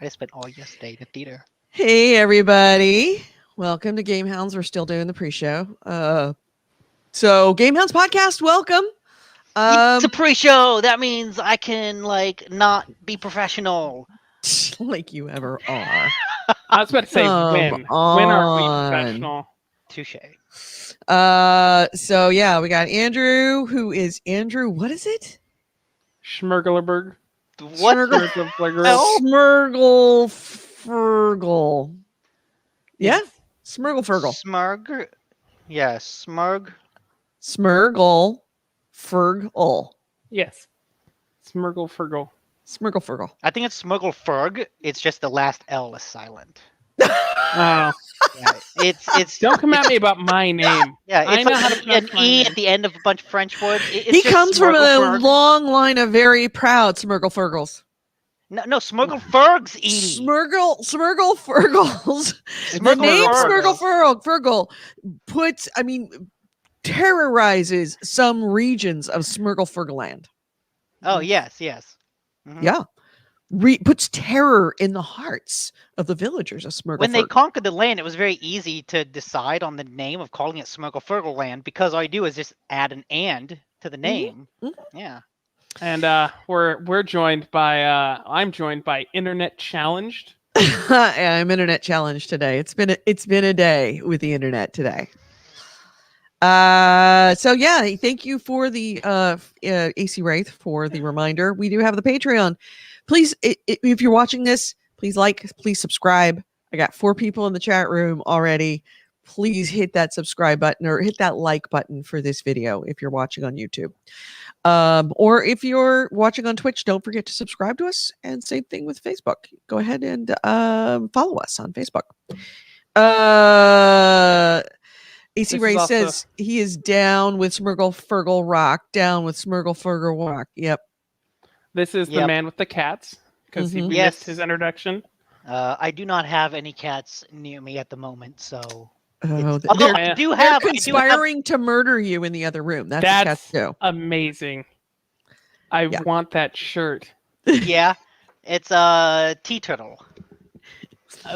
I spent all yesterday in the theater. Hey, everybody. Welcome to GameHounds. We're still doing the pre-show. So GameHounds podcast, welcome. It's a pre-show. That means I can, not be professional. Like you ever are. I was about to say when. When are we professional? Touche. So yeah, we got Andrew, who is Andrew. What is it? Schmerglerberg. What? Smurgle-Fergal. Yeah? Smurgle-Fergal. Smurg? Yeah, Smurg. Smurgle-Fergal. Yes. Smurgle-Fergal. Smurgle-Fergal. I think it's Smurgle-Ferg. It's just the last L is silent. Oh. Yeah, it's. Don't come at me about my name. Yeah, I it's know how to an pronounce my E name. at the end of a bunch of French words. He comes from a long line of very proud Smurgle-Fergals. No, Smurgle-Ferg's E. Smurgle-Fergals. The name Smurgle-Fergal terrorizes some regions of Smurgle-Fergaland. Oh, yes. Mm-hmm. Yeah. Puts terror in the hearts of the villagers of Smurgle-Fergal. When they conquered the land, it was very easy to decide on the name of calling it Smurgle-Fergal land because all you do is just add an "and" to the name. Mm-hmm. Yeah. And we're joined by I'm joined by Internet Challenged. I'm Internet Challenged today. It's been a day with the internet today. So yeah, thank you for the AC Wraith for the reminder. We do have the Patreon. Please, if you're watching this, please subscribe. I got 4 people in the chat room already. Please hit that subscribe button or hit that like button for this video if you're watching on YouTube. Or if you're watching on Twitch, don't forget to subscribe to us, and same thing with Facebook. Go ahead and follow us on Facebook. AC Ray says he is down with Smurgle-Fergal Rock. Down with Smurgle-Fergal Rock. Yep. This is the man with the cats because he missed his introduction. I do not have any cats near me at the moment, so. Although I do have conspiring to murder you in the other room. That's what cats do. Amazing. I want that shirt. Yeah, it's a tea turtle.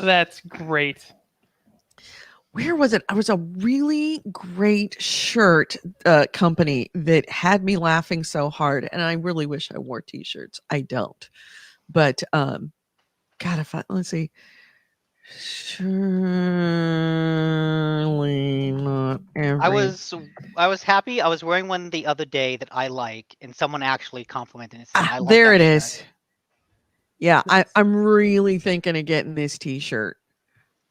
That's great. Where was it? I was a really great shirt company that had me laughing so hard, and I really wish I wore t-shirts. I don't, but let's see. Surely not every. I was happy. I was wearing one the other day that I like, and someone actually complimented it. I like there that it shirt. is. Yeah, I'm really thinking of getting this t-shirt.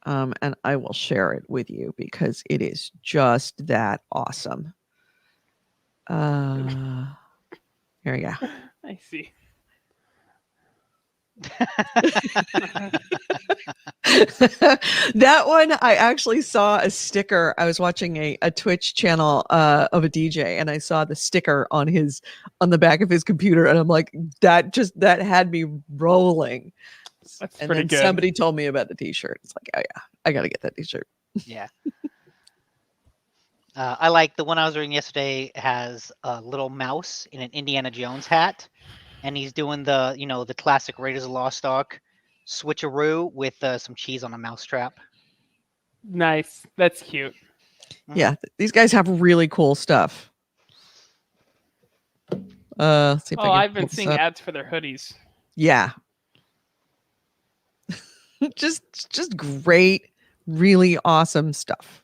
And I will share it with you because it is just that awesome. Here we go. I see. That one, I actually saw a sticker. I was watching a Twitch channel of a DJ, and I saw the sticker on the back of his computer, and I'm like, that had me rolling. That's and pretty then good. Somebody told me about the t-shirt. It's like, oh yeah, I gotta get that t-shirt. Yeah. I like the one I was wearing yesterday. Has a little mouse in an Indiana Jones hat, and he's doing the classic Raiders of the Lost Ark switcheroo with some cheese on a mousetrap. Nice. That's cute. Yeah, these guys have really cool stuff. See if I've been seeing ads for their hoodies. Yeah. just great, really awesome stuff.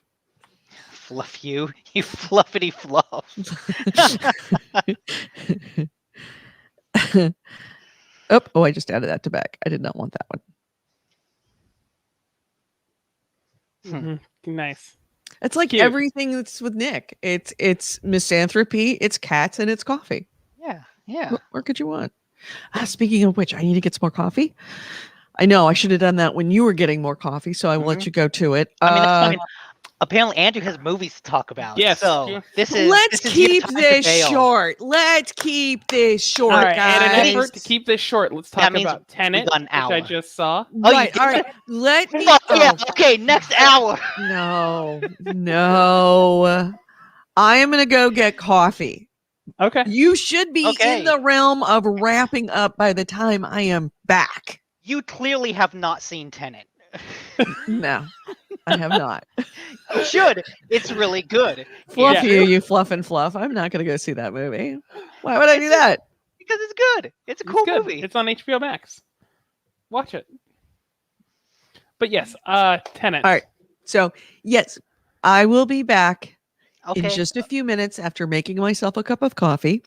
Fluff you fluffity fluff. Oh, I just added that to back. I did not want that one. Nice. It's like cute. Everything that's with Nick. It's misanthropy, it's cats, and it's coffee. Yeah. What more could you want? Speaking of which, I need to get some more coffee. I know I should have done that when you were getting more coffee, so I will let you go to it. I mean, that's fine. Apparently, Andrew has movies to talk about. Yes. So let's keep this short. Let's keep this short, all right, guys. And an effort to keep this short, let's talk about Tenet, which I just saw. Right. All right. Let me. Yeah. Okay. Next hour. No. I am gonna go get coffee. Okay. You should be in the realm of wrapping up by the time I am back. You clearly have not seen Tenet. No, I have not. You should. It's really good. Fluff Yeah. you fluff and fluff. I'm not going to go see that movie. Why would I do It's that? because it's good. It's a It's cool good. movie. It's on HBO Max. Watch it. But yes, Tenet. All right. So, yes, I will be back in Okay, just a few minutes after making myself a cup of coffee.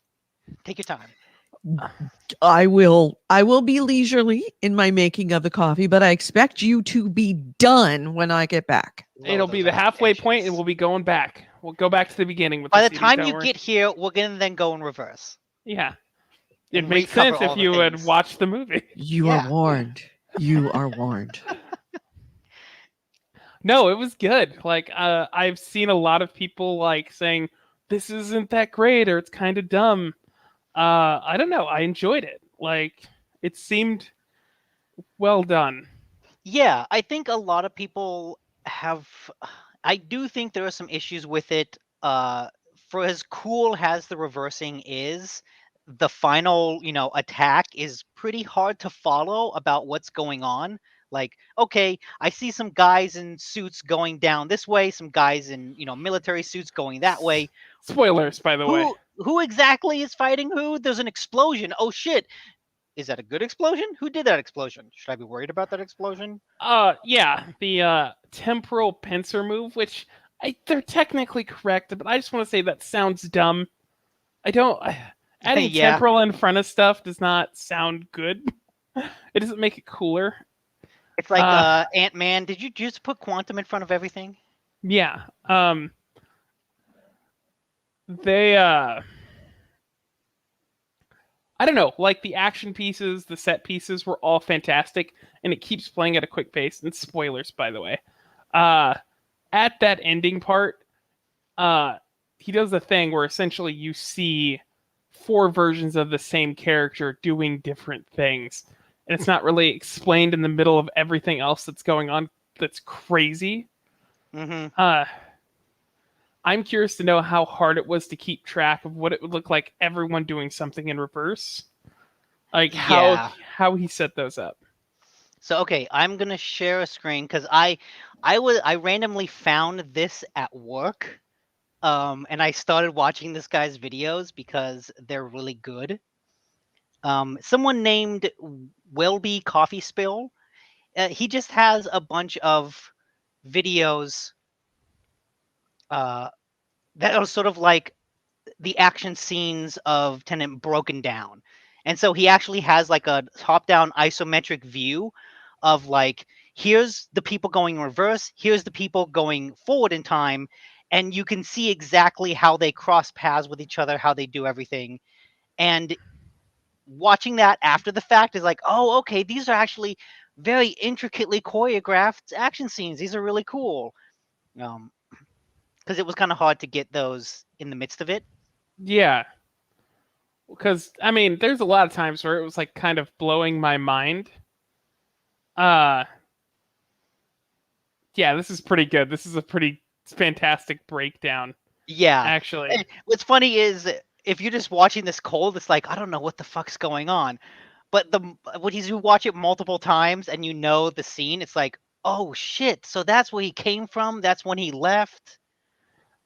take your time. I will be leisurely in my making of the coffee, but I expect you to be done when I get back. It'll be the halfway point, and we'll be going back. We'll go back to the beginning with By the the CDs, time don't you worry. get here, we're gonna then go in reverse. Yeah. It and makes recover sense if all the you had things. watched the movie. You Yeah. are warned. You are warned. No, it was good. Like, I've seen a lot of people like saying this isn't that great or it's kind of dumb. I don't know. I enjoyed it. Like, it seemed well done. Yeah, I think a lot of people have. I do think there are some issues with it. For as cool as the reversing is, the final, attack is pretty hard to follow about what's going on. Like, okay, I see some guys in suits going down this way, some guys in, military suits going that way. Spoilers, by the way. Who exactly is fighting who? There's an explosion. Oh shit. Is that a good explosion? Who did that explosion? Should I be worried about that explosion? Yeah, the temporal pincer move, which they're technically correct, but I just want to say that sounds dumb. Adding Yeah. temporal in front of stuff does not sound good. It doesn't make it cooler. It's like Ant-Man. Did you just put quantum in front of everything? Yeah. They I don't know, like the action pieces, the set pieces were all fantastic, and it keeps playing at a quick pace. And spoilers, by the way. At that ending part, he does a thing where essentially you see 4 versions of the same character doing different things. And it's not really explained in the middle of everything else that's going on that's crazy. Mm-hmm. I'm curious to know how hard it was to keep track of what it would look like everyone doing something in reverse. Like how he set those up. So okay, I'm gonna share a screen because I randomly found this at work, and I started watching this guy's videos because they're really good. Someone named Welby Coffee Spill. He just has a bunch of videos that are sort of like the action scenes of Tenet broken down. And so he actually has like a top-down isometric view of like, here's the people going in reverse, here's the people going forward in time, and you can see exactly how they cross paths with each other, how they do everything. And watching that after the fact is like, oh, okay, these are actually very intricately choreographed action scenes. These are really cool. Because it was kind of hard to get those in the midst of it. Yeah. Because, I mean, there's a lot of times where it was like kind of blowing my mind. Yeah, this is pretty good. This is a pretty fantastic breakdown. Yeah. Actually. And what's funny is if you're just watching this cold, it's like, I don't know what the fuck's going on. But when you watch it multiple times and you know the scene, it's like, oh shit. So that's where he came from. That's when he left.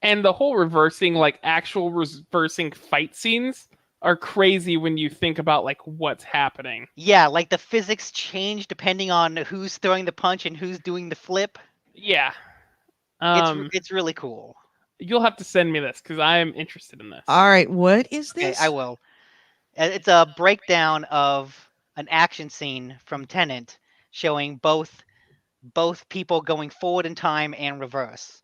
And the whole reversing, like actual reversing fight scenes are crazy when you think about like what's happening. Yeah, like the physics change depending on who's throwing the punch and who's doing the flip. Yeah. It's really cool. You'll have to send me this because I am interested in this. All right, what is Okay, this? I will. It's a breakdown of an action scene from Tenet showing both people going forward in time and reverse.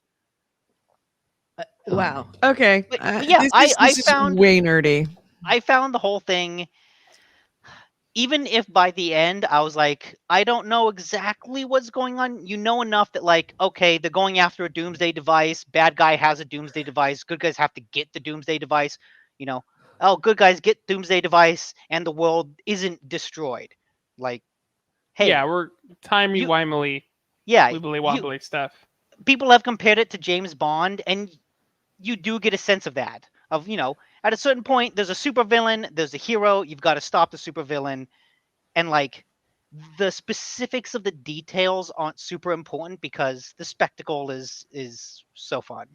Wow. Okay. But yeah, this is found way nerdy. I found the whole thing. Even if by the end I was like, I don't know exactly what's going on, you know enough that like, okay, they're going after a doomsday device. Bad guy has a doomsday device. Good guys have to get the doomsday device. Oh, good guys get doomsday device, and the world isn't destroyed. Like, hey, yeah, we're timey-wimey, yeah, wibbly-wobbly stuff. People have compared it to James Bond, and you do get a sense of that. Of at a certain point, there's a supervillain, there's a hero. You've got to stop the supervillain, and like the specifics of the details aren't super important because the spectacle is so fun.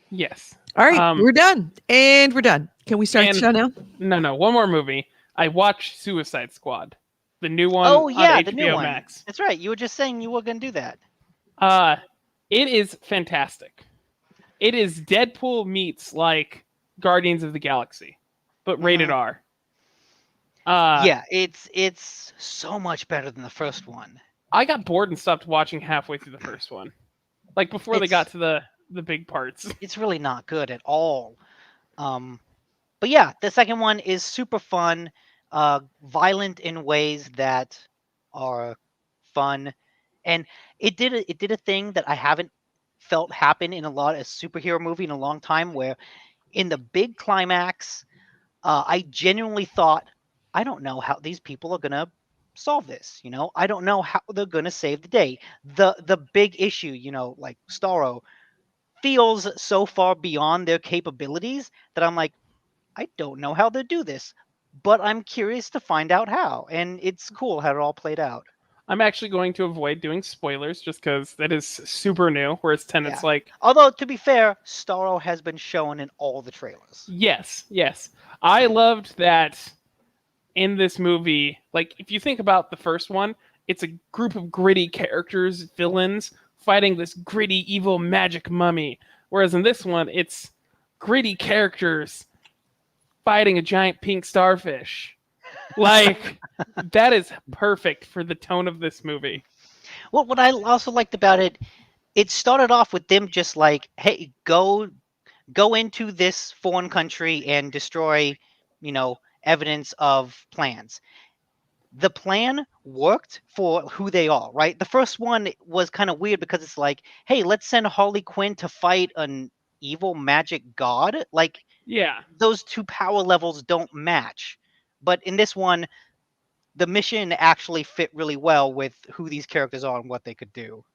Yes. All right, we're done. And we're done. Can we start the show now? No. One more movie. I watched Suicide Squad, the new one Oh on yeah, HBO the new one. Max. That's right. You were just saying you were gonna do that. It is fantastic. It is Deadpool meets like Guardians of the Galaxy, but rated R. Yeah, it's so much better than the first one. I got bored and stopped watching halfway through the first one, like before they got to the big parts. It's really not good at all. But yeah, the second one is super fun, violent in ways that are fun, and it did a thing that I haven't felt happen in a lot of superhero movie in a long time, where in the big climax, I genuinely thought, I don't know how these people are gonna solve this. I don't know how they're gonna save the day. The big issue, like Starro, feels so far beyond their capabilities that I'm like, I don't know how they do this, but I'm curious to find out how. And it's cool how it all played out. I'm actually going to avoid doing spoilers just because that is super new. Whereas Tenet's like, although to be fair, Starro has been shown in all the trailers. Yes. I loved that in this movie. Like, if you think about the first one, it's a group of gritty characters, villains, fighting this gritty, evil magic mummy. Whereas in this one, it's gritty characters fighting a giant pink starfish. Like, that is perfect for the tone of this movie. Well, what I also liked about it, it started off with them just like, hey, go into this foreign country and destroy, evidence of plans. The plan worked for who they are, right? The first one was kind of weird because it's like, hey, let's send Harley Quinn to fight an evil magic god. Like, yeah, those two power levels don't match. But in this one, the mission actually fit really well with who these characters are and what they could do.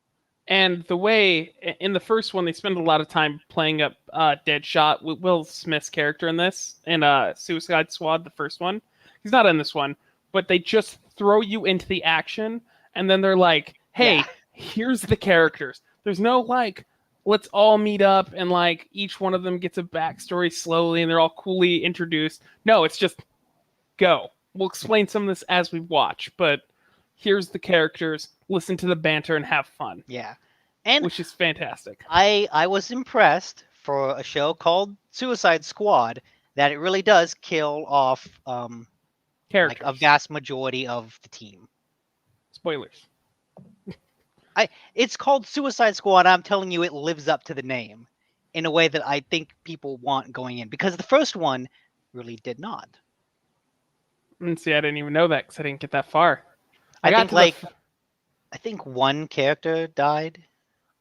And the way in the first one, they spend a lot of time playing up Deadshot, Will Smith's character in this, in Suicide Squad, the first one. He's not in this one, but they just throw you into the action, and then they're like, hey, here's the characters. There's no, like, let's all meet up, and, like, each one of them gets a backstory slowly, and they're all coolly introduced. No, it's just, go. We'll explain some of this as we watch, but here's the characters, listen to the banter, and have fun. Yeah. And which is fantastic. I was impressed for a show called Suicide Squad that it really does kill off characters. Like a vast majority of the team. Spoilers. It's called Suicide Squad. I'm telling you, it lives up to the name in a way that I think people want going in, because the first one really did not. And see, I didn't even know that because I didn't get that far. I think one character died.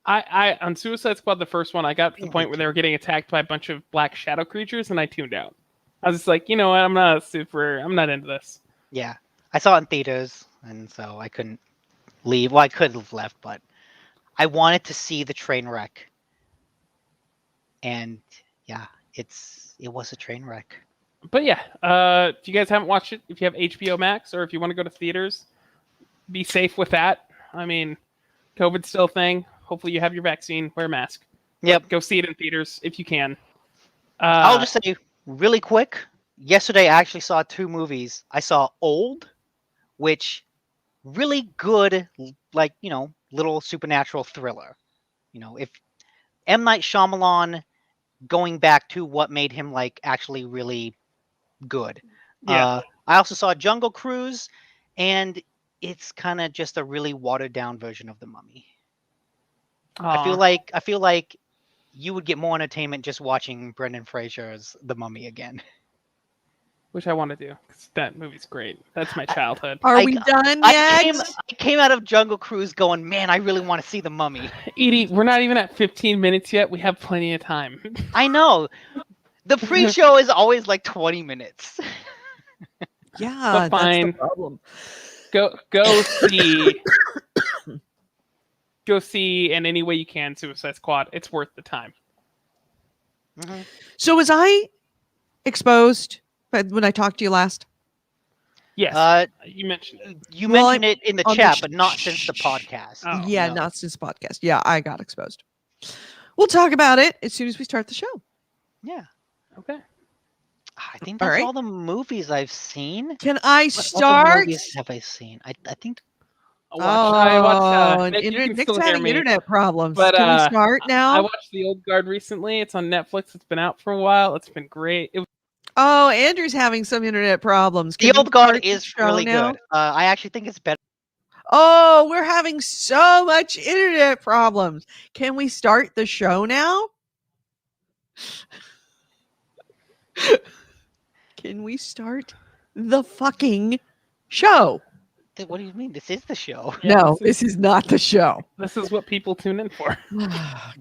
I on Suicide Squad, the first one, I got to the point where they were getting attacked by a bunch of black shadow creatures, and I tuned out. I was just like, you know what, I'm not into this. Yeah, I saw it in theaters, and so I couldn't leave. Well, I could have left, but I wanted to see the train wreck. And yeah, it was a train wreck. But yeah, if you guys haven't watched it, if you have HBO Max or if you want to go to theaters, be safe with that. I mean, COVID's still a thing. Hopefully you have your vaccine, wear a mask. Yep. Go see it in theaters if you can. I'll just say really quick, yesterday I actually saw 2 movies. I saw Old, which really good, like, little supernatural thriller. If M. Night Shyamalan going back to what made him like actually really good. Yeah. I also saw Jungle Cruise, and it's kind of just a really watered down version of The Mummy. I feel like you would get more entertainment just watching Brendan Fraser's The Mummy again. Which I want to do, because that movie's great. That's my childhood. Are we done yet? I came out of Jungle Cruise going, man, I really want to see The Mummy. Edie, we're not even at 15 minutes yet. We have plenty of time. I know. The pre-show is always like 20 minutes. Yeah, fine. That's the problem. Go see. Go see in any way you can Suicide Squad. It's worth the time. So was I exposed when I talked to you last? Yes, you mentioned it. You Well, mentioned it in the on the chat, but not since the podcast. Oh, yeah, no. not since podcast. Yeah, I got exposed. We'll talk about it as soon as we start the show. Yeah. Okay. I think All that's right. all the movies I've seen. Can I What other start? movies have I seen? I think I watched. And Nick, you can Nick's still hear having me. internet problems. But Can we start now? I watched The Old Guard recently. It's on Netflix. It's been out for a while. It's been great. Oh, Andrew's having some internet problems. Can The we Old Guard start the is show really now? good. I actually think it's better. Oh, we're having so much internet problems. Can we start the show now? Can we start the fucking show? What do you mean? This is the show. Yeah, No, this is not the show. This is what people tune in for.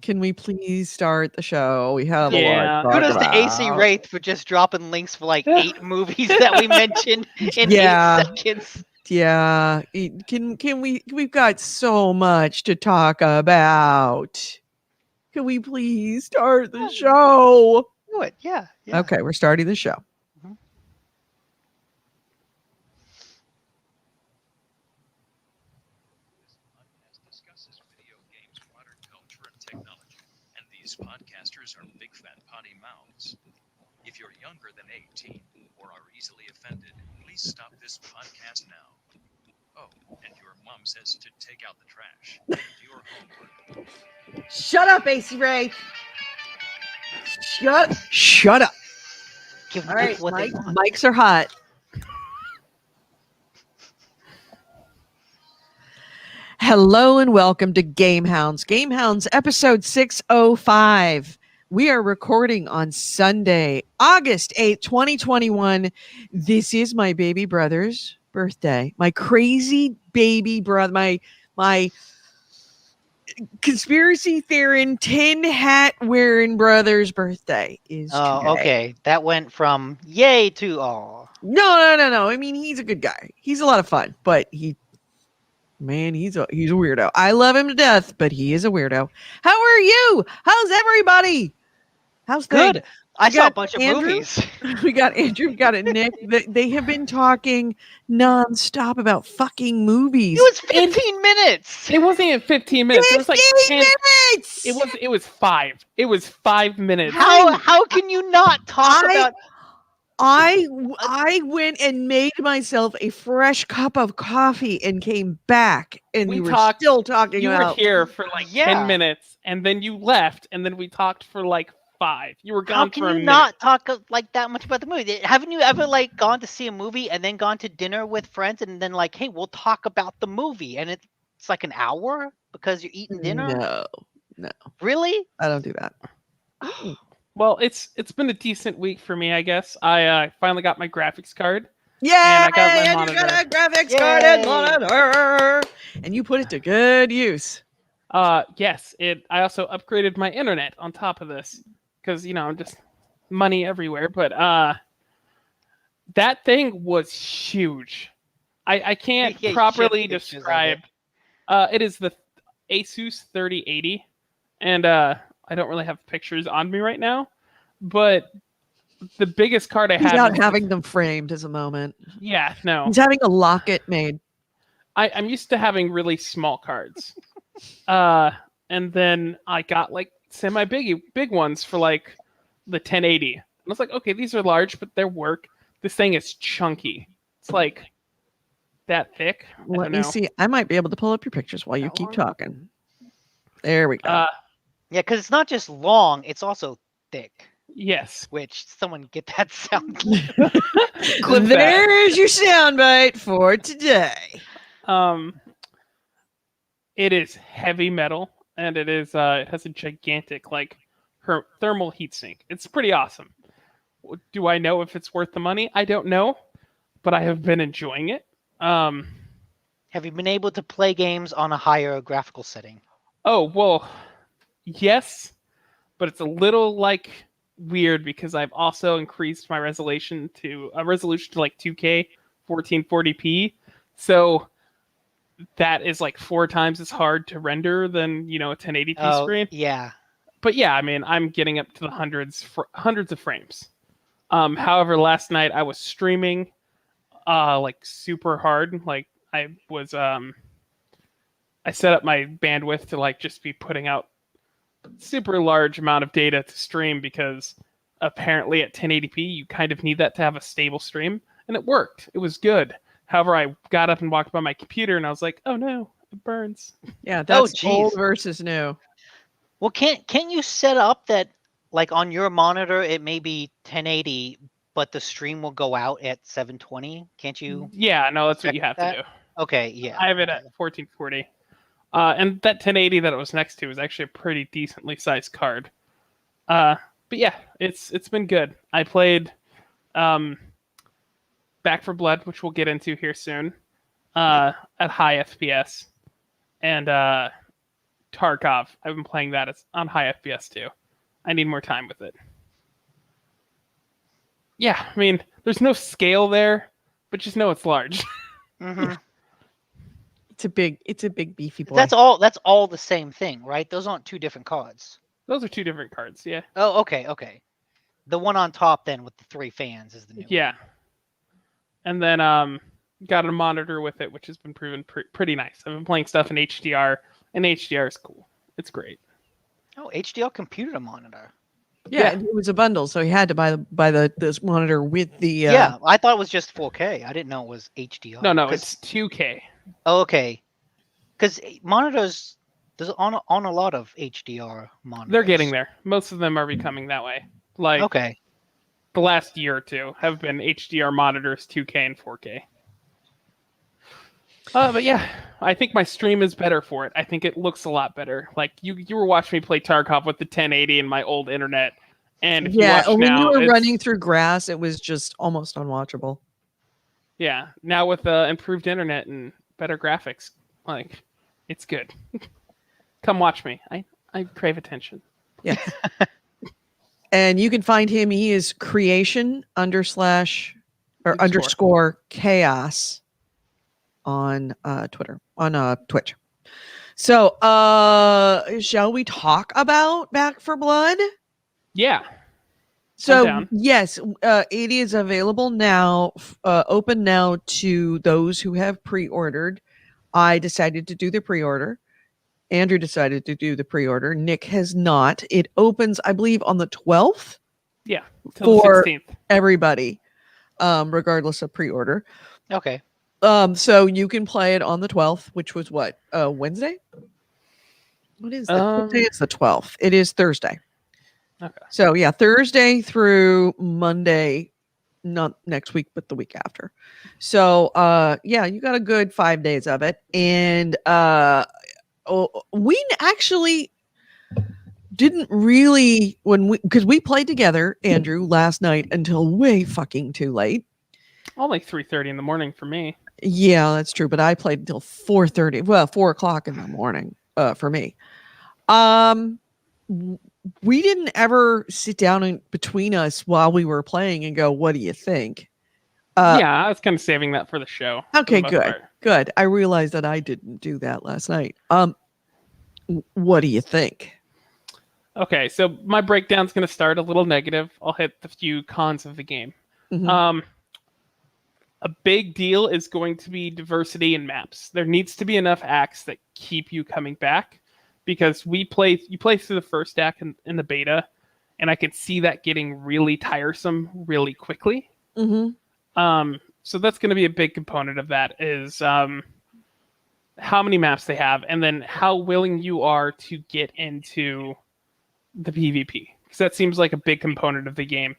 Can we please start the show? We have a Yeah. lot to talk Kudos to AC about. Wraith for just dropping links for like 8 movies that we mentioned in Yeah. 8 seconds. Yeah, we've got so much to talk about. Can we please start the show? Do it. Yeah. Yeah. Okay, we're starting the show. Discusses video games, modern culture, and technology. And these podcasters are big fat potty mouths. If you're younger than 18 or are easily offended, please stop this podcast now. Oh, and your mom says to take out the trash. Do your homework. Shut up, AC Ray. Shut up. Give All right, people what they want. mics are hot. Hello and welcome to GameHounds. GameHounds episode 605. We are recording on Sunday, August 8th, 2021. This is my baby brother's birthday. My crazy baby brother, my conspiracy theory tin hat wearing brother's birthday is Oh, today. okay. That went from yay to aw. No. I mean, he's a good guy. He's a lot of fun, but he's a weirdo. I love him to death, but he is a weirdo. How are you? How's everybody? How's Good. things? I You saw a got bunch of Andrew? movies. We got Andrew, we got Nick. They have been talking nonstop about fucking movies. It was 15 minutes. It wasn't even 15 minutes. It was like 15 10. minutes. It was 5. It was 5 minutes. How can you not talk about? I went and made myself a fresh cup of coffee and came back, and We we were talked- still talking You were about. here for like Yeah. 10 minutes, and then you left, and then we talked for like 5. You were How gone can for a you minute. not talk like that much about the movie? Haven't you ever like gone to see a movie and then gone to dinner with friends and then like, hey, we'll talk about the movie, and it's like an hour because you're eating dinner? No, Really? I don't do that. Well, it's been a decent week for me, I guess. I finally got my graphics card. Yeah, I got my and monitor. you got a graphics card and Yay. monitor, and you put it to good use. Yes, I also upgraded my internet on top of this because I'm just money everywhere. But that thing was huge. I can't Yeah, you properly showed pictures of describe. It is the Asus 3080, and I don't really have pictures on me right now, but the biggest card I He's had. not was having them framed as a moment. Yeah, no. He's having a locket made. I'm used to having really small cards. And then I got like big ones for like the 1080. And I was like, okay, these are large, but they work. This thing is chunky. It's like that thick. I Let don't me know. see. I might be able to pull up your pictures while you That keep one? talking. There we go. Yeah, because it's not just long; it's also thick. Yes. Which someone get that sound. Clip that. There's your soundbite for today. It is heavy metal, and it has a gigantic thermal heatsink. It's pretty awesome. Do I know if it's worth the money? I don't know, but I have been enjoying it. Have you been able to play games on a higher graphical setting? Oh, well, yes, but it's a little weird because I've also increased my resolution to like 2K 1440p. So that is like 4 times as hard to render than, a 1080p screen. Yeah. But yeah, I mean, I'm getting up to the hundreds of frames. However, last night I was streaming like super hard. Like I was I set up my bandwidth to like just be putting out super large amount of data to stream because apparently at 1080p you kind of need that to have a stable stream, and it worked. It was good. However, I got up and walked by my computer and I was like, oh no, it burns. Yeah, that's geez. old versus new. Well, can't you set up that like on your monitor it may be 1080, but the stream will go out at 720? Can't you? Yeah, no, that's what check you have that? to do. Okay, yeah. I have it at 1440. And that 1080 that it was next to was actually a pretty decently sized card. But yeah, it's been good. I played Back for Blood, which we'll get into here soon, at high FPS, and Tarkov. I've been playing that on high FPS too. I need more time with it. Yeah, I mean, there's no scale there, but just know it's large. Mhm. It's a big beefy boy. That's all the same thing, right? Those aren't two different cards. Those are two different cards, yeah. Oh, okay. The one on top then with the 3 fans is the new Yeah. one. And then got a monitor with it, which has been proven pretty nice. I've been playing stuff in HDR, and HDR is cool. It's great. Oh, HDR computer monitor. Yeah, and it was a bundle, so he had to buy this monitor with the. Yeah, I thought it was just 4K. I didn't know it was HDR. No, 'cause- it's 2K. Oh, okay. Because monitors, there's on a lot of HDR monitors. They're getting there. Most of them are becoming that way. Like Okay. the last year or two have been HDR monitors, 2K and 4K. But yeah, I think my stream is better for it. I think it looks a lot better. Like you were watching me play Tarkov with the 1080 and my old internet, and if you watch when now, you were it's- running through grass, it was just almost unwatchable. Yeah, now with improved internet and better graphics, like it's good. Come watch me. I crave attention. Yeah. And you can find him. He is creation underscore chaos on Twitter, on Twitch. So shall we talk about Back for Blood? Yeah. So down. yes, it is available now, open now to those who have pre-ordered. I decided to do the pre-order. Andrew decided to do the pre-order. Nick has not. It opens, I believe, on the 12th. Yeah. Till For- the 16th. Everybody, regardless of pre-order. Okay. So you can play it on the 12th, which was what? Wednesday? What is that? What day is the 12th? It is Thursday. Okay. So yeah, Thursday through Monday, not next week, but the week after. So yeah, you got a good 5 days of it. And we actually didn't really because we played together, Andrew, last night until way fucking too late. Only 3:30 in the morning for me. Yeah, that's true. But I played until 4:30. Well, 4:00 in the morning for me. We didn't ever sit down in between us while we were playing and go, "What do you think?" Yeah, I was kind of saving that for the show. for Okay, the most good. part. Good. I realized that I didn't do that last night. What do you think? Okay, so my breakdown's going to start a little negative. I'll hit the few cons of the game. Mhm. A big deal is going to be diversity in maps. There needs to be enough acts that keep you coming back, because you play through the first act in the beta, and I could see that getting really tiresome really quickly. Mhm. So that's going to be a big component of that is how many maps they have, and then how willing you are to get into the PvP. Because that seems like a big component of the game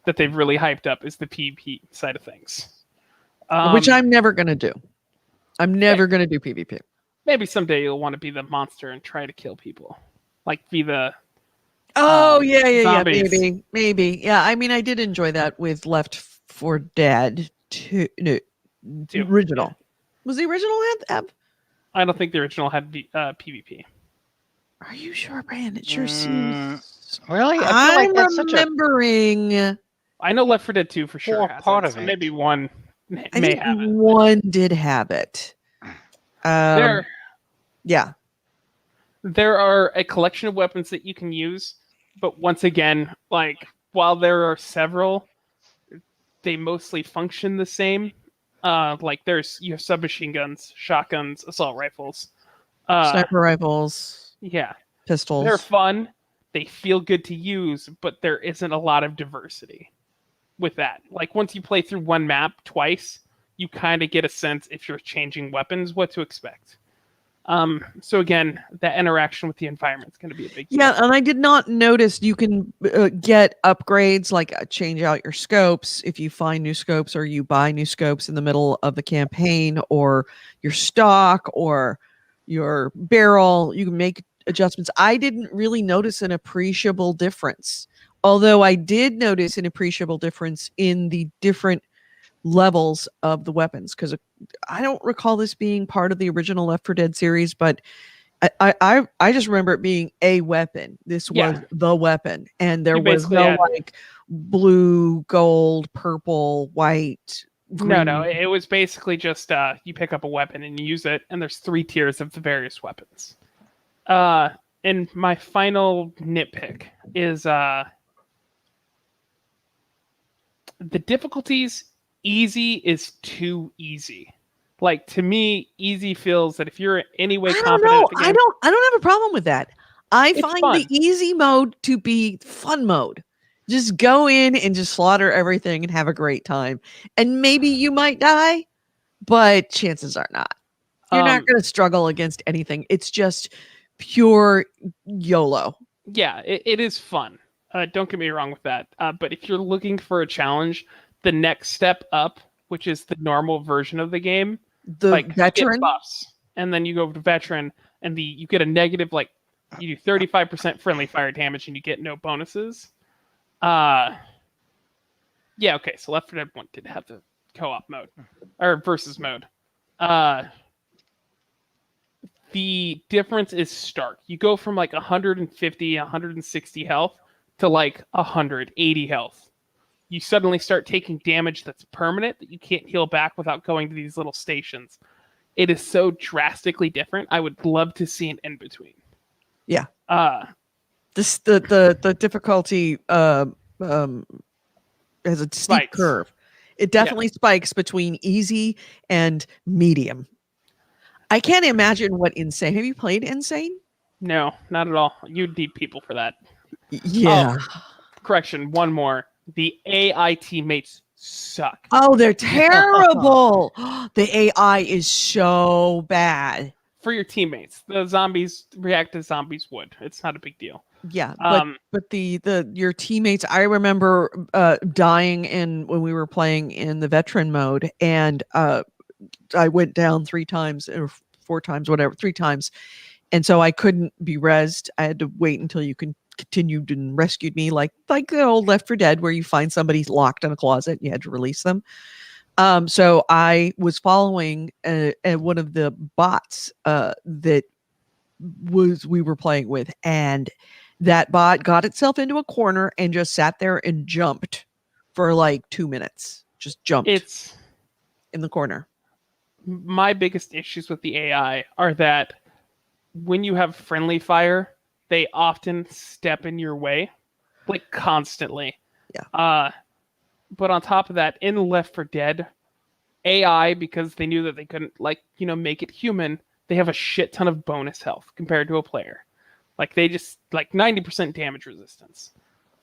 that they've really hyped up is the PvP side of things. Which I'm never going to do. I'm never going to do PvP. Maybe someday you'll want to be the monster and try to kill people. Like be the... Oh, yeah, zombies. maybe. Yeah, I mean, I did enjoy that with Left 4 Dead 2. No, Two, original. Was the original have? I don't think the original had PvP. Are you sure, Brand? It sure Mm, seems... Really? I feel I'm like that's such a remembering... I know Left 4 Dead 2 for sure Core has part it, of so it. maybe one may I think have it. one did have it. Yeah. There are a collection of weapons that you can use, but once again, like while there are several, they mostly function the same. Like you have submachine guns, shotguns, assault rifles. Sniper rifles, Yeah, pistols. they're fun. They feel good to use, but there isn't a lot of diversity with that. Like once you play through one map twice, you kind of get a sense if you're changing weapons, what to expect. So again, that interaction with the environment is going to be a big deal. Yeah, and I did not notice you can get upgrades, like change out your scopes if you find new scopes, or you buy new scopes in the middle of the campaign, or your stock or your barrel. You can make adjustments. I didn't really notice an appreciable difference, although I did notice an appreciable difference in the different levels of the weapons, because I don't recall this being part of the original Left 4 Dead series, but I just remember it being a weapon. This was the weapon, and there was no like blue, gold, purple, white, green. No, it was basically just you pick up a weapon and you use it, and there's 3 tiers of the various weapons. And my final nitpick is the difficulties. Easy is too easy. Like, to me, easy feels that if you're in any way competent, I don't have a problem with that. I find fun. the easy mode to be fun mode. Just go in and just slaughter everything and have a great time. And maybe you might die, but chances are not. You're not going to struggle against anything. It's just pure YOLO. Yeah, it is fun. Don't get me wrong with that. But if you're looking for a challenge, the next step up, which is the normal version of the game, the like veteran you get buffs, and then you go to veteran, and you get a negative, like you do 35% friendly fire damage, and you get no bonuses. Yeah, okay. So Left 4 Dead 1 did have the co-op mode or versus mode. The difference is stark. You go from like 150, 160 health to like 180 health. You suddenly start taking damage that's permanent that you can't heal back without going to these little stations. It is so drastically different. I would love to see an in between. Yeah. The difficulty has a steep curve. It definitely spikes between easy and medium. I can't imagine what Insane. Have you played Insane? No, not at all. You'd need people for that. Yeah. Oh, correction, one more. The AI teammates suck. Oh, they're terrible. The AI is so bad. For your teammates. The zombies react as zombies would. It's not a big deal. Yeah, but your teammates, I remember dying when we were playing in the veteran mode, and I went down 3 times or 4 times, whatever, 3 times. And so I couldn't be rezzed. I had to wait until you continued and rescued me, like the old Left 4 Dead, where you find somebody locked in a closet, you had to release them. So I was following one of the bots that we were playing with, and that bot got itself into a corner and just sat there and jumped for like 2 minutes. Just jumped. It's in the corner. My biggest issues with the AI are that when you have friendly fire, they often step in your way, like constantly. Yeah. But on top of that, in Left 4 Dead, AI, because they knew that they couldn't, make it human, they have a shit ton of bonus health compared to a player. Like, they just, 90% damage resistance.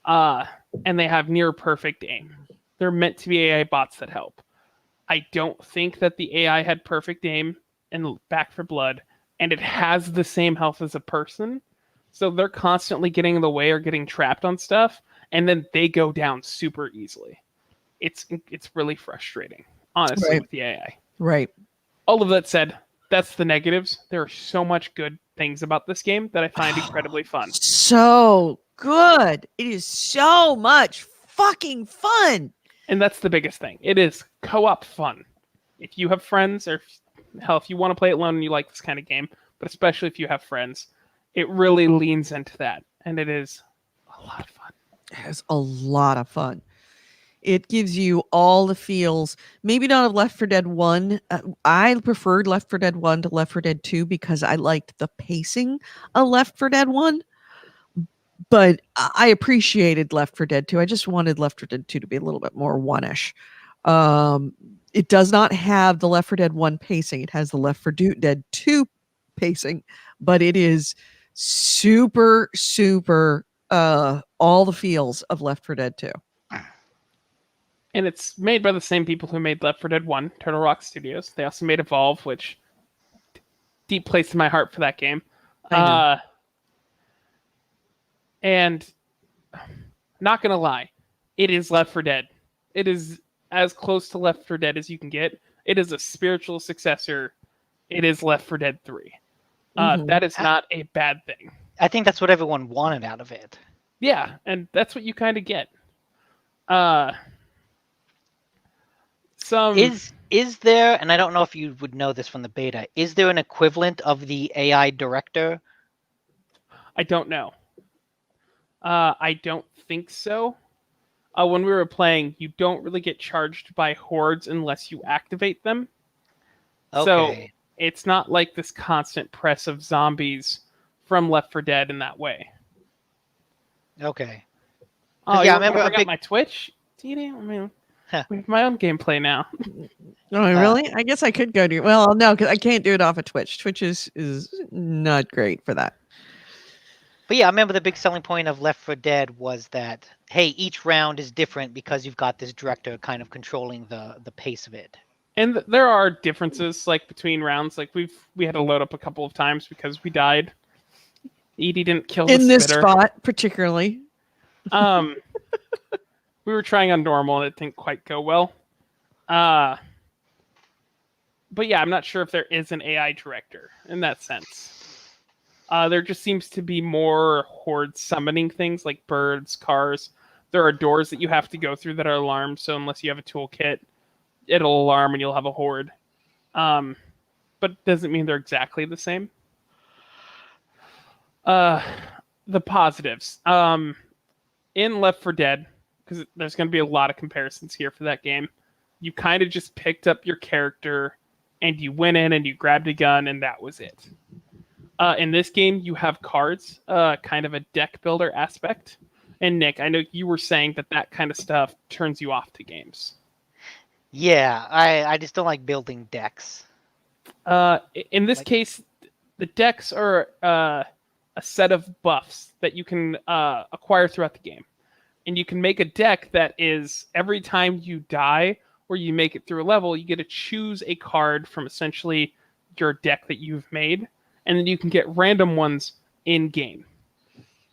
And they have near perfect aim. They're meant to be AI bots that help. I don't think that the AI had perfect aim in Back 4 Blood, and it has the same health as a person. So they're constantly getting in the way or getting trapped on stuff, and then they go down super easily. It's really frustrating, honestly, with the AI. Right. All of that said, that's the negatives. There are so much good things about this game that I find incredibly fun. So good. It is so much fucking fun. And that's the biggest thing. It is co-op fun. If you have friends, or if you want to play it alone and you like this kind of game, but especially if you have friends, it really leans into that. And it is a lot of fun. It is a lot of fun. It gives you all the feels. Maybe not of Left 4 Dead 1. I preferred Left 4 Dead 1 to Left 4 Dead 2 because I liked the pacing of Left 4 Dead 1. But I appreciated Left 4 Dead 2. I just wanted Left 4 Dead 2 to be a little bit more one-ish. It does not have the Left 4 Dead 1 pacing. It has the Left 4 Dead 2 pacing, but it is super, super all the feels of Left 4 Dead 2. And it's made by the same people who made Left 4 Dead 1, Turtle Rock Studios. They also made Evolve, which deep place in my heart for that game. I know. And not gonna lie, it is Left 4 Dead. It is as close to Left 4 Dead as you can get. It is a spiritual successor. It is Left 4 Dead 3. That is not a bad thing. I think that's what everyone wanted out of it. Yeah, and that's what you kind of get. Is there, and I don't know if you would know this from the beta, is there an equivalent of the AI director? I don't know. I don't think so. When we were playing, you don't really get charged by hordes unless you activate them. Okay. So it's not like this constant press of zombies from Left 4 Dead in that way. Okay. Oh, yeah, I I remember bring up my Twitch. I mean, we have my own gameplay now. Oh, really? I guess I could go to. Well, no, because I can't do it off of Twitch. Twitch is not great for that. But yeah, I remember the big selling point of Left 4 Dead was that, hey, each round is different because you've got this director kind of controlling the pace of it. And there are differences like between rounds. Like we had to load up a couple of times because we died. Edie didn't kill the In this spitter. spot, particularly. We were trying on normal and it didn't quite go well. But yeah, I'm not sure if there is an AI director in that sense. There just seems to be more horde summoning things like birds, cars. There are doors that you have to go through that are alarmed, so unless you have a toolkit, it'll alarm and you'll have a horde. But it doesn't mean they're exactly the same. The positives. In Left 4 Dead, because there's going to be a lot of comparisons here for that game, you kind of just picked up your character and you went in and you grabbed a gun and that was it. In this game, you have cards, kind of a deck builder aspect. And Nick, I know you were saying that kind of stuff turns you off to games. Yeah, I just don't like building decks. In this case, the decks are a set of buffs that you can acquire throughout the game. And you can make a deck that is, every time you die or you make it through a level, you get to choose a card from essentially your deck that you've made. And then you can get random ones in-game.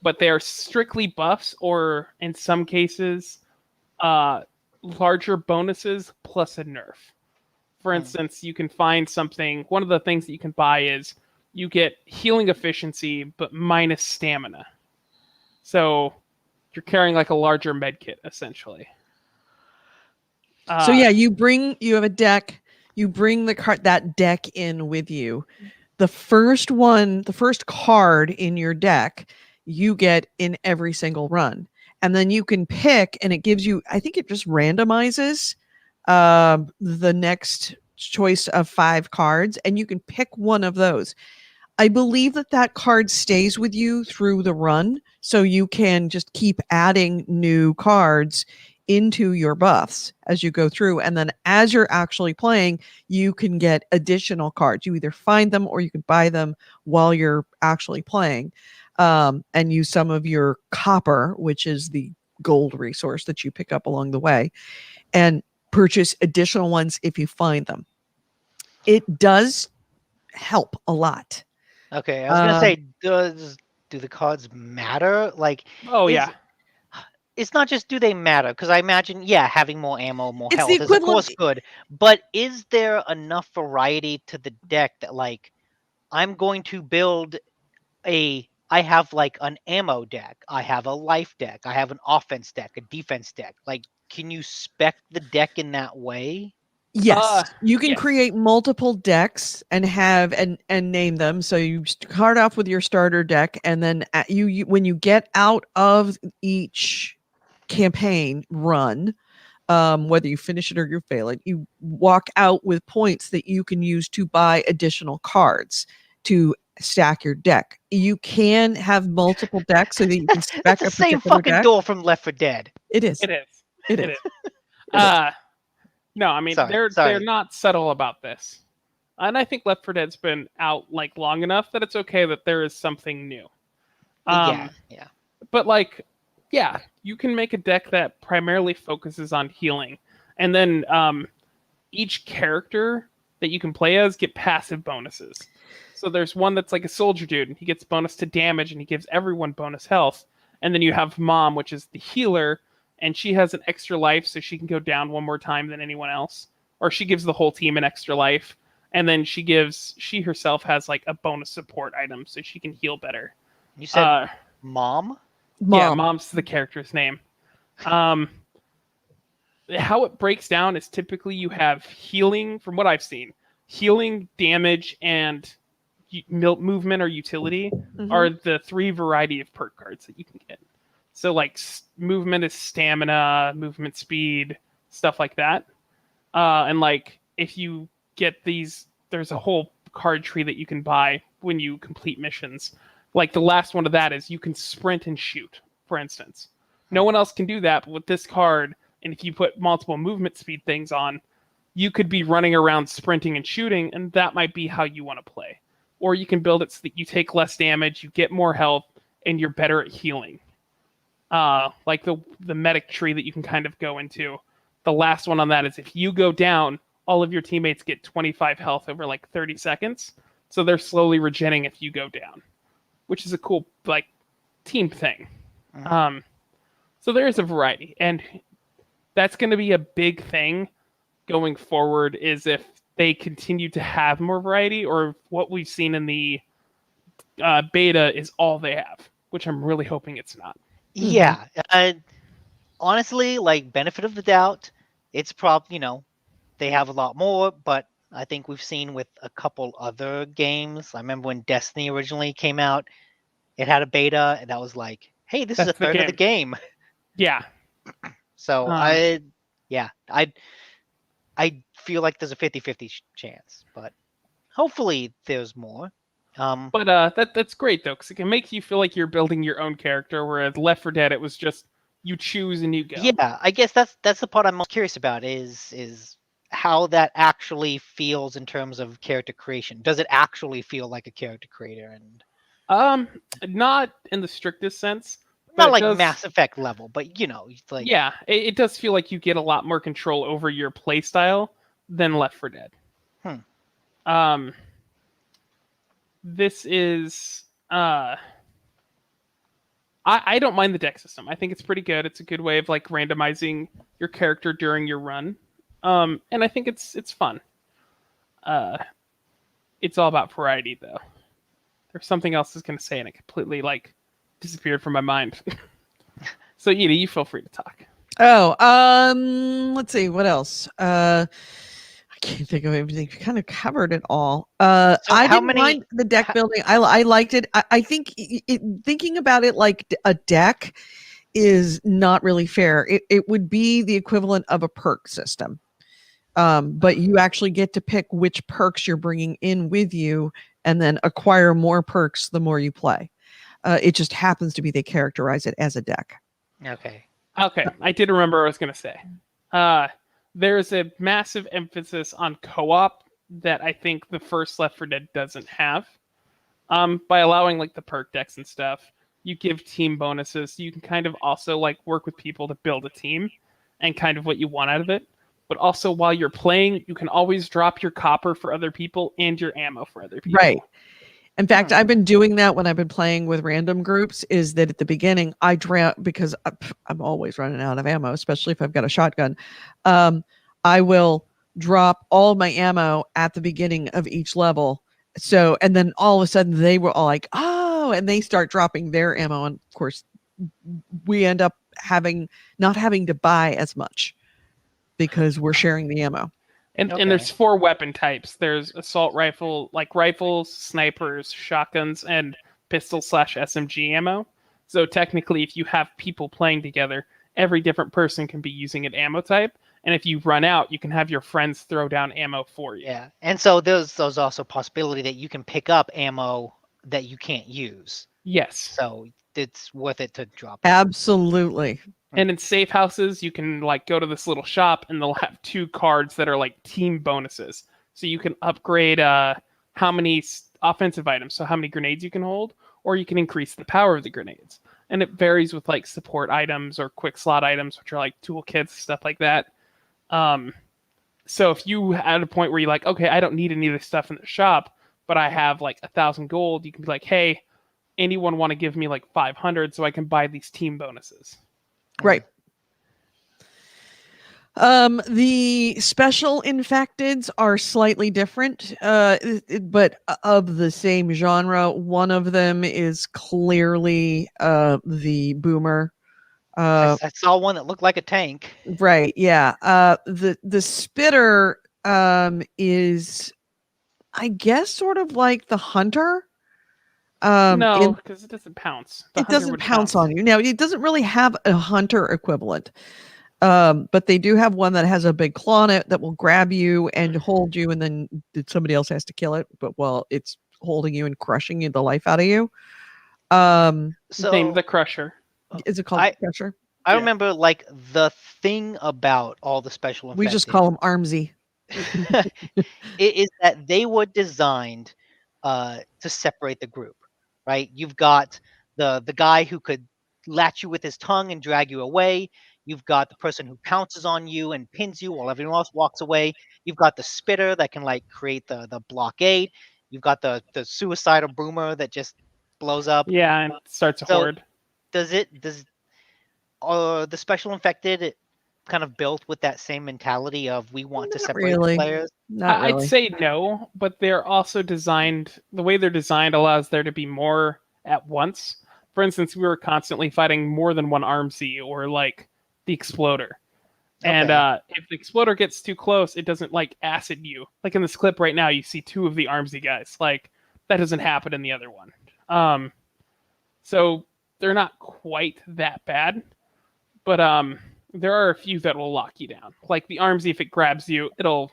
But they are strictly buffs or, in some cases, larger bonuses plus a nerf. For instance, you can find something, one of the things that you can buy is you get healing efficiency, but minus stamina. So you're carrying like a larger med kit, essentially. So yeah, you have a deck, you bring that deck in with you. The first card in your deck, you get in every single run. And then you can pick, and it gives you, I think it just randomizes the next choice of 5 cards, and you can pick one of those. I believe that card stays with you through the run, so you can just keep adding new cards into your buffs as you go through. And then as you're actually playing, you can get additional cards. You either find them or you can buy them while you're actually playing, and use some of your copper, which is the gold resource that you pick up along the way, and purchase additional ones if you find them. It does help a lot. Okay, I was gonna say, do the cards matter? Like, yeah. It's not just do they matter, because I imagine, yeah, having more ammo, more It's health the is of equivalent- course good. But is there enough variety to the deck that, like, I'm going to build I have like an ammo deck, I have a life deck, I have an offense deck, a defense deck. Like, can you spec the deck in that way? Yes, you can yes. create multiple decks and have and name them. So you start off with your starter deck, and then you when you get out of each campaign run, whether you finish it or you fail it, you walk out with points that you can use to buy additional cards to stack your deck. You can have multiple decks so that you can spec That's the a same particular fucking deck. door from Left 4 Dead. It is. It is. It is. No, I mean Sorry. they're not subtle about this, and I think Left 4 Dead's been out like long enough that it's okay that there is something new. Yeah. But like, yeah, you can make a deck that primarily focuses on healing, and then each character that you can play as get passive bonuses. So there's one that's like a soldier dude, and he gets bonus to damage, and he gives everyone bonus health. And then you have Mom, which is the healer, and she has an extra life, so she can go down one more time than anyone else. Or she gives the whole team an extra life, and then she herself has like a bonus support item, so she can heal better. You said Mom? Yeah, Mom's the character's name. How it breaks down is typically you have healing, from what I've seen, healing, damage, and movement or utility are the 3 variety of perk cards that you can get. So like movement is stamina, movement speed, stuff like that. And like if you get these, there's a whole card tree that you can buy when you complete missions. Like the last one of that is you can sprint and shoot, for instance. No one else can do that, but with this card, and if you put multiple movement speed things on, you could be running around sprinting and shooting, and that might be how you want to play. Or you can build it so that you take less damage, you get more health, and you're better at healing. Like the medic tree that you can kind of go into. The last one on that is if you go down, all of your teammates get 25 health over like 30 seconds. So they're slowly regenerating if you go down, which is a cool like team thing. So there is a variety, and that's going to be a big thing going forward, is if they continue to have more variety, or what we've seen in the beta is all they have, which I'm really hoping it's not. Yeah. Honestly, like benefit of the doubt, it's they have a lot more, but I think we've seen with a couple other games. I remember when Destiny originally came out, it had a beta, and that was like, hey, this is a third of the game. Yeah. So I feel like there's a 50-50 chance, but hopefully there's more. But that's great though, because it can make you feel like you're building your own character, whereas Left 4 Dead, it was just you choose and you go. Yeah, I guess that's the part I'm most curious about is how that actually feels in terms of character creation. Does it actually feel like a character creator? And not in the strictest sense. Not like Mass Effect level, but it's like, yeah, it does feel like you get a lot more control over your playstyle than Left 4 Dead. This is I don't mind the deck system. I think it's pretty good. It's a good way of like randomizing your character during your run. And I think it's fun. It's all about variety though. There's something else I was gonna say and it completely like disappeared from my mind. So Edie, you feel free to talk. Let's see what else. I can't think of everything. We kind of covered it all. I didn't mind the deck building. I liked it. I think thinking about it like a deck is not really fair. It would be the equivalent of a perk system. But you actually get to pick which perks you're bringing in with you and then acquire more perks the more you play. It just happens to be they characterize it as a deck. Okay. I did remember what I was going to say. There's a massive emphasis on co-op that I think the first Left 4 Dead doesn't have. By allowing like the perk decks and stuff, you give team bonuses. So you can kind of also like work with people to build a team and kind of what you want out of it. But also while you're playing, you can always drop your copper for other people and your ammo for other people. Right. In fact, I've been doing that when I've been playing with random groups, is that at the beginning I because I'm always running out of ammo, especially if I've got a shotgun. I will drop all of my ammo at the beginning of each level. So, and then all of a sudden they were all like, oh, and they start dropping their ammo. And of course we end up not having to buy as much because we're sharing the ammo. And there's 4 weapon types. There's assault rifle, like rifles, snipers, shotguns, and pistol/SMG ammo. So technically, if you have people playing together, every different person can be using an ammo type. And if you run out, you can have your friends throw down ammo for you. Yeah, and so there's also a possibility that you can pick up ammo that you can't use. Yes. So it's worth it to drop it. Absolutely. And in safe houses, you can like go to this little shop and they'll have 2 cards that are like team bonuses. So you can upgrade how many offensive items, so how many grenades you can hold, or you can increase the power of the grenades. And it varies with like support items or quick slot items, which are like toolkits, stuff like that. So if you at a point where you're like, okay, I don't need any of this stuff in the shop, but I have like 1,000 gold, you can be like, hey, anyone want to give me like 500 so I can buy these team bonuses? Right. The special infecteds are slightly different, but of the same genre. One of them is clearly the boomer. I saw one that looked like a tank. Right, yeah. The spitter is, I guess, sort of like the hunter. No, because it doesn't pounce. It doesn't pounce on you. Now, it doesn't really have a hunter equivalent. But they do have one that has a big claw on it that will grab you and hold you, and then somebody else has to kill it. But while it's holding you and crushing the life out of you, So named the Crusher. is it called the Crusher? I remember like the thing about all the special infected. We just call them Armsy. Is that they were designed to separate the group, right? You've got the guy who could latch you with his tongue and drag you away. You've got the person who pounces on you and pins you while everyone else walks away. You've got the spitter that can like create the blockade. You've got the suicidal boomer that just blows up. Yeah, and starts a horde. Does the special infected kind of built with that same mentality of we want to separate the players? Not really. I'd say no, but they're also designed, the way they're designed allows there to be more at once. For instance, we were constantly fighting more than one Armsy or like the Exploder. Okay. And if the Exploder gets too close, it doesn't like acid you. Like in this clip right now, you see 2 of the Armsy guys. Like that doesn't happen in the other one. So they're not quite that bad, but there are a few that will lock you down. Like the Armsy, if it grabs you, it'll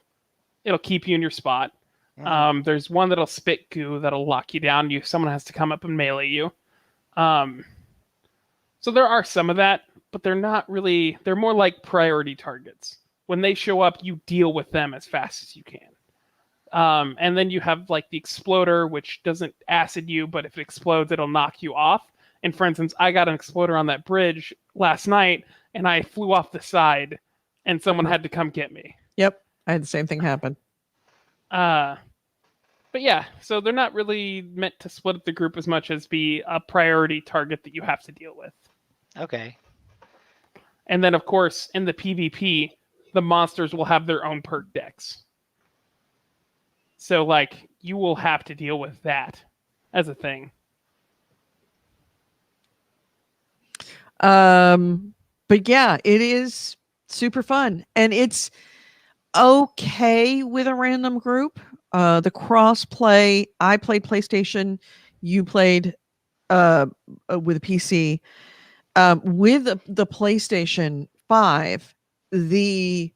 keep you in your spot. Mm-hmm. There's one that'll spit goo that'll lock you down. Someone has to come up and melee you. So there are some of that, but they're not really, they're more like priority targets. When they show up, you deal with them as fast as you can. And then you have like the Exploder, which doesn't acid you, but if it explodes, it'll knock you off. And for instance, I got an Exploder on that bridge last night, and I flew off the side, and someone had to come get me. Yep, I had the same thing happen. But yeah, so they're not really meant to split up the group as much as be a priority target that you have to deal with. Okay. And then, of course, in the PvP, the monsters will have their own perk decks. So, like, you will have to deal with that as a thing. But yeah, it is super fun. And it's okay with a random group. The cross play, I played PlayStation, you played with a PC. With the PlayStation 5, the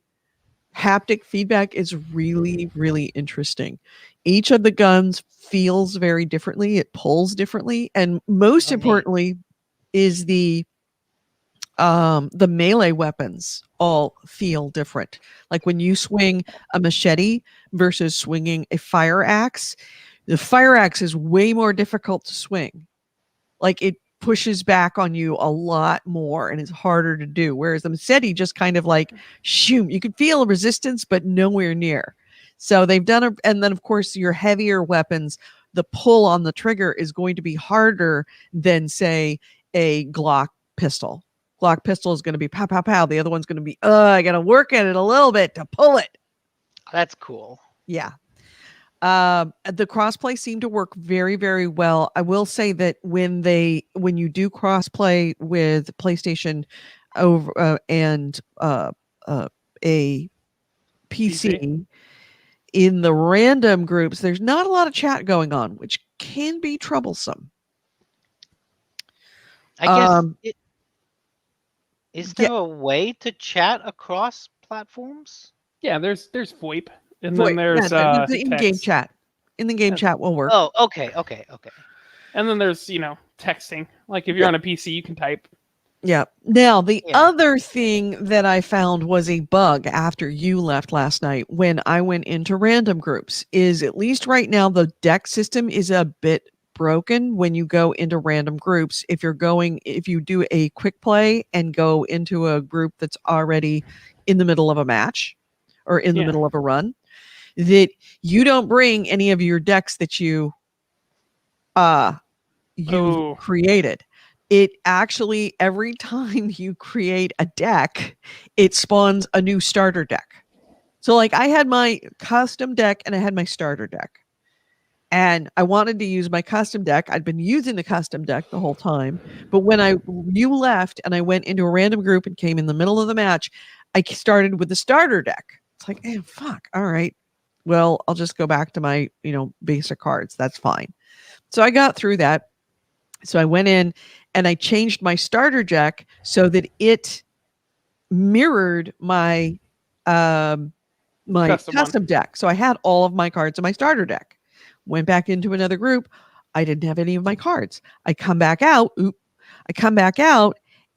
haptic feedback is really, really interesting. Each of the guns feels very differently. It pulls differently. And most importantly is the melee weapons all feel different. Like when you swing a machete versus swinging a fire axe, the fire axe is way more difficult to swing. Like it pushes back on you a lot more and it's harder to do. Whereas the machete just kind of like, shoot, you can feel resistance, but nowhere near. So they've done and then of course your heavier weapons, the pull on the trigger is going to be harder than say a Glock pistol. Glock pistol is going to be pow, pow, pow. The other one's going to be, I got to work at it a little bit to pull it. That's cool. Yeah. The crossplay seemed to work very, very well. I will say that when you do crossplay with PlayStation over and a PC in the random groups, there's not a lot of chat going on, which can be troublesome. I guess is there a way to chat across platforms? Yeah, there's VoIP, and VoIP, then there's the in-game text. chat. In the game chat will work. Oh, okay. And then there's, texting. Like if you're on a PC, you can type. Yeah. Now, the Yeah. other thing that I found was a bug after you left last night when I went into random groups is at least right now the deck system is a bit broken when you go into random groups. If you do a quick play and go into a group that's already in the middle of a match or in the Yeah. middle of a run, that you don't bring any of your decks that you Oh. created. It actually, every time you create a deck, it spawns a new starter deck. So like I had my custom deck and I had my starter deck. And I wanted to use my custom deck. I'd been using the custom deck the whole time. But when you left and I went into a random group and came in the middle of the match, I started with the starter deck. It's like, fuck. All right. Well, I'll just go back to my, basic cards. That's fine. So I got through that. So I went in and I changed my starter deck so that it mirrored my custom deck. So I had all of my cards in my starter deck. Went back into another group. I didn't have any of my cards. I come back out.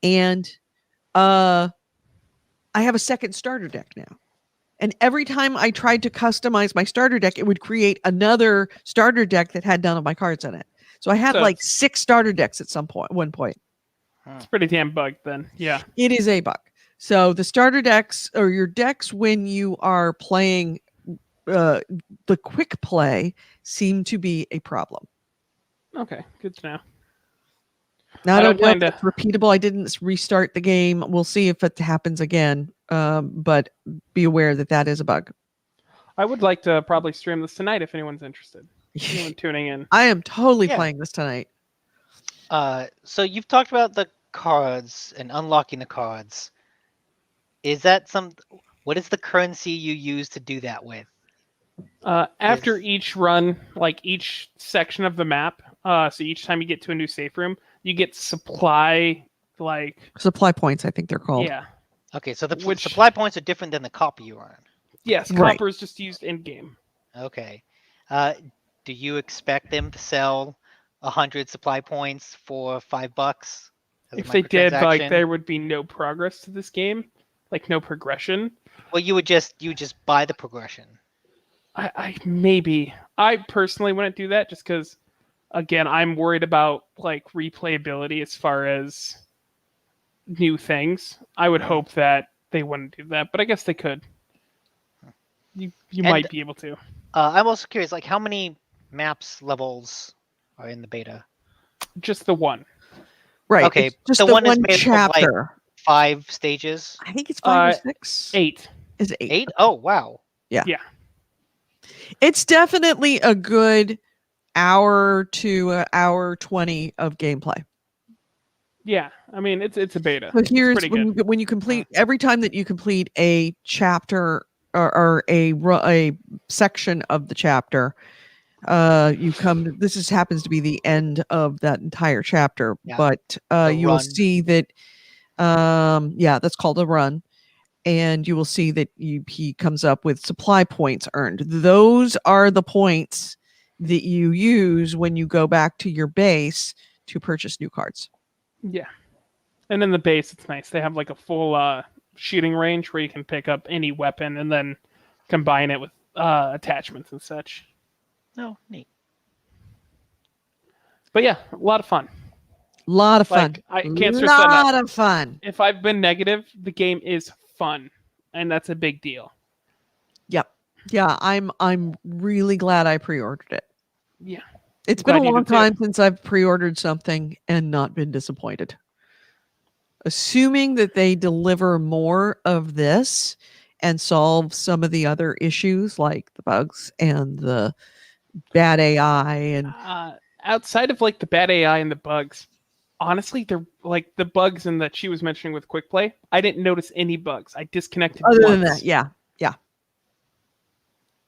And I have a second starter deck now. And every time I tried to customize my starter deck, it would create another starter deck that had none of my cards in it. So I had like 6 starter decks at one point. It's pretty damn bugged then. Yeah. It is a bug. So the starter decks or your decks when you are playing the quick play seem to be a problem. Okay, good to know. Now I don't know if it's repeatable. I didn't restart the game. We'll see if it happens again. But be aware that is a bug. I would like to probably stream this tonight if anyone's interested. Anyone tuning in. I am totally playing this tonight. So you've talked about the cards and unlocking the cards. Is that what is the currency you use to do that with? After each run, like each section of the map, so each time you get to a new safe room, you get supply points, I think they're called. Yeah. Okay, so the supply points are different than the copper you earn. Yes, copper is just used in game. Okay. Do you expect them to sell 100 supply points for $5? If they did, there would be no progress to this game, like no progression. Well, you just buy the progression. I personally wouldn't do that just because, again, I'm worried about like replayability as far as new things. I would hope that they wouldn't do that, but I guess they could. You might be able to. I'm also curious, like how many maps levels are in the beta? Just the one. Right. Okay. It's just the one is made chapter. Of, like, 5 stages. I think it's 5 or 6. 8. Is it 8? 8? Oh wow. Yeah. Yeah. It's definitely a good hour to an hour 20 of gameplay. Yeah, I mean it's a beta. So here's when you complete every time that you complete a chapter or a section of the chapter, you come. This happens to be the end of that entire chapter, but you will see that. That's called a run. And you will see that he comes up with supply points earned. Those are the points that you use when you go back to your base to purchase new cards. Yeah. And in the base, it's nice. They have like a full shooting range where you can pick up any weapon and then combine it with attachments and such. Oh, neat. But yeah, a lot of fun. Lot of fun. I can't stress that enough. Lot of fun. If I've been negative, the game is fun, and that's a big deal. Yep. Yeah, I'm really glad I pre-ordered it. Yeah. It's been a long time since I've pre-ordered something and not been disappointed. Assuming that they deliver more of this and solve some of the other issues like the bugs and the bad AI and outside of like the bad AI and the bugs, honestly, they're like the bugs and that she was mentioning with quick play. I didn't notice any bugs. I disconnected other once. than that, yeah.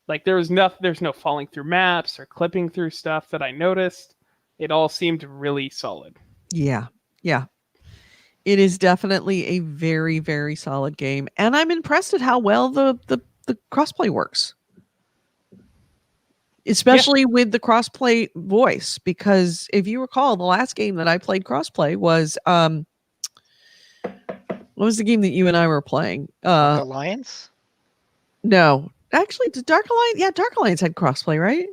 Like there's no falling through maps or clipping through stuff that I noticed. It all seemed really solid. Yeah. It is definitely a very, very solid game, and I'm impressed at how well the crossplay works. especially with the crossplay voice, because if you recall, the last game that I played crossplay was what was the game that you and I were playing? Dark Alliance? No, actually, the Dark Alliance. Yeah, Dark Alliance had crossplay, right?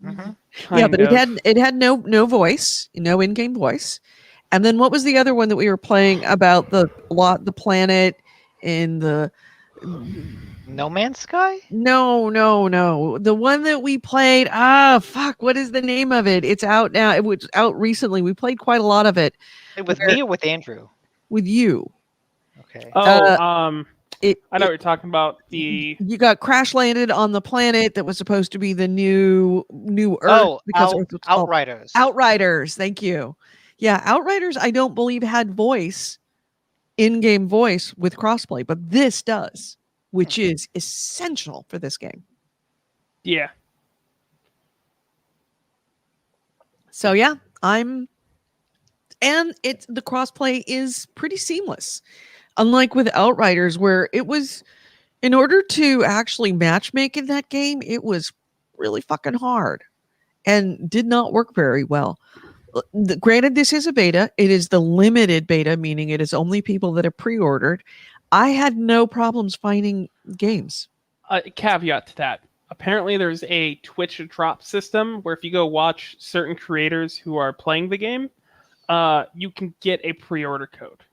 Mm-hmm. Yeah, but it had no voice, no in-game voice. And then what was the other one that we were playing about the planet in the No Man's Sky? No. The one that we played, fuck, what is the name of it? It's out now. It was out recently. We played quite a lot of it. With me or with Andrew? With you. Okay. I know what you're talking about. You got crash landed on the planet that was supposed to be the new Earth Outriders. Outriders, thank you. Yeah, Outriders I don't believe had voice, in-game voice with crossplay, but this does, which is essential for this game. Yeah. So yeah, and the crossplay is pretty seamless. Unlike with Outriders, where it was, in order to actually matchmake in that game, it was really fucking hard and did not work very well. Granted, this is a beta. It is the limited beta, meaning it is only people that have pre-ordered. I had no problems finding games. Caveat to that. Apparently, there's a Twitch drop system where if you go watch certain creators who are playing the game, you can get a pre-order code.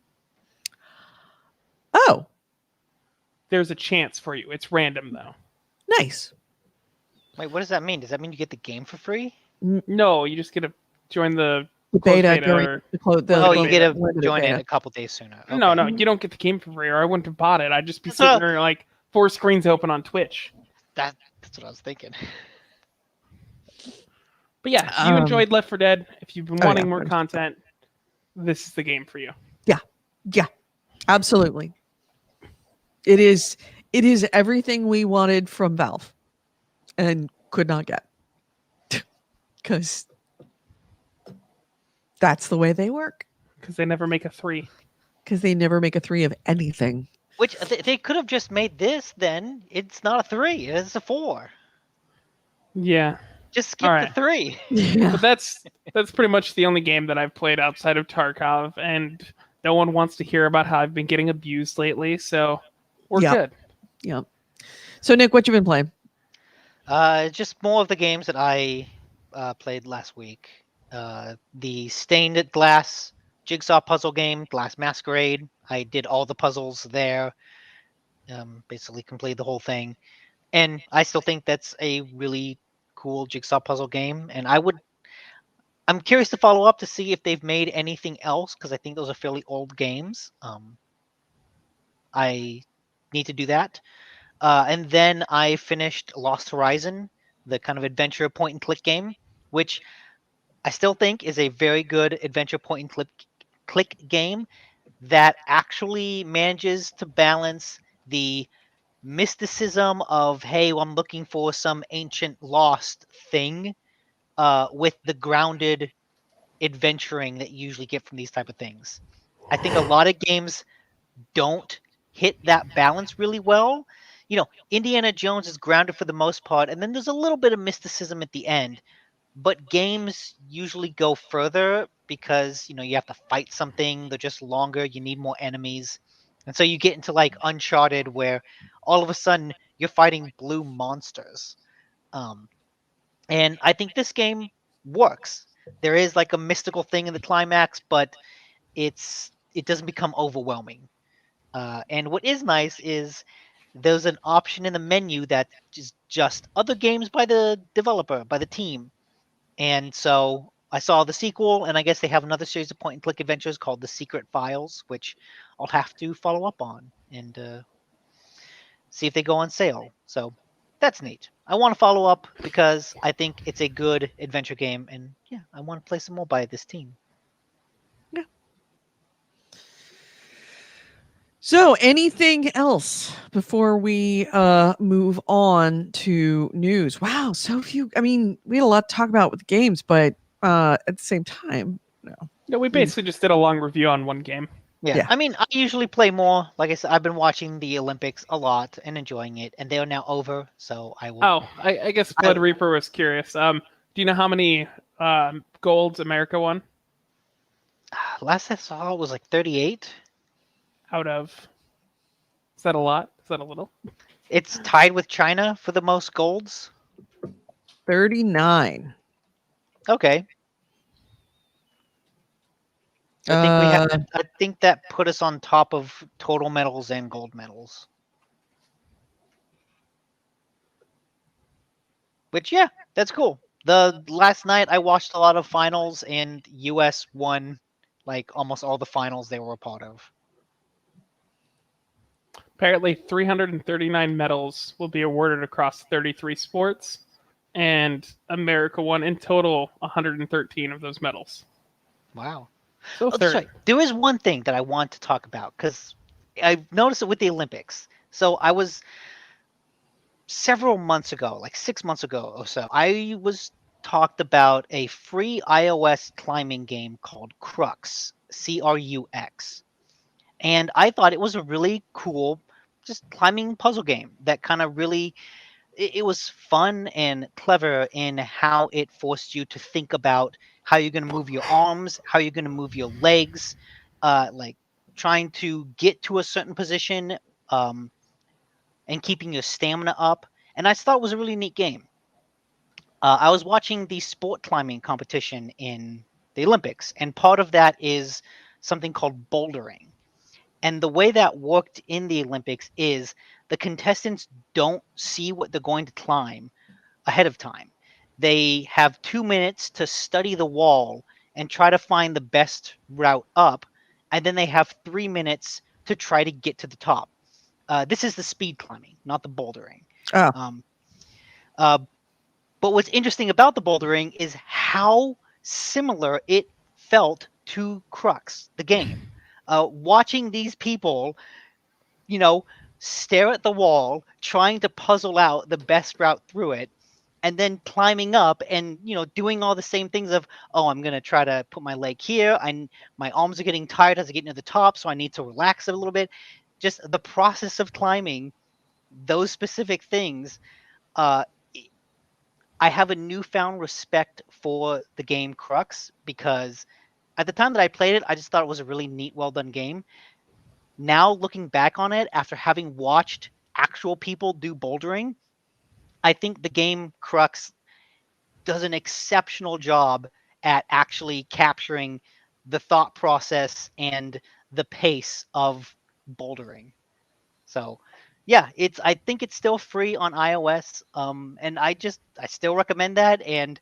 Oh. There's a chance for you. It's random, though. Nice. Wait, what does that mean? Does that mean you get the game for free? No, you just get to join the beta. You get to join it a couple days sooner. Okay. No, you don't get the game for free, or I wouldn't have bought it. I'd just be sitting there like 4 screens open on Twitch. That's what I was thinking. But yeah, if you enjoyed Left 4 Dead, if you've been wanting more content, this is the game for you. Yeah, absolutely. It is everything we wanted from Valve and could not get, because that's the way they work. Because they never make a 3. Because they never make a 3 of anything. Which they could have just made this. Then it's not a 3; it's a 4. Yeah. Just skip the 3. Yeah. But that's pretty much the only game that I've played outside of Tarkov, and no one wants to hear about how I've been getting abused lately. So we're good. Yeah. So Nick, what you been playing? Just more of the games that I played last week. The stained glass jigsaw puzzle game, Glass Masquerade. I did all the puzzles there. Basically completed the whole thing. And I still think that's a really cool jigsaw puzzle game. And I'm curious to follow up to see if they've made anything else, because I think those are fairly old games. I need to do that. And then I finished Lost Horizon, the kind of adventure point and click game, which I still think is a very good adventure point and click game that actually manages to balance the mysticism of, hey, I'm looking for some ancient lost thing, with the grounded adventuring that you usually get from these type of things. I think a lot of games don't hit that balance really well. Indiana Jones is grounded for the most part, and then there's a little bit of mysticism at the end. But games usually go further because, you have to fight something. They're just longer. You need more enemies. And so you get into like Uncharted, where all of a sudden you're fighting blue monsters. And I think this game works. There is like a mystical thing in the climax, but it doesn't become overwhelming. And what is nice is there's an option in the menu that is just other games by the developer, by the team. And so I saw the sequel, and I guess they have another series of point-and-click adventures called The Secret Files, which I'll have to follow up on and see if they go on sale. So that's neat. I want to follow up because I think it's a good adventure game, and yeah, I want to play some more by this team. Yeah. So anything else before we move on to news? Wow, so few. I mean, we had a lot to talk about with games, but at the same time, No, we basically just did a long review on one game. Yeah. Yeah. I mean, I usually play more. Like I said, I've been watching the Olympics a lot and enjoying it, and they are now over. So I will. Oh, I guess Blood Reaper was curious. Do you know how many golds America won Last I saw it was like 38. out of? Is that a lot? Is that a little? It's tied with China for the most golds. 39. Okay. I think we have. I think that put us on top of total medals and gold medals. Which, yeah, that's cool. The last night I watched a lot of finals, and US won like almost all the finals they were a part of. Apparently, 339 medals will be awarded across 33 sports, and America won in total 113 of those medals. Wow. So Oh, third. sorry. There is one thing that I want to talk about because I've noticed it with the Olympics. So I was several months ago, like 6 months ago or so, I was talked about a free iOS climbing game called Crux, Crux. And I thought it was a really cool, just climbing puzzle game that kind of really, it was fun and clever in how it forced you to think about how you're going to move your arms, how you're going to move your legs, like trying to get to a certain position, um, and keeping your stamina up. And I thought it was a really neat game. I was watching the sport climbing competition in the Olympics, and part of that is something called bouldering. And the way that worked in the Olympics is the contestants don't see what they're going to climb ahead of time. They have 2 minutes to study the wall and try to find the best route up, and then they have 3 minutes to try to get to the top. This is the speed climbing, not the bouldering. Oh. Um, uh, but what's interesting about the bouldering is how similar it felt to Crux, the game. Watching these people, you know, stare at the wall, trying to puzzle out the best route through it, and then climbing up and doing all the same things of, oh, I'm gonna try to put my leg here, and my arms are getting tired as I get near the top, so I need to relax it a little bit. Just the process of climbing those specific things. uh I have a newfound respect for the game Crux because at the time that I played it, I just thought it was a really neat, well done game. Now looking back on it after having watched actual people do bouldering, I think the game Crux does an exceptional job at actually capturing the thought process and the pace of bouldering. So, yeah, I think it's still free on iOS, and I still recommend that. And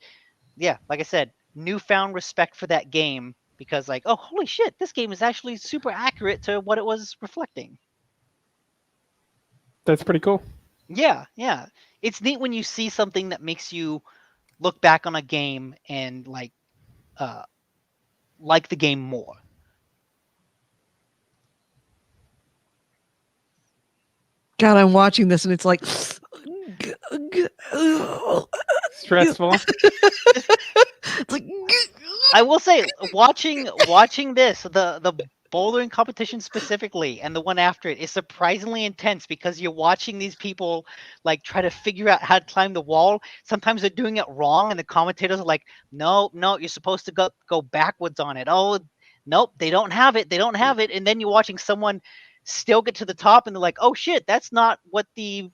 yeah, like I said, newfound respect for that game because, like, oh, holy shit, this game is actually super accurate to what it was reflecting. That's pretty cool. Yeah, yeah. It's neat when you see something that makes you look back on a game and like the game more. God, I'm watching this and it's like Stressful. it's like I will say, watching this, the bouldering competition specifically, and the one after it is surprisingly intense because you're watching these people like try to figure out how to climb the wall. Sometimes they're doing it wrong, and the commentators are like, "No, no, you're supposed to go backwards on it." Oh, nope, they don't have it. They don't have it. And then you're watching someone still get to the top, and they're like, "Oh shit, that's not what the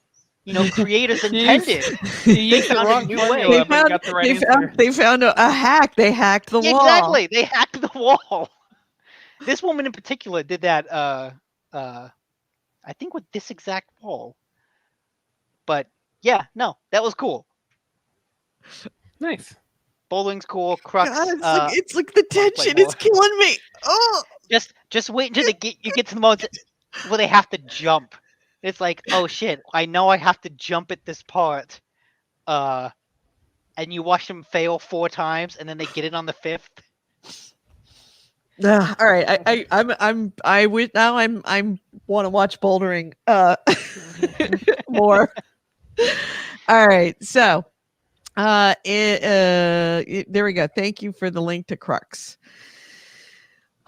creators intended." You used the found a wrong new formula, way. but got the right answer. they found a hack. They hacked the Yeah, wall. exactly. They hacked the wall. This woman in particular did that. I think with this exact wall. But yeah, no, that was cool. Nice. Bowling's cool. Crux. God, it's like the wanna play tension is more. killing me. Oh, Just wait until you get to the moment where they have to jump. It's like, oh shit, I know I have to jump at this part. And you watch them fail 4 times, and then they get it on the 5th. all right. I'm want to watch bouldering more. All right, so there we go. Thank you for the link to Crux.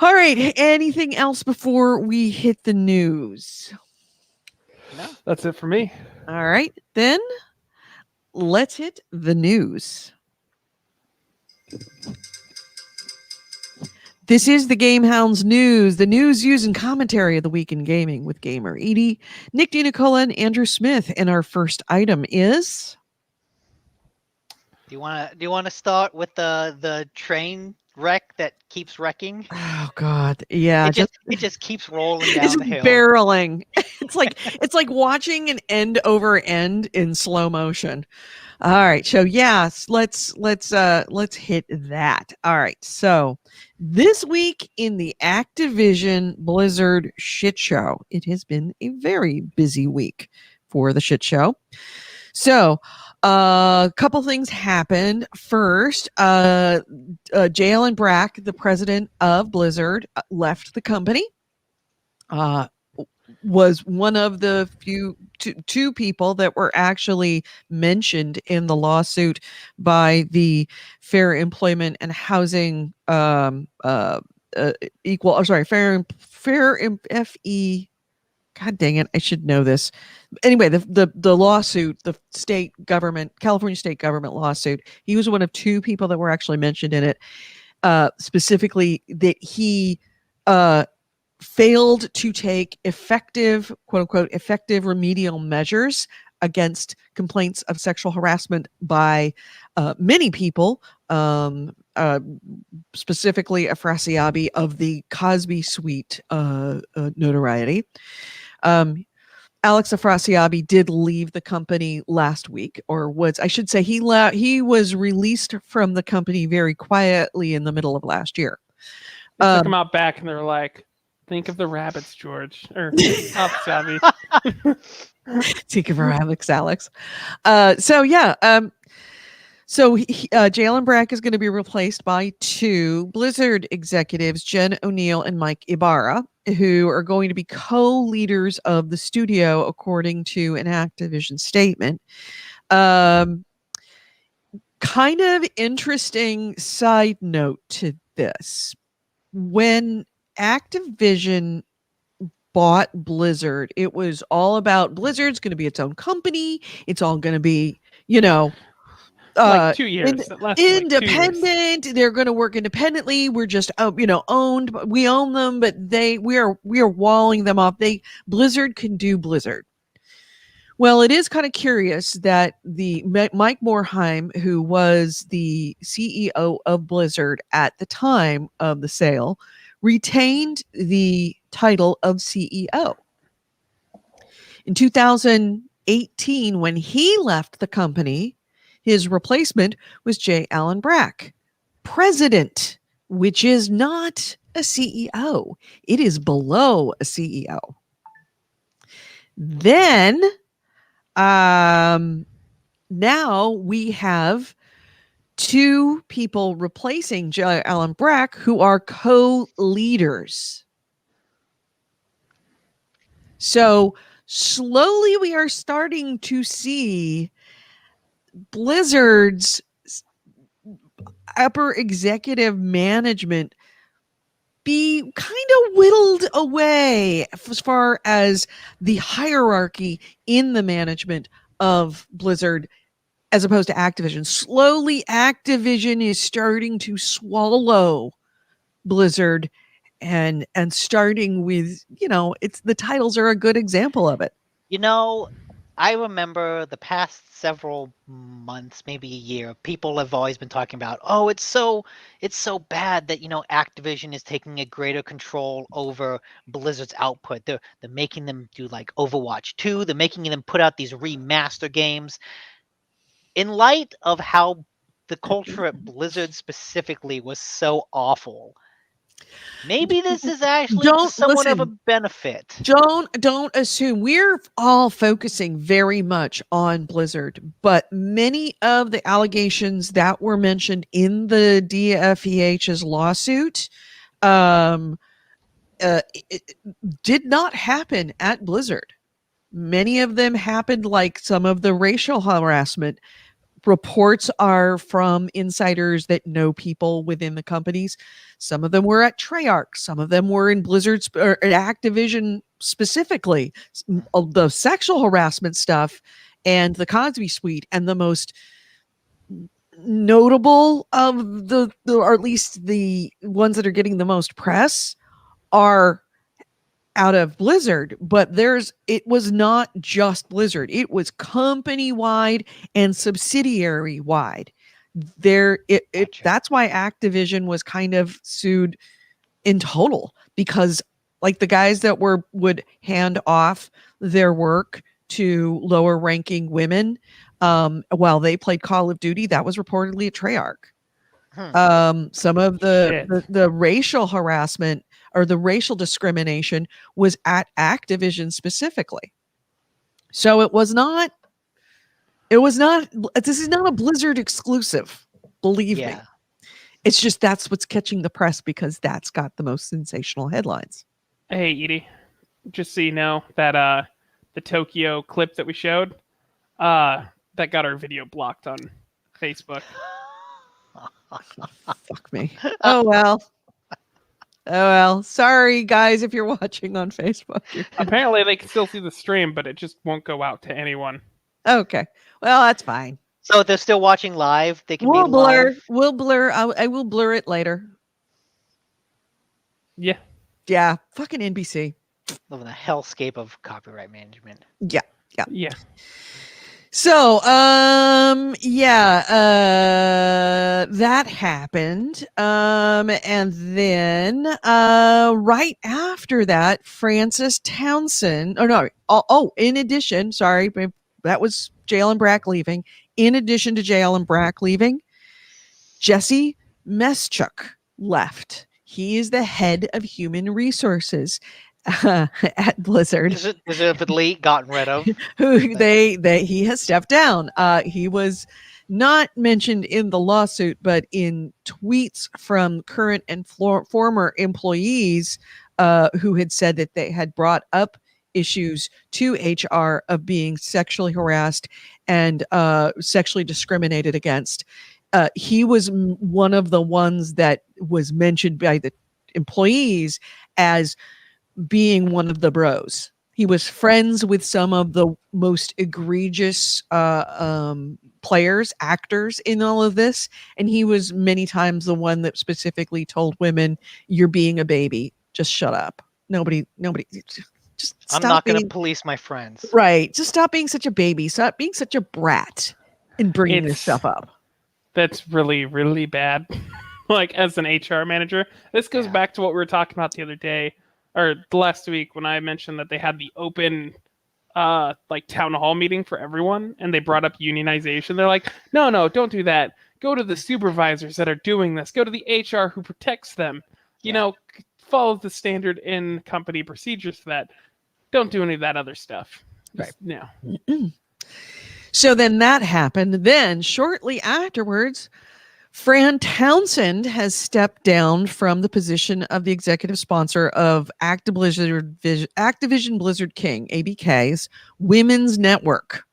All right. Anything else before we hit the news? No. That's it for me. All right. Then let's hit the news. This is the GameHounds news, the news, views, and commentary of the week in gaming with Gamer Edie, Nick DiNicola, and Andrew Smith. And our first item is. Do you want to start with the train wreck that keeps wrecking? Oh God, yeah, It just keeps rolling down it's the hill. barreling. It's like watching an end over end in slow motion. All right, so yes, let's hit that. All right, so this week in the Activision Blizzard shit show, it has been a very busy week for the shit show. So a couple things happened. First, J. Allen Brack, the president of Blizzard, left the company. Was one of the two people that were actually mentioned in the lawsuit by the Fair Employment and Housing Fair FE. God dang it, I should know this. Anyway, the lawsuit, the state government, California state government lawsuit, he was one of two people that were actually mentioned in it. Specifically that he failed to take effective, quote unquote, effective remedial measures against complaints of sexual harassment by many people, specifically Afrasiabi of the Cosby Suite notoriety. Alex Afrasiabi did leave the company last week, or was, I should say, he was released from the company very quietly in the middle of last year. They took him out back and they're like, think of the rabbits, George. Or Afrasiabi. Think of rabbits, Alex. So Jalen Brack is going to be replaced by two Blizzard executives, Jen O'Neill and Mike Ibarra, who are going to be co-leaders of the studio, according to an Activision statement. Kind of interesting side note to this. When Activision bought Blizzard, it was all about Blizzard's going to be its own company. It's all going to be, like 2 years. Independent. They're going to work independently. We're just, owned. We own them, but we are walling them off. Blizzard can do Blizzard. Well, it is kind of curious that the Mike Morhaime, who was the CEO of Blizzard at the time of the sale, retained the title of CEO. In 2018, when he left the company, his replacement was J. Allen Brack, president, which is not a CEO. It is below a CEO. Then, now we have two people replacing J. Allen Brack who are co-leaders. So slowly we are starting to see Blizzard's upper executive management be kind of whittled away as far as the hierarchy in the management of Blizzard as opposed to Activision. Slowly, Activision is starting to swallow Blizzard and starting with, it's the titles are a good example of it. I remember the past several months, maybe a year, people have always been talking about, oh, it's so bad that, Activision is taking a greater control over Blizzard's output. They're making them do like Overwatch 2. They're making them put out these remaster games. In light of how the culture at Blizzard specifically was so awful, maybe this is actually somewhat of a benefit. Don't assume. We're all focusing very much on Blizzard, but many of the allegations that were mentioned in the DFEH's lawsuit it did not happen at Blizzard. Many of them happened, like some of the racial harassment reports are from insiders that know people within the companies. Some of them were at Treyarch. Some of them were in Blizzard or at Activision specifically. The sexual harassment stuff and the Cosby Suite, and the most notable of the or at least the ones that are getting the most press are out of Blizzard, but it was not just Blizzard. It was company wide and subsidiary wide. Gotcha. That's why Activision was kind of sued in total, because like the guys that would hand off their work to lower ranking women while they played Call of Duty, that was reportedly at Treyarch. Some of the racial harassment or the racial discrimination was at Activision specifically. So this is not a Blizzard exclusive, believe me. It's just that's what's catching the press because that's got the most sensational headlines. Hey, Edie, just so you know that the Tokyo clip that we showed, that got our video blocked on Facebook. Fuck me. Oh well. Sorry, guys, if you're watching on Facebook. Apparently, they can still see the stream, but it just won't go out to anyone. Okay. Well, that's fine. So if they're still watching live, they can We'll be blur. live. We'll blur. I will blur it later. Yeah. Yeah. Fucking NBC. Living the hellscape of copyright management. Yeah. So, that happened. And then, right after that, Frances Townsend, in addition, sorry, that was Jalen Brack leaving. In addition to Jalen Brack leaving, Jesse Meschuk left. He is the head of human resources at Blizzard. Is it the elite gotten rid of? Who he has stepped down. He was not mentioned in the lawsuit, but in tweets from current and former employees who had said that they had brought up issues to HR of being sexually harassed and sexually discriminated against. He was one of the ones that was mentioned by the employees as being one of the bros. He was friends with some of the most egregious players, actors in all of this. And he was many times the one that specifically told women, "You're being a baby. Just shut up. Nobody, just I'm stop not going to being-" police my friends. Right. Just stop being such a baby. Stop being such a brat and bringing this stuff up. That's really, really bad. Like, as an HR manager, this goes back to what we were talking about the other day, or last week, when I mentioned that they had the open town hall meeting for everyone, and they brought up unionization. They're like, no, don't do that. Go to the supervisors that are doing this. Go to the HR who protects them. You know, follow the standard in company procedures for that. Don't do any of that other stuff. Right. No. So then that happened. Then shortly afterwards, Fran Townsend has stepped down from the position of the executive sponsor of Activision Blizzard King, ABK's Women's Network.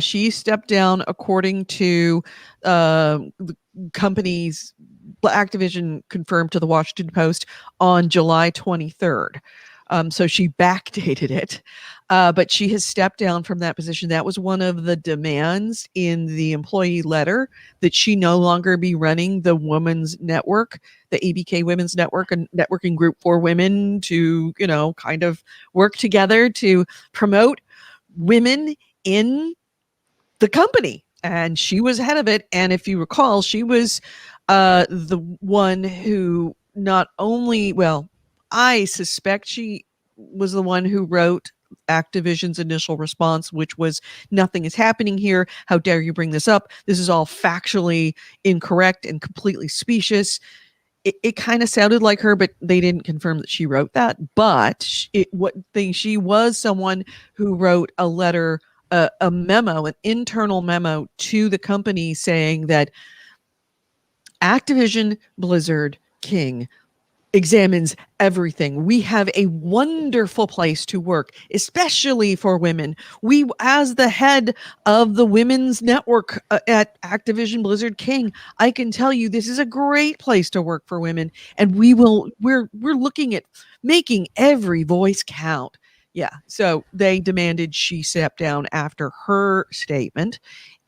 She stepped down according to the company's Activision confirmed to the Washington Post on July 23rd. So she backdated it, but she has stepped down from that position. That was one of the demands in the employee letter, that she no longer be running the Women's Network, the ABK Women's Network, a networking group for women to, kind of work together to promote women in the company. And she was ahead of it. And if you recall, she was the one who not only, I suspect she was the one who wrote Activision's initial response, which was, "Nothing is happening here. How dare you bring this up? This is all factually incorrect and completely specious." It kind of sounded like her, but they didn't confirm that she wrote that. But she was someone who wrote a letter, a memo, an internal memo to the company saying that Activision Blizzard King examines everything. We have a wonderful place to work, especially for women. We, as the head of the women's network at Activision Blizzard King, I can tell you this is a great place to work for women, and we're looking at making every voice count. Yeah, so they demanded she step down after her statement,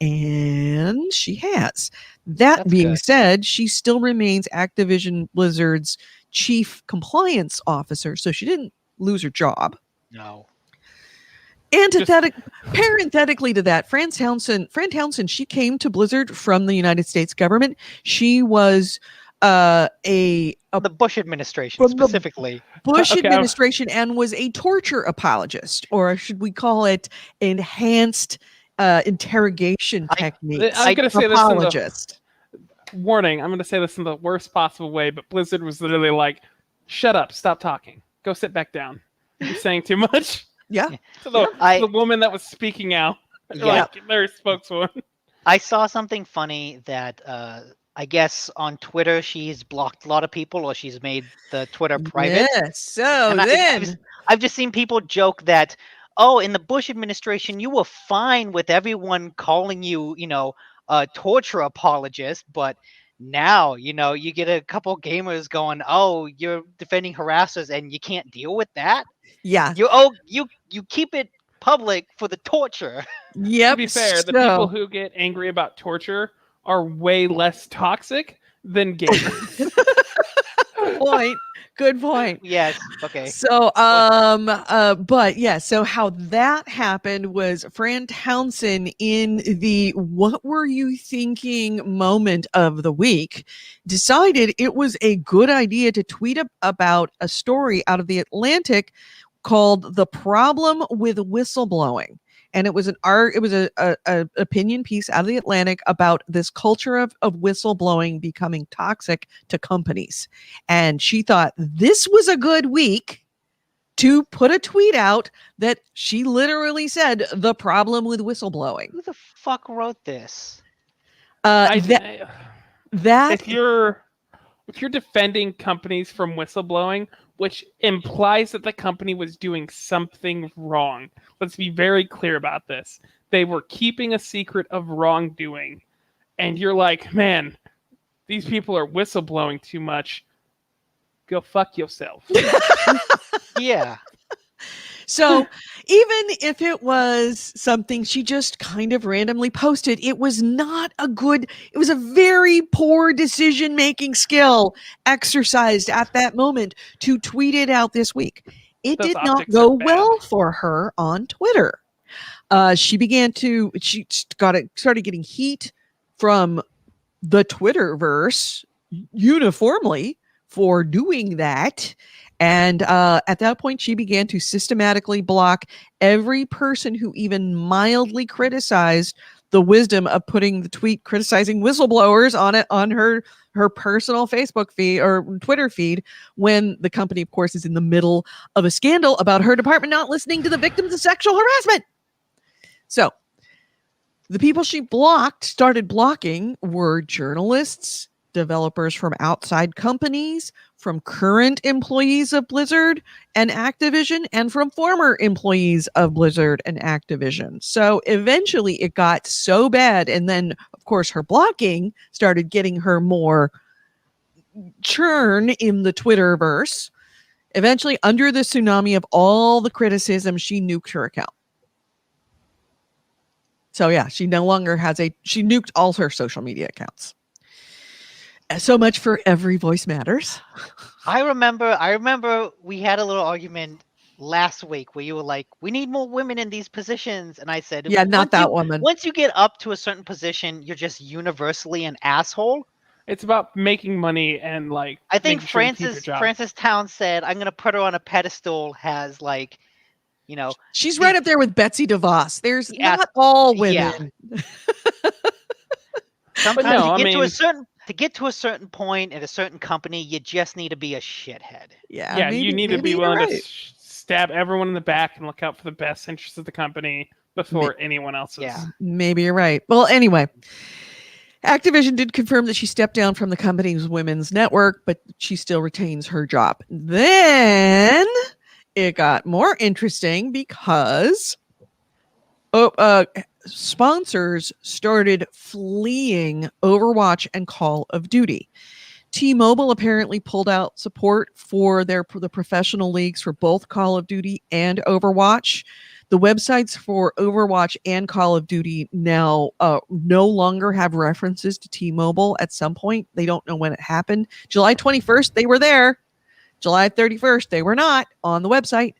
and she has. That That's being good. said, she still remains Activision Blizzard's chief compliance officer, so she didn't lose her job. No. Parenthetically to that, Fran Townsend, she came to Blizzard from the United States government. She was the Bush administration From the- specifically. Bush Okay, administration and was a torture apologist, or should we call it enhanced interrogation techniques? I'm gonna say this in the- apologist. Warning, I'm going to say this in the worst possible way, but Blizzard was literally like, shut up, stop talking, go sit back down. You're saying too much. Yeah. To the woman that was speaking out, Yeah. like their spokeswoman. I saw something funny that I guess on Twitter she's blocked a lot of people, or she's made the Twitter private. Yes. So And then I've just seen people joke that, oh, in the Bush administration, you were fine with everyone calling you, a torture apologist, but now, you get a couple gamers going, oh, you're defending harassers and you can't deal with that. yeah. You keep it public for the torture. Yep. To be fair, the people who get angry about torture are way less toxic than gamers. Good point. Yes. Okay. So, but yeah, so how that happened was Fran Townsend, in the "what were you thinking" moment of the week, decided it was a good idea to tweet about a story out of the Atlantic called "The Problem with Whistleblowing." And it was a opinion piece out of the Atlantic about this culture of whistleblowing becoming toxic to companies. And she thought this was a good week to put a tweet out that she literally said the problem with whistleblowing. Who the fuck wrote this? That if you're defending companies from whistleblowing, which implies that the company was doing something wrong. Let's be very clear about this. They were keeping a secret of wrongdoing. And you're like, man, these people are whistleblowing too much. Go fuck yourself. Yeah. So even if it was something she just kind of randomly posted, it was a very poor decision-making skill exercised at that moment to tweet it out this week. It Those did not optics go are bad. well for her on Twitter. She started getting heat from the Twitterverse uniformly for doing that. And at that point, she began to systematically block every person who even mildly criticized the wisdom of putting the tweet criticizing whistleblowers on her personal Facebook feed or Twitter feed, when the company, of course, is in the middle of a scandal about her department not listening to the victims of sexual harassment. So the people she started blocking were journalists, developers from outside companies, from current employees of Blizzard and Activision, and from former employees of Blizzard and Activision. So eventually it got so bad, and then of course her blocking started getting her more churn in the Twitterverse. Eventually, under the tsunami of all the criticism, she nuked her account. So yeah, she no longer she nuked all her social media accounts. So much for Every Voice Matters. I remember we had a little argument last week where you were like, we need more women in these positions. And I said, yeah, not that woman. Once you get up to a certain position, you're just universally an asshole. It's about making money and like. I think making sure you keep your job. Frances Town said, I'm going to put her on a pedestal as like, she's right up there with Betsy DeVos. There's Yeah, not all women. Yeah. Sometimes to get to a certain point at a certain company, you just need to be a shithead. Yeah, you need to be willing to stab everyone in the back and look out for the best interests of the company before anyone else's. Yeah. Maybe you're right. Well, anyway, Activision did confirm that she stepped down from the company's women's network, but she still retains her job. Then it got more interesting because sponsors started fleeing Overwatch and Call of Duty. T-Mobile apparently pulled out support for the professional leagues for both Call of Duty and Overwatch. The websites for Overwatch and Call of Duty now no longer have references to T-Mobile at some point. They don't know when it happened. July 21st, they were there. July 31st, they were not on the website.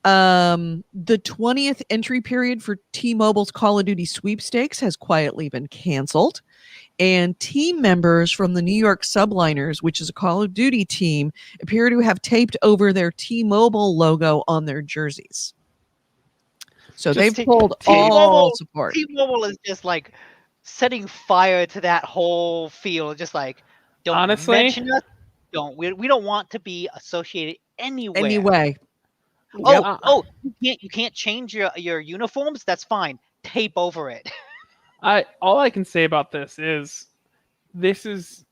The 20th entry period for T-Mobile's Call of Duty sweepstakes has quietly been canceled. And team members from the New York Subliners, which is a Call of Duty team, appear to have taped over their T-Mobile logo on their jerseys. So they've pulled all support. T-Mobile is just like setting fire to that whole field. Just like, don't Honestly, mention us. We don't want to be associated anywhere. Anyway. Oh, you can't change your uniforms. That's fine. Tape over it. All I can say about this is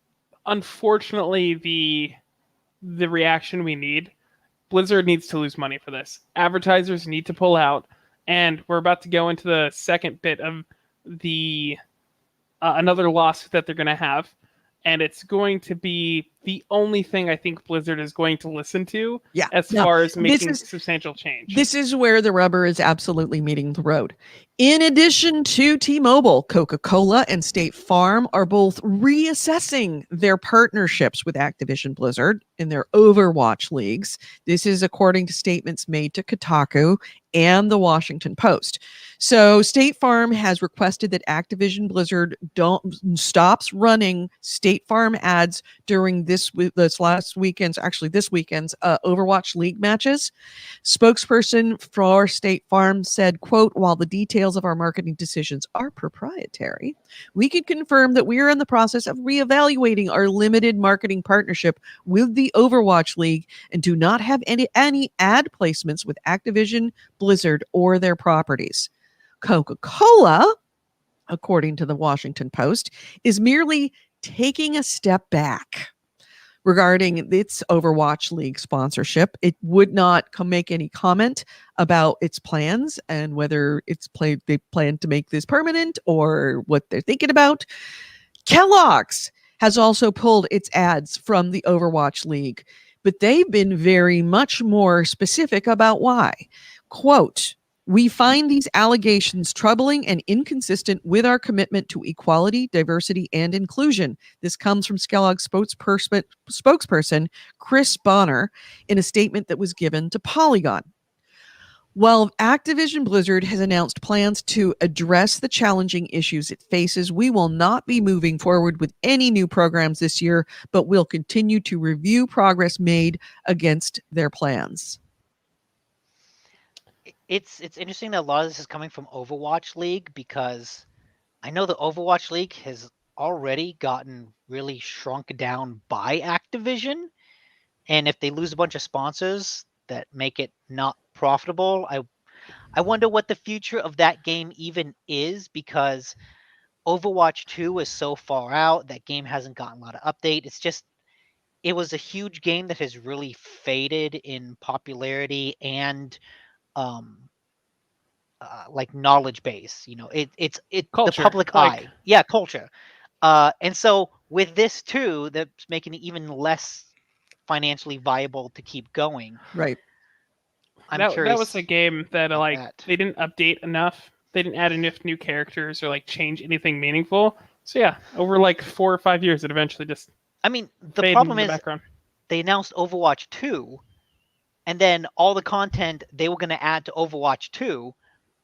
unfortunately the reaction we need. Blizzard needs to lose money for this. Advertisers need to pull out, and we're about to go into the second bit of the another lawsuit that they're going to have, and it's going to be the only thing I think Blizzard is going to listen to as far as making substantial change. This is where the rubber is absolutely meeting the road. In addition to T-Mobile, Coca-Cola and State Farm are both reassessing their partnerships with Activision Blizzard in their Overwatch leagues. This is according to statements made to Kotaku and the Washington Post. So State Farm has requested that Activision Blizzard stops running State Farm ads during this weekend's Overwatch League matches. Spokesperson for State Farm said, quote, "While the details of our marketing decisions are proprietary, we can confirm that we are in the process of reevaluating our limited marketing partnership with the Overwatch League and do not have any ad placements with Activision Blizzard or their properties." Coca-Cola, according to the Washington Post, is merely taking a step back regarding its Overwatch League sponsorship. It would not make any comment about its plans and whether they plan to make this permanent or what they're thinking about. Kellogg's has also pulled its ads from the Overwatch League, but they've been very much more specific about why. Quote, "We find these allegations troubling and inconsistent with our commitment to equality, diversity, and inclusion." This comes from Kellogg's spokesperson, Chris Bonner, in a statement that was given to Polygon. While Activision Blizzard has announced plans to address the challenging issues it faces, we will not be moving forward with any new programs this year, but will continue to review progress made against their plans. It's interesting that a lot of this is coming from Overwatch League, because I know the Overwatch League has already gotten really shrunk down by Activision, and if they lose a bunch of sponsors that make it not profitable, I wonder what the future of that game even is, because Overwatch 2 is so far out. That game hasn't gotten a lot of update. It was a huge game that has really faded in popularity and like knowledge base. It's Culture, the public eye. Yeah, culture. And so with this too, that's making it even less financially viable to keep going. Right. I'm curious. That was a game that they didn't update enough. They didn't add enough new characters or change anything meaningful. So yeah, over 4 or 5 years, it eventually just. I mean, the problem is they announced Overwatch 2, and then all the content they were going to add to Overwatch 2,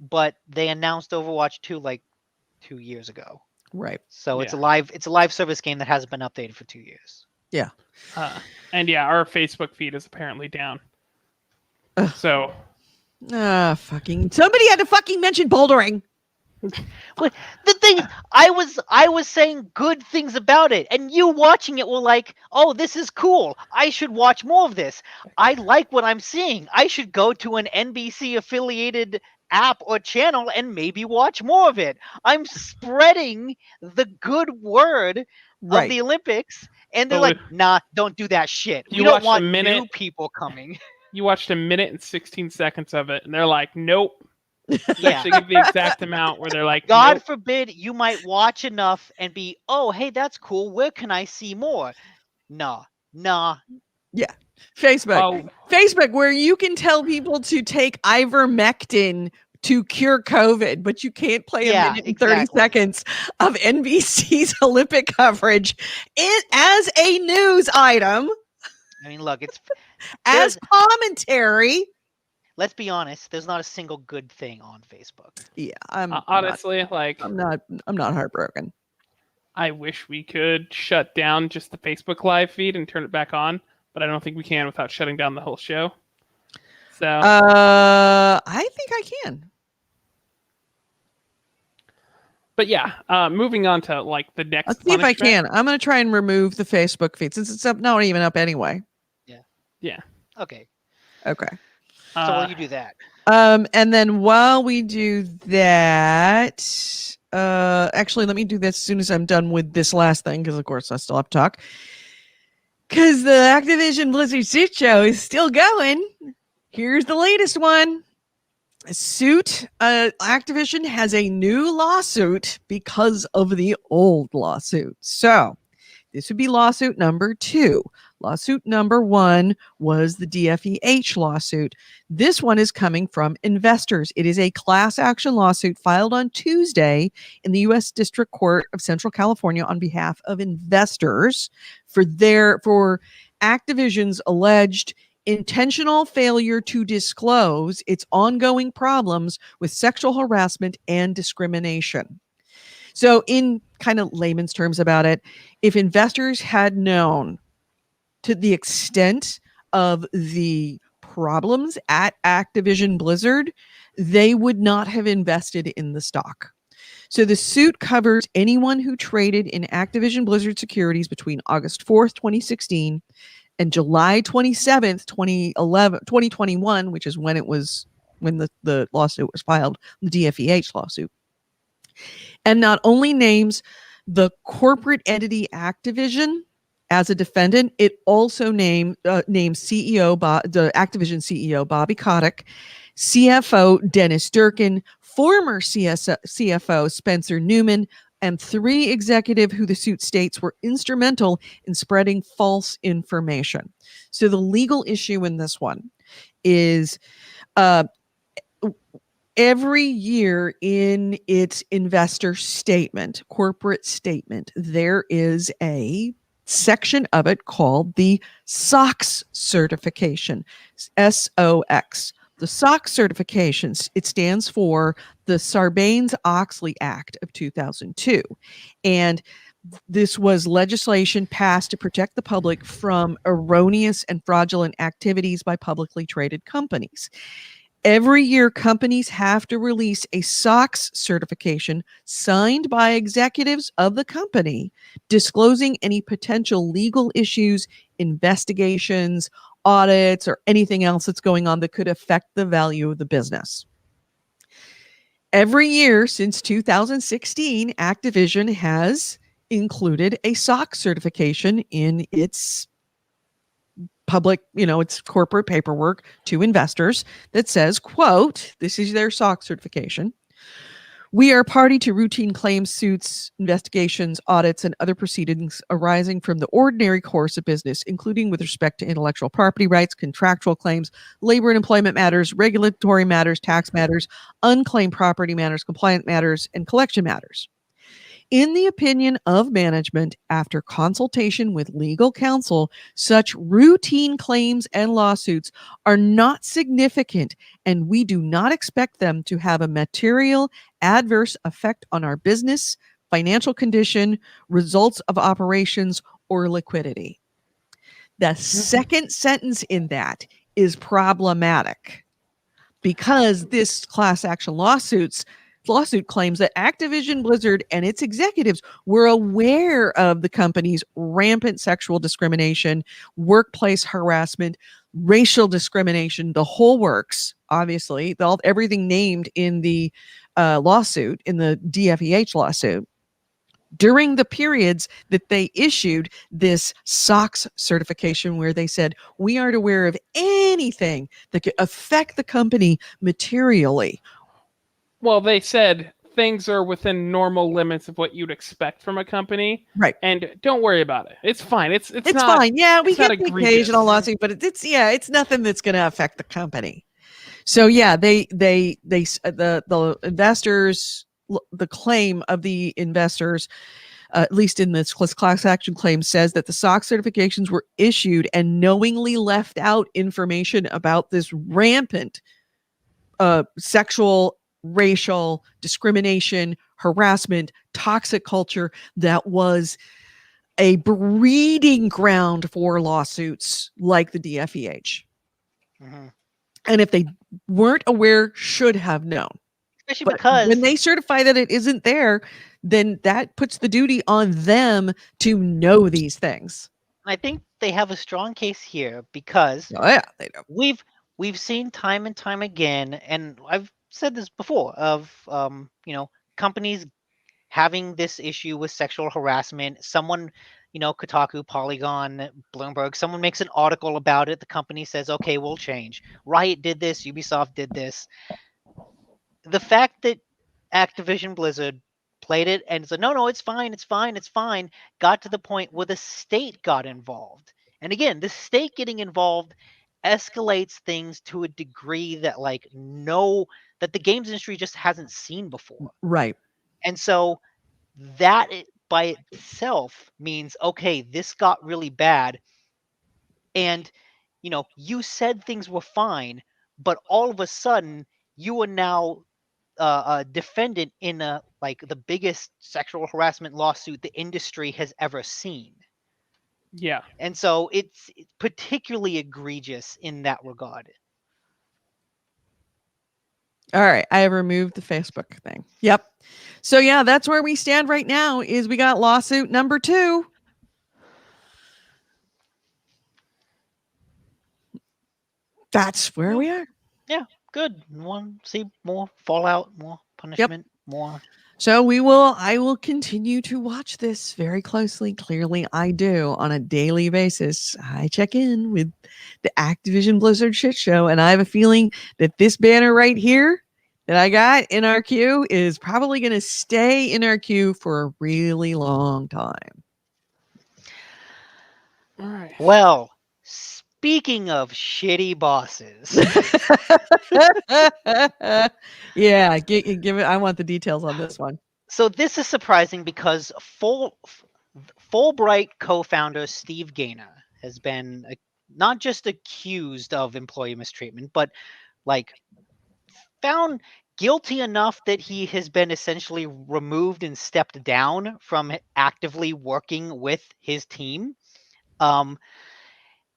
but they announced Overwatch 2 2 years ago. Right. So it's a live service game that hasn't been updated for 2 years. Yeah. And yeah, our Facebook feed is apparently down. So. Fucking somebody had to fucking mention bouldering. But the thing is, I was saying good things about it, and you watching it were like, "Oh, this is cool. I should watch more of this. I like what I'm seeing. I should go to an NBC affiliated app or channel and maybe watch more of it. I'm spreading the good word of Right. the Olympics, and they're But like, nah, don't do that shit. You We don't watched a want minute- new people coming. You watched a minute and 16 seconds of it, and they're like, nope. Yeah. They give the exact amount where they're like, God nope. forbid you might watch enough and be, oh, hey, that's cool. Where can I see more? Nah. Facebook. Oh, Facebook, where you can tell people to take ivermectin to cure COVID, but you can't play a Yeah, minute and 30 exactly. seconds of NBC's Olympic coverage as a news item, I mean, look, it's as there's commentary. let's be honest, there's not a single good thing on Facebook. Yeah, I'm honestly, like, I'm not heartbroken. I wish we could shut down just the Facebook live feed and turn it back on, but I don't think we can without shutting down the whole show. So, I think I can. but yeah, moving on to like the next. Let's see if I punishment. can. I'm going to try and remove the Facebook feed since it's not even up anyway. Yeah. Okay, Okay. so while you do that, And then while we do that, actually, let me do this as soon as I'm done with this last thing, because of course I still have to talk. Because the Activision Blizzard suit show is still going. Here's the latest one. Activision has a new lawsuit because of the old lawsuit. So this would be lawsuit number 2. Lawsuit number 1 was the DFEH lawsuit. This one is coming from investors. It is a class action lawsuit filed on Tuesday in the U.S. District Court of Central California on behalf of investors for Activision's alleged intentional failure to disclose its ongoing problems with sexual harassment and discrimination. So in kind of layman's terms about it, if investors had known to the extent of the problems at Activision Blizzard, they would not have invested in the stock. So the suit covers anyone who traded in Activision Blizzard securities between August 4th, 2016 and July 27th, 2021, which is when the lawsuit was filed, the DFEH lawsuit. And not only names the corporate entity Activision as a defendant, it also names the Activision CEO Bobby Kotick, CFO Dennis Durkin, former CFO Spencer Newman, and 3 executives who the suit states were instrumental in spreading false information. So the legal issue in this one is every year in its investor statement, corporate statement, there is a section of it called the SOX certification, SOX. The SOX certifications, it stands for the Sarbanes-Oxley Act of 2002. And this was legislation passed to protect the public from erroneous and fraudulent activities by publicly traded companies. Every year, companies have to release a SOX certification signed by executives of the company, disclosing any potential legal issues, investigations, audits, or anything else that's going on that could affect the value of the business. Every year since 2016, Activision has included a SOX certification in its public, its corporate paperwork to investors that says, quote, this is their SOX certification. We are party to routine claims, suits, investigations, audits, and other proceedings arising from the ordinary course of business, including with respect to intellectual property rights, contractual claims, labor and employment matters, regulatory matters, tax matters, unclaimed property matters, compliance matters, and collection matters. In the opinion of management, after consultation with legal counsel, such routine claims and lawsuits are not significant, and we do not expect them to have a material adverse effect on our business, financial condition, results of operations, or liquidity. The second sentence in that is problematic because this class action lawsuits lawsuit claims that Activision Blizzard and its executives were aware of the company's rampant sexual discrimination, workplace harassment, racial discrimination, the whole works, obviously, everything named in the lawsuit, in the DFEH lawsuit, during the periods that they issued this SOX certification, where they said, we aren't aware of anything that could affect the company materially. Well, they said things are within normal limits of what you'd expect from a company. Right. And don't worry about it. It's fine. It's not fine. Yeah, we it's not get the egregious. occasional lawsuit, but it's nothing that's going to affect the company. So yeah, the investors, the claim of the investors, at least in this class action claim, says that the SOX certifications were issued and knowingly left out information about this rampant sexual, racial discrimination, harassment, toxic culture that was a breeding ground for lawsuits like the DFEH. Mm-hmm. And if they weren't aware, should have known. Especially But because when they certify that it isn't there, then that puts the duty on them to know these things. I think they have a strong case here because Oh yeah, they do. we've seen time and time again, and I've said this before, of companies having this issue with sexual harassment. Someone, Kotaku, Polygon, Bloomberg, someone makes an article about it. The company says, okay, we'll change. Riot did this, Ubisoft did this. The fact that Activision Blizzard played it and said, no, it's fine, got to the point where the state got involved. And again, the state getting involved escalates things to a degree that that the games industry just hasn't seen before. Right. And so that by itself means, okay, this got really bad. And, you said things were fine, but all of a sudden you are now a defendant in the biggest sexual harassment lawsuit the industry has ever seen. Yeah. And so it's particularly egregious in that regard. All right, I have removed the Facebook thing. Yep. So yeah, that's where we stand right now. Is we got lawsuit number 2. That's where we are. Yeah, good. Want to see more fallout, more punishment, more. So I will continue to watch this very closely. Clearly, I do on a daily basis. I check in with the Activision Blizzard shit show, and I have a feeling that this banner right here that I got in our queue is probably going to stay in our queue for a really long time. All right. Well, speaking of shitty bosses. Yeah, give it. I want the details on this one. So this is surprising because Fulbright co-founder Steve Gaynor has been not just accused of employee mistreatment, but found guilty enough that he has been essentially removed and stepped down from actively working with his team.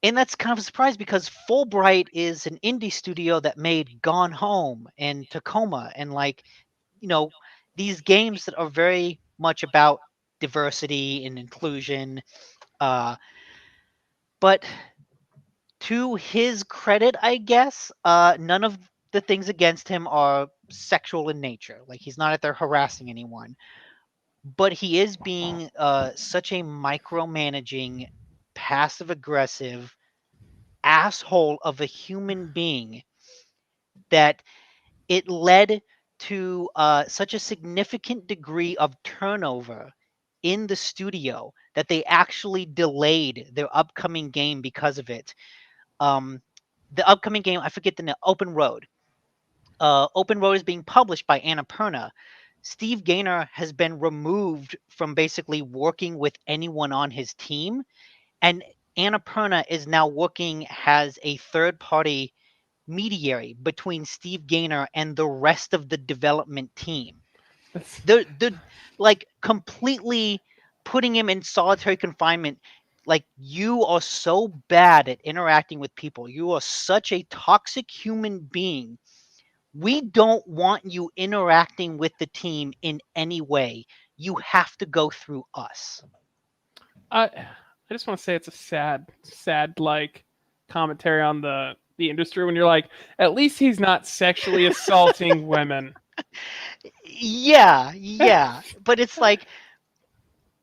And that's kind of a surprise because Fulbright is an indie studio that made Gone Home and Tacoma and these games that are very much about diversity and inclusion. But to his credit, I guess, none of the things against him are sexual in nature. He's not out there harassing anyone. But he is being such a micromanaging, passive-aggressive asshole of a human being that it led to such a significant degree of turnover in the studio that they actually delayed their upcoming game because of it. The upcoming game, I forget the name, Open Road. Open Road is being published by Annapurna. Steve Gaynor has been removed from basically working with anyone on his team, and Annapurna is now working as a third-party mediary between Steve Gaynor and the rest of the development team. They're completely putting him in solitary confinement. You are so bad at interacting with people. You are such a toxic human being. We don't want you interacting with the team in any way. You have to go through us. I just want to say it's a sad like commentary on the industry when you're like, at least he's not sexually assaulting women. Yeah. But it's like,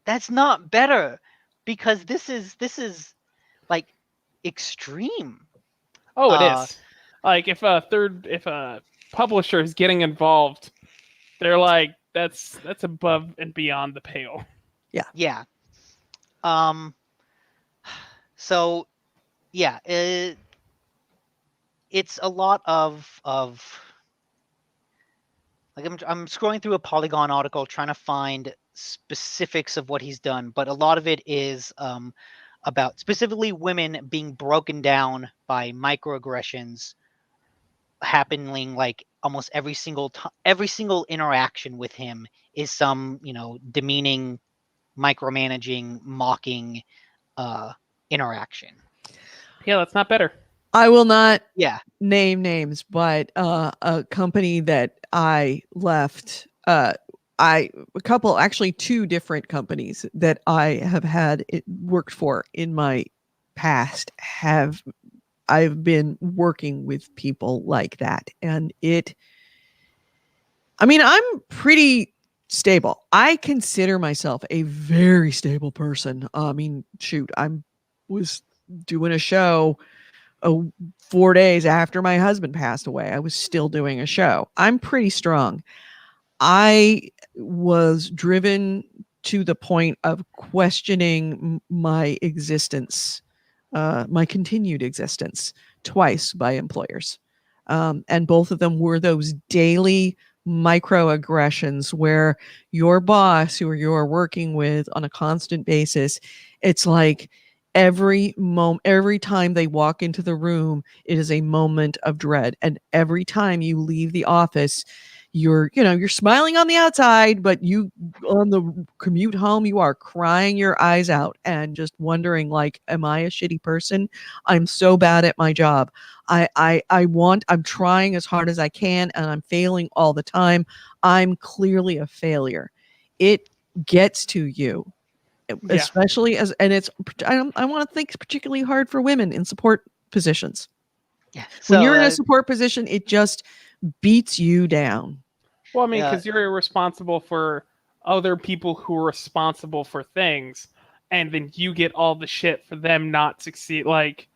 that's not better, because this is like extreme. Oh, it is. Like if a publisher is getting involved, they're like, that's above and beyond the pale. Yeah. So yeah, it's a lot of like, I'm scrolling through a Polygon article trying to find specifics of what he's done, but a lot of it is about specifically women being broken down by microaggressions happening like almost every single interaction with him is some, demeaning, micromanaging, mocking interaction. Yeah, that's not better. I will not Yeah. name names, but a company that I left, two different companies that I have had worked for in my past I've been working with people like that, and I'm pretty stable. I consider myself a very stable person. I was doing a show 4 days after my husband passed away. I was still doing a show. I'm pretty strong. I was driven to the point of questioning my existence, my continued existence, twice by employers. And both of them were those daily microaggressions where your boss, who you're working with on a constant basis, it's like every time they walk into the room, it is a moment of dread. And every time you leave the office, you're smiling on the outside, but you, on the commute home, you are crying your eyes out and just wondering, like, am I a shitty person? I'm so bad at my job. I'm trying as hard as I can and I'm failing all the time. I'm clearly a failure. It gets to you. Especially I want to think it's particularly hard for women in support positions. Yeah. When you're in a support position, it just beats you down. Well, I mean, because you're irresponsible for other people who are responsible for things, and then you get all the shit for them not succeed. Like,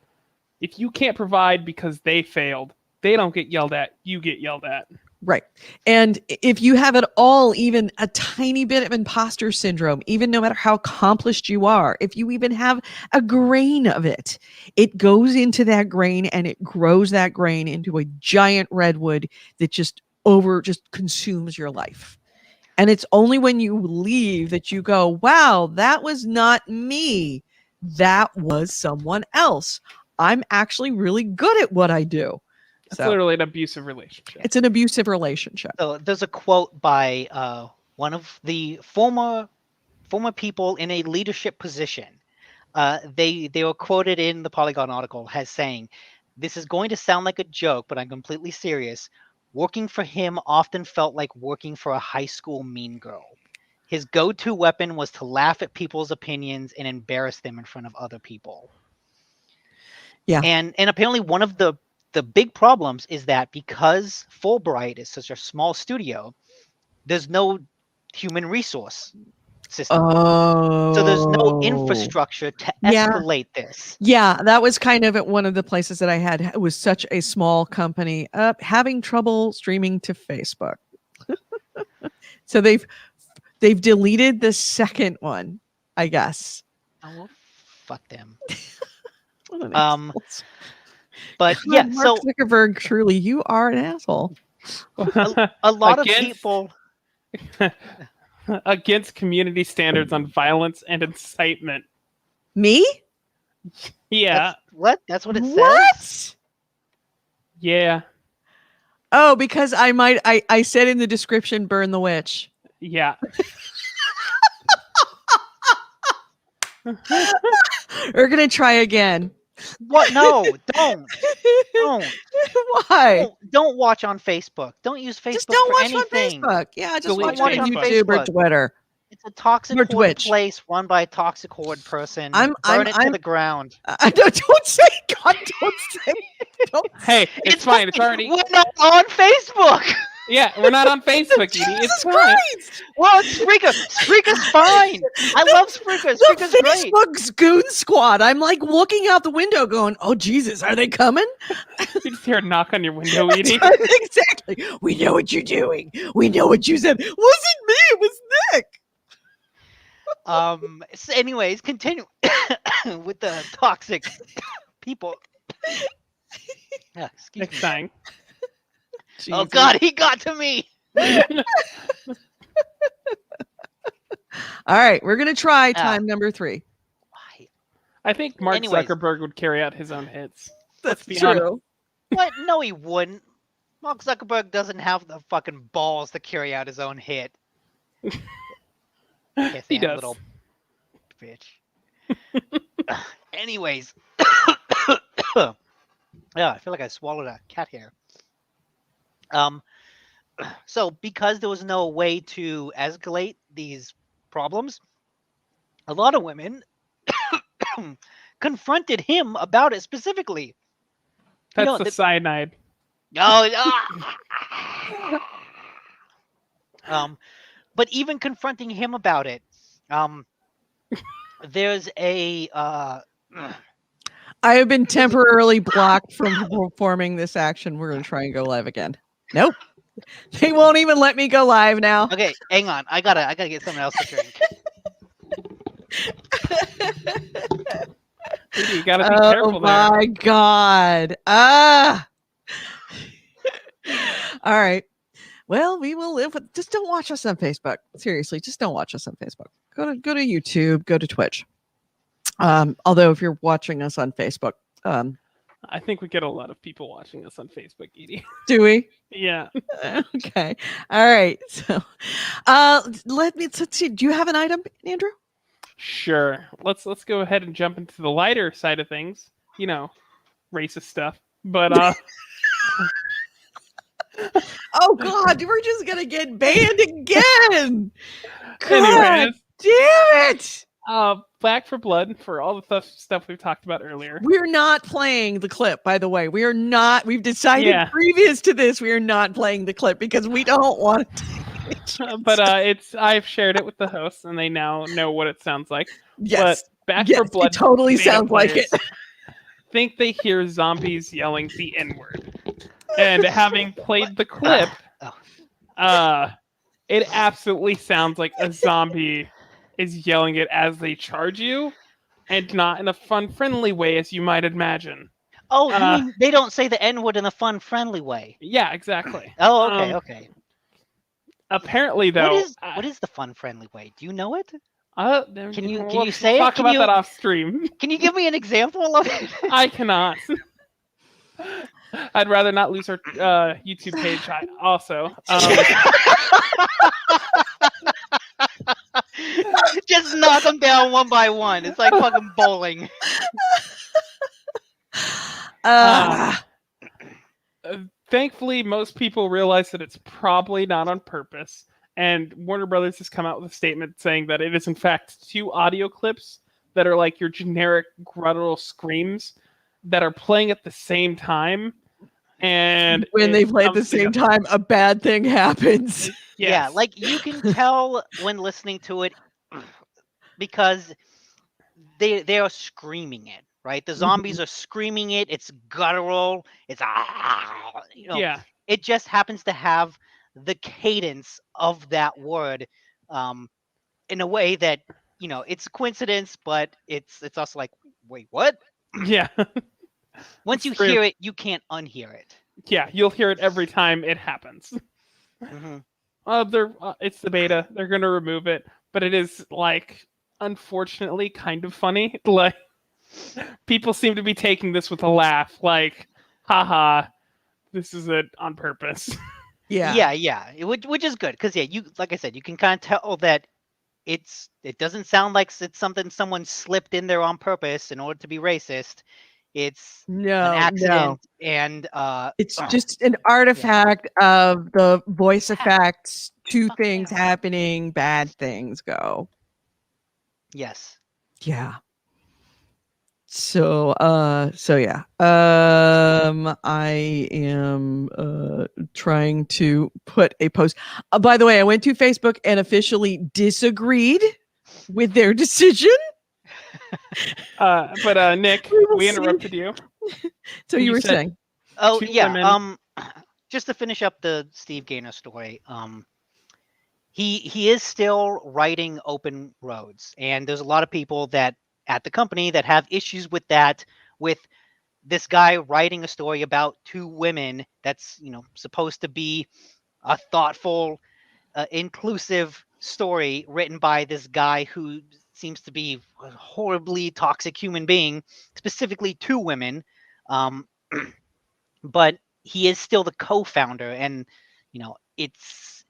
if you can't provide because they failed, they don't get yelled at, you get yelled at. Right. And if you have at all, even a tiny bit of imposter syndrome, even no matter how accomplished you are, if you even have a grain of it, it goes into that grain and it grows that grain into a giant redwood that just consumes your life. And it's only when you leave that you go, wow, that was not me. That was someone else. I'm actually really good at what I do. It's literally an abusive relationship. It's an abusive relationship. So there's a quote by one of the former people in a leadership position. They were quoted in the Polygon article as saying, "This is going to sound like a joke, but I'm completely serious. Working for him often felt like working for a high school mean girl. His go-to weapon was to laugh at people's opinions and embarrass them in front of other people." Yeah. And apparently one of the big problems is that because Fulbright is such a small studio, there's no human resource system. So there's no infrastructure to escalate this. Yeah, that was kind of at one of the places that I had. It was such a small company having trouble streaming to Facebook. So they've deleted the second one, I guess. Oh, well, fuck them. But God, yeah, Mark Zuckerberg, truly, you are an asshole. A lot of people against community standards on violence and incitement. Me? Yeah. That's what it says? What? Yeah. Oh, because I said in the description, burn the witch. Yeah. We're going to try again. What? No, don't. Don't. Why? Don't watch on Facebook. Don't use Facebook Just don't for watch anything. on Facebook. Yeah, just Delete watch it on Facebook. YouTube or Facebook. Twitter. It's a toxic Or horde Twitch. place run by a toxic horde person. I'm Burn it to the ground. I don't say God. Don't say. Don't. Hey, it's fine. It's already. We're not on Facebook. Yeah, we're not on Facebook, Edie. It's Jesus fine. Christ! Well, it's Spreaker. Spreaker's fine. I love Spreaker. The Spreaker's great. Facebook's goon squad. I'm like looking out the window, going, "Oh Jesus, are they coming?" You just hear a knock on your window, Edie. Exactly. We know what you're doing. We know what you said. Wasn't me. It was Nick. So anyways, continue with the toxic people. Yeah, excuse Next me. time. Oh God, he got to me. All right, we're gonna try time number 3. Why? I think Mark Anyways. Zuckerberg would carry out his own hits. That's be honest. true. What? No, he wouldn't. Mark Zuckerberg doesn't have the fucking balls to carry out his own hit. Yes, He that does. little bitch. Anyways, yeah, I feel like I swallowed a cat hair. So because there was no way to escalate these problems, a lot of women confronted him about it specifically. That's know, the the- cyanide. But even confronting him about it, there's a I have been temporarily blocked from performing this action. We're gonna try and go live again. Nope. They won't even let me go live now. okay. Hang on, I gotta get something else to drink. Edie, you gotta be Oh careful there. my God. Ah. All right. Well, we will live with. Just don't watch us on Facebook. Seriously, just don't watch us on Facebook. Go to YouTube. Go to Twitch. Although if you're watching us on Facebook, I think we get a lot of people watching us on Facebook, Edie. do we? Yeah. Okay. All right. So, let's see. Do you have an item, Andrew? Sure. Let's go ahead and jump into the lighter side of things. You know, racist stuff. But Oh God, we're just gonna get banned again. God anyways, damn it! Back for Blood for all the stuff we've talked about earlier. We're not playing the clip, by the way. We are not. We've decided Yeah. previous to this, we are not playing the clip because we don't want to. But I've shared it with the hosts and they now know what it sounds like. Yes, But Back yes, for Blood it totally beta sounds like it. players think they hear zombies yelling the N-word. And having played the clip, it absolutely sounds like a zombie is yelling it as they charge you, and not in a fun, friendly way as you might imagine. Oh, you mean they don't say the N-word in a fun, friendly way? Yeah, exactly. Oh, okay, okay. Apparently, though, What is the fun, friendly way? Do you know it? can you say it? talk Can about you- that off stream? Can you give me an example of it? I cannot. I'd rather not lose our YouTube page. Also, Just knock them down one by one. It's like fucking bowling. Thankfully, most people realize that it's probably not on purpose. And Warner Brothers has come out with a statement saying that it is, in fact, 2 audio clips that are like your generic guttural screams that are playing at the same time. And when they play at the comes same together. time, a bad thing happens. Yeah, Yes. like you can tell when listening to it because they are screaming it, right? The zombies are screaming it. It's guttural. It's Yeah. It just happens to have the cadence of that word in a way that it's a coincidence, but it's also like, wait, what? Yeah. Once you It's true. hear it, you can't unhear it. Yeah. You'll hear it every time it happens. Mhm. It's the beta. They're going to remove it. But it is, like, unfortunately kind of funny. Like, people seem to be taking this with a laugh. Like, haha, this is it on purpose. Yeah. Which is good because you like I said, you can kind of tell that it doesn't sound like it's something someone slipped in there on purpose in order to be racist. It's an No, accident, and it's just an artifact of the voice effects. Two Fucking things hell. happening, bad things go. yes. Yeah. So yeah. I am trying to put a post. By the way, I went to Facebook and officially disagreed with their decision. But Nick, We will we see. interrupted you. So you You were said- saying, Oh Two yeah. women. Just to finish up the Steve Gaynor story. He is still writing Open Roads, and there's a lot of people that at the company that have issues with that, with this guy writing a story about two women that's supposed to be a thoughtful, inclusive story written by this guy who seems to be a horribly toxic human being, specifically two women. Um, but he is still the co-founder, and it's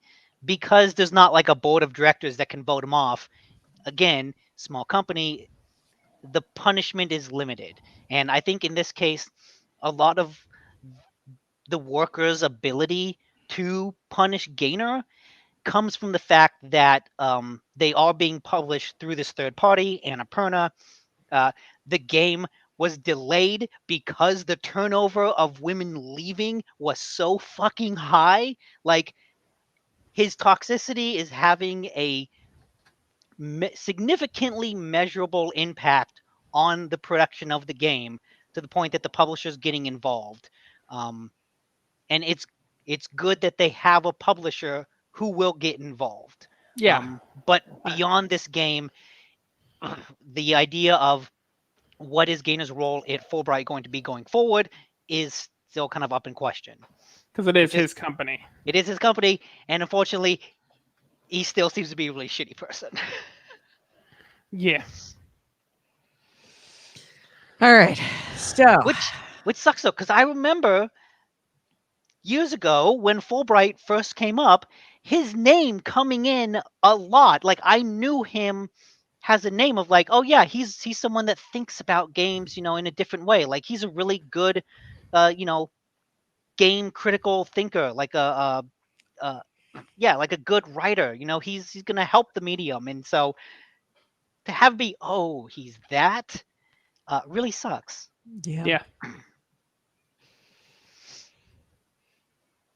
because there's not like a board of directors that can vote him off. Again, small company, the punishment is limited, and I think in this case, a lot of the workers' ability to punish Gaynor comes from the fact that they are being published through this third party, Annapurna. The game was delayed because the turnover of women leaving was so fucking high. Like, his toxicity is having a significantly measurable impact on the production of the game, to the point that the publisher's getting involved. And it's good that they have a publisher who will get involved. Yeah. But beyond this game, the idea of what is Gaynor's role at Fulbright going to be going forward is still kind of up in question. Because it is Which is- his company. It is his company, and unfortunately, he still seems to be a really shitty person. Yeah. all right. So Which sucks though, because I remember years ago when Fulbright first came up, his name coming in a lot. Like, I knew him has a name of like, oh yeah, he's someone that thinks about games, in a different way. Like, he's a really good, game critical thinker, like like a good writer. He's gonna help the medium, and so to have be, oh, he's that, really sucks. Yeah.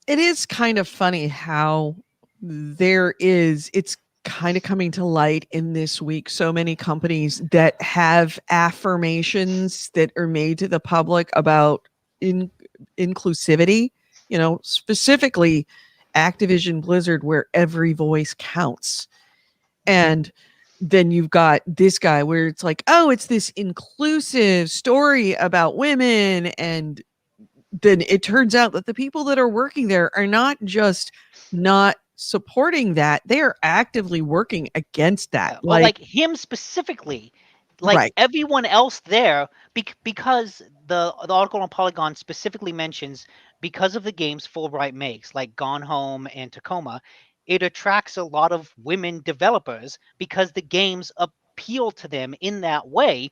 it is kind of funny how it's kind of coming to light in this week, so many companies that have affirmations that are made to the public about inclusivity, specifically Activision Blizzard, where every voice counts. And then you've got this guy where it's like, oh, it's this inclusive story about women, and then it turns out that the people that are working there are not just not supporting that, they are actively working against that. Well, like him specifically, like Right. everyone else there, because the article on Polygon specifically mentions, because of the games Fulbright makes, like Gone Home and Tacoma, it attracts a lot of women developers because the games appeal to them in that way.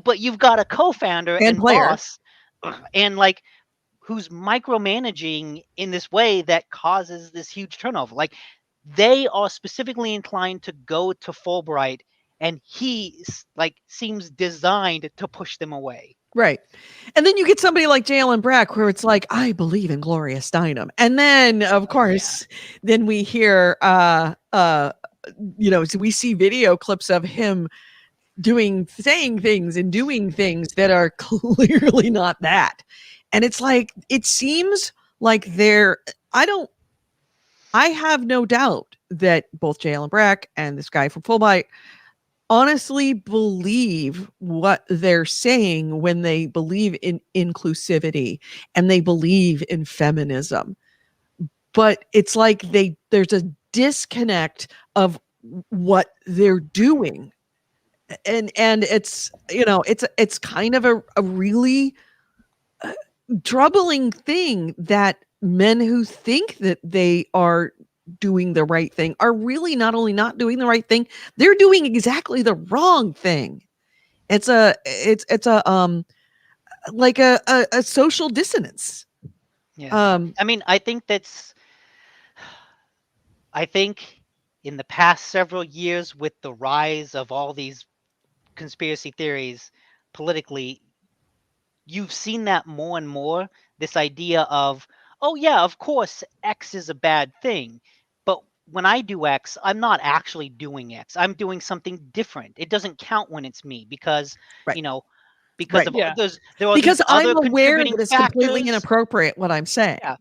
But you've got a co-founder And and player. boss, and like, who's micromanaging in this way that causes this huge turnover. Like, they are specifically inclined to go to Fulbright, and he seems designed to push them away. Right. And then you get somebody like Jalen Brack, where it's like, I believe in Gloria Steinem. And then of course, then we hear so we see video clips of him saying things and doing things that are clearly not that. And it's like, it seems like I have no doubt that both Jalen Brack and this guy from Fulbright honestly believe what they're saying when they believe in inclusivity and they believe in feminism. But it's like there's a disconnect of what they're doing. And it's it's kind of a really troubling thing that men who think that they are doing the right thing are really not only not doing the right thing, they're doing exactly the wrong thing. It's a like a social dissonance. Yeah. I mean, I think in the past several years, with the rise of all these conspiracy theories politically, you've seen that more and more. This idea of, oh yeah, of course X is a bad thing, but when I do X, I'm not actually doing X. I'm doing something different. It doesn't count when it's me because Right. you know because Right. of Yeah. there are Because these other I'm aware contributing that it's completely factors. inappropriate what I'm saying. Yeah.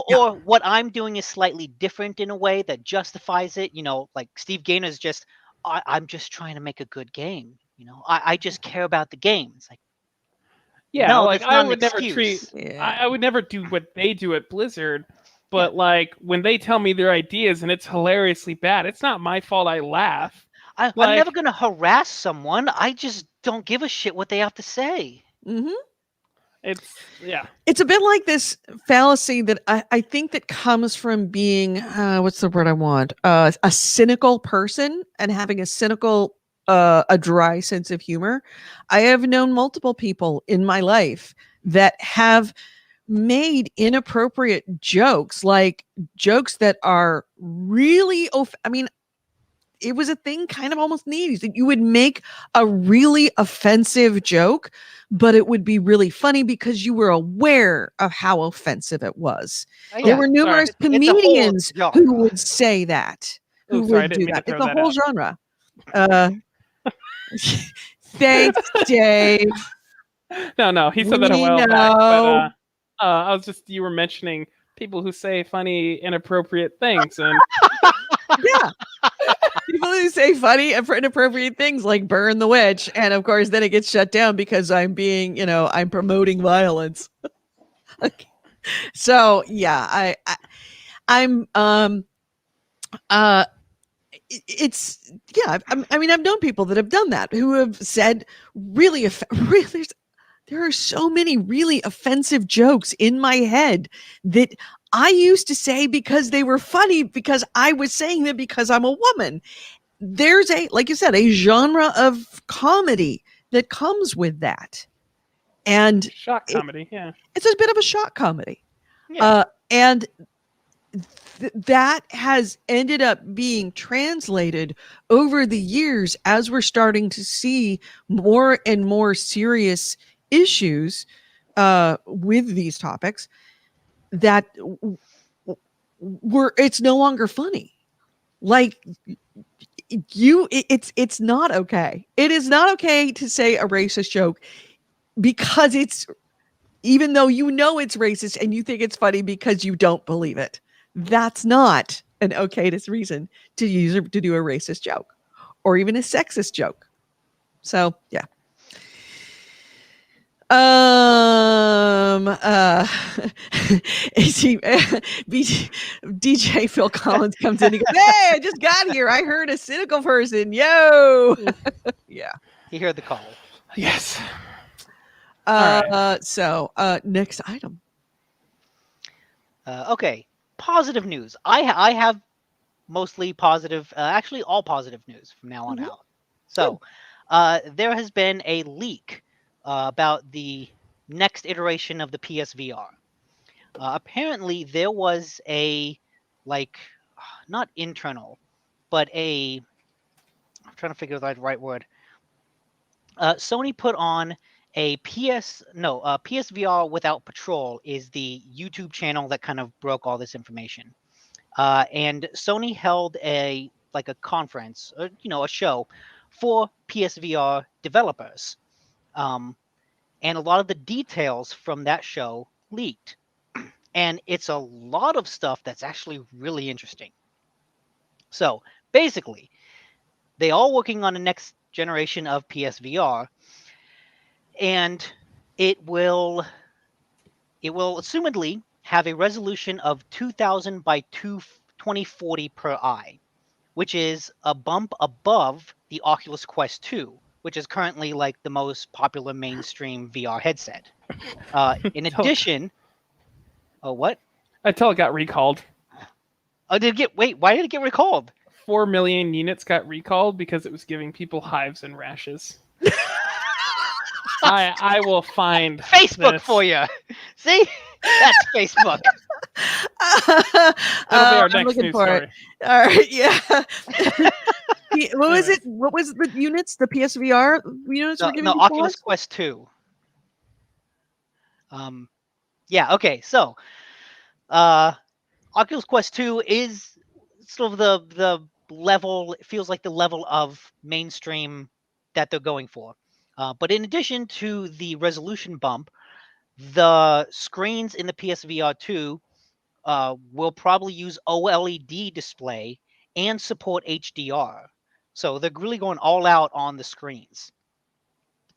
Yeah. Or what I'm doing is slightly different in a way that justifies it. Like Steve Gainer's just, I'm just trying to make a good game. I just care about the game. It's like, Yeah, no, like that's not an Yeah. I would never do what they do at Blizzard, but Yeah. like when they tell me their ideas and it's hilariously bad, it's not my fault I laugh. I'm never Like, going to harass someone. I just don't give a shit what they have to say. Hmm. yeah. It's a bit like this fallacy that I think that comes from being what's the word I want? A cynical person and having a cynical, a dry sense of humor. I have known multiple people in my life that have made inappropriate jokes, like jokes that are really I mean, it was a thing kind of almost in the 80s that you would make a really offensive joke, but it would be really funny because you were aware of how offensive it was. Oh, There yeah. were numerous It's a whole comedians who genre. would say that, who Oh, sorry, I would didn't do mean to that. It's throw a that whole out. genre. Uh, thanks, Dave. No, he said that a We while back, but know. you were mentioning people who say funny, inappropriate things, and Yeah. People who say funny and inappropriate things like burn the witch. And of course, then it gets shut down because I'm being, I'm promoting violence. Okay. So yeah, I'm, uh, it's, yeah, I mean, I've known people that have done that who have said really, really, there are so many really offensive jokes in my head that I used to say because they were funny because I was saying them because I'm a woman. There's like you said, a genre of comedy that comes with that. And shock comedy. Yeah. it's a bit of a shock comedy. Yeah. And that has ended up being translated over the years as we're starting to see more and more serious issues with these topics that it's no longer funny. Like it's not okay. It is not okay to say a racist joke because it's, even though it's racist and you think it's funny because you don't believe it. That's not an okay reason to do a racist joke or even a sexist joke. So yeah. DJ Phil Collins comes in. He goes, "Hey, I just got here. I heard a cynical person. Yo." Yeah. He heard the call. Yes. So next item. Okay. Positive news. I have mostly positive, actually all positive news from now on out. So there has been a leak about the next iteration of the PSVR. Apparently there was a, like, not internal, but I'm trying to figure out the right word. Sony put on a PSVR Without Patrol is the YouTube channel that kind of broke all this information. And Sony held a conference, a show for PSVR developers. And a lot of the details from that show leaked. And it's a lot of stuff that's actually really interesting. So basically, they all working on the next generation of PSVR, and it will assumedly have a resolution of 2000 by 2040 per eye, which is a bump above the Oculus Quest 2, which is currently like the most popular mainstream VR headset. In addition, what? Until it got recalled. Oh, why did it get recalled? 4 million units got recalled because it was giving people hives and rashes. I will find Facebook this. for you. See, that's Facebook. That'll be our I'm next looking news for story. it. All right, yeah. What was it? What was the units? The PSVR units were No, giving no, you Oculus pause? Quest 2. Yeah. Okay. So, uh, Oculus Quest 2 is sort of the level. It feels like the level of mainstream that they're going for. But in addition to the resolution bump, the screens in the PSVR 2 will probably use OLED display and support HDR. So they're really going all out on the screens.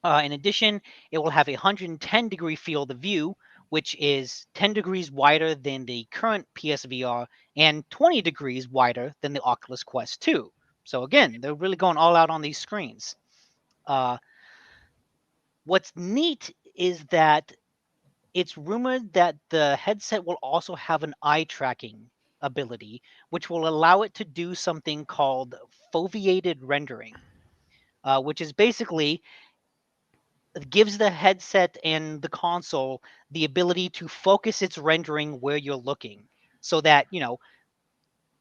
In addition, it will have a 110-degree field of view, which is 10 degrees wider than the current PSVR and 20 degrees wider than the Oculus Quest 2. So again, they're really going all out on these screens. What's neat is that it's rumored that the headset will also have an eye tracking ability, which will allow it to do something called foveated rendering, which is basically gives the headset and the console the ability to focus its rendering where you're looking, so that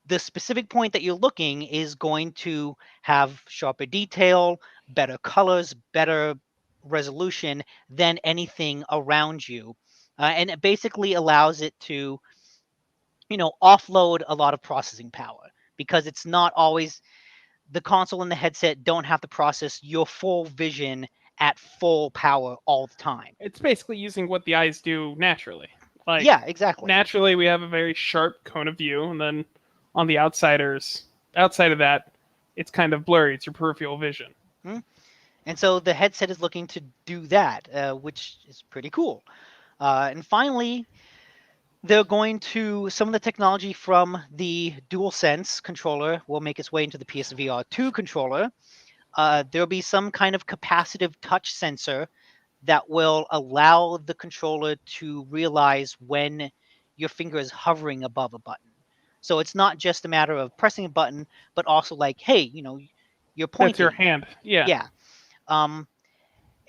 the specific point that you're looking is going to have sharper detail, better colors, better resolution than anything around you. And it basically allows it to, offload a lot of processing power, because it's not always the console and the headset don't have to process your full vision at full power all the time. It's basically using what the eyes do naturally. Like, Yeah, exactly. naturally, we have a very sharp cone of view, and then on the outside of that, it's kind of blurry. It's your peripheral vision. And so the headset is looking to do that, which is pretty cool. And finally, they're going to some of the technology from the DualSense controller will make its way into the PSVR 2 controller. There'll be some kind of capacitive touch sensor that will allow the controller to realize when your finger is hovering above a button. So it's not just a matter of pressing a button, but also like, hey, you're pointing. That's your hand. Yeah. Yeah.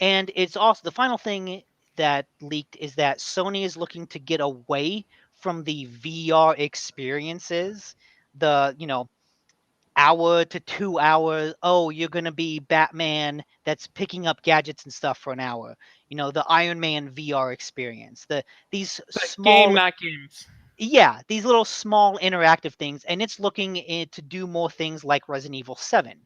And it's also the final thing that leaked is that Sony is looking to get away from the VR experiences, the hour to 2 hours. Oh, you're gonna be Batman that's picking up gadgets and stuff for an hour. The Iron Man VR experience. These But small game, not games. yeah, these little small interactive things, and it's looking to do more things like Resident Evil 7,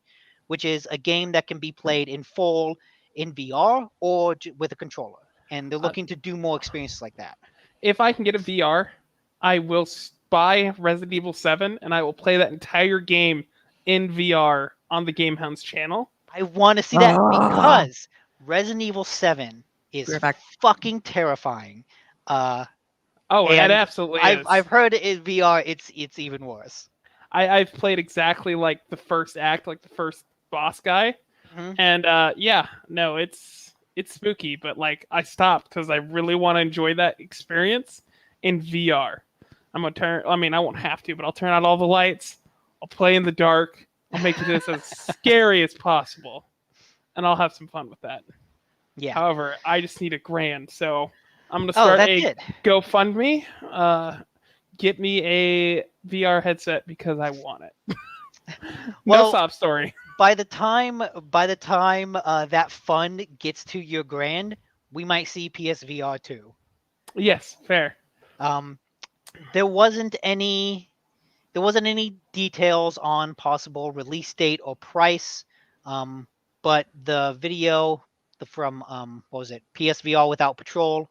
which is a game that can be played in full in VR or with a controller. And they're looking to do more experiences like that. If I can get a VR, I will buy Resident Evil 7 and I will play that entire game in VR on the GameHounds channel. I want to see that Ah. because Resident Evil 7 is Be right back. fucking terrifying. Oh, it And absolutely is. I've heard in VR it's even worse. I've played exactly like the first act, like the first boss guy, Mhm. and no, it's spooky. But like, I stopped because I really want to enjoy that experience in VR. I'm gonna turn. I mean, I won't have to, but I'll turn out all the lights. I'll play in the dark. I'll make this as scary as possible, and I'll have some fun with that. Yeah. However, I just need $1,000, so I'm gonna Oh, start that's a it. GoFundMe. Get me a VR headset because I want it. Well, No sob story. By the time that fund gets to your grand, we might see PSVR 2. Yes, fair. There wasn't any details on possible release date or price, but the video from what was it, PSVR Without Patrol,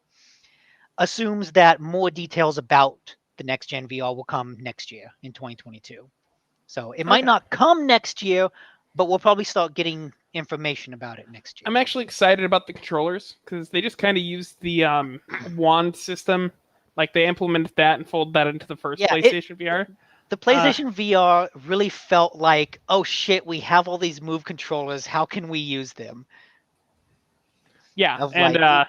assumes that more details about the next gen VR will come next year in 2022. So it might Okay. not come next year, but we'll probably start getting information about it next year. I'm actually excited about the controllers because they just kind of used the wand system. Like, they implemented that and folded that into the first PlayStation VR. The PlayStation VR really felt like, oh shit, we have all these Move controllers. How can we use them? Yeah, Of and like-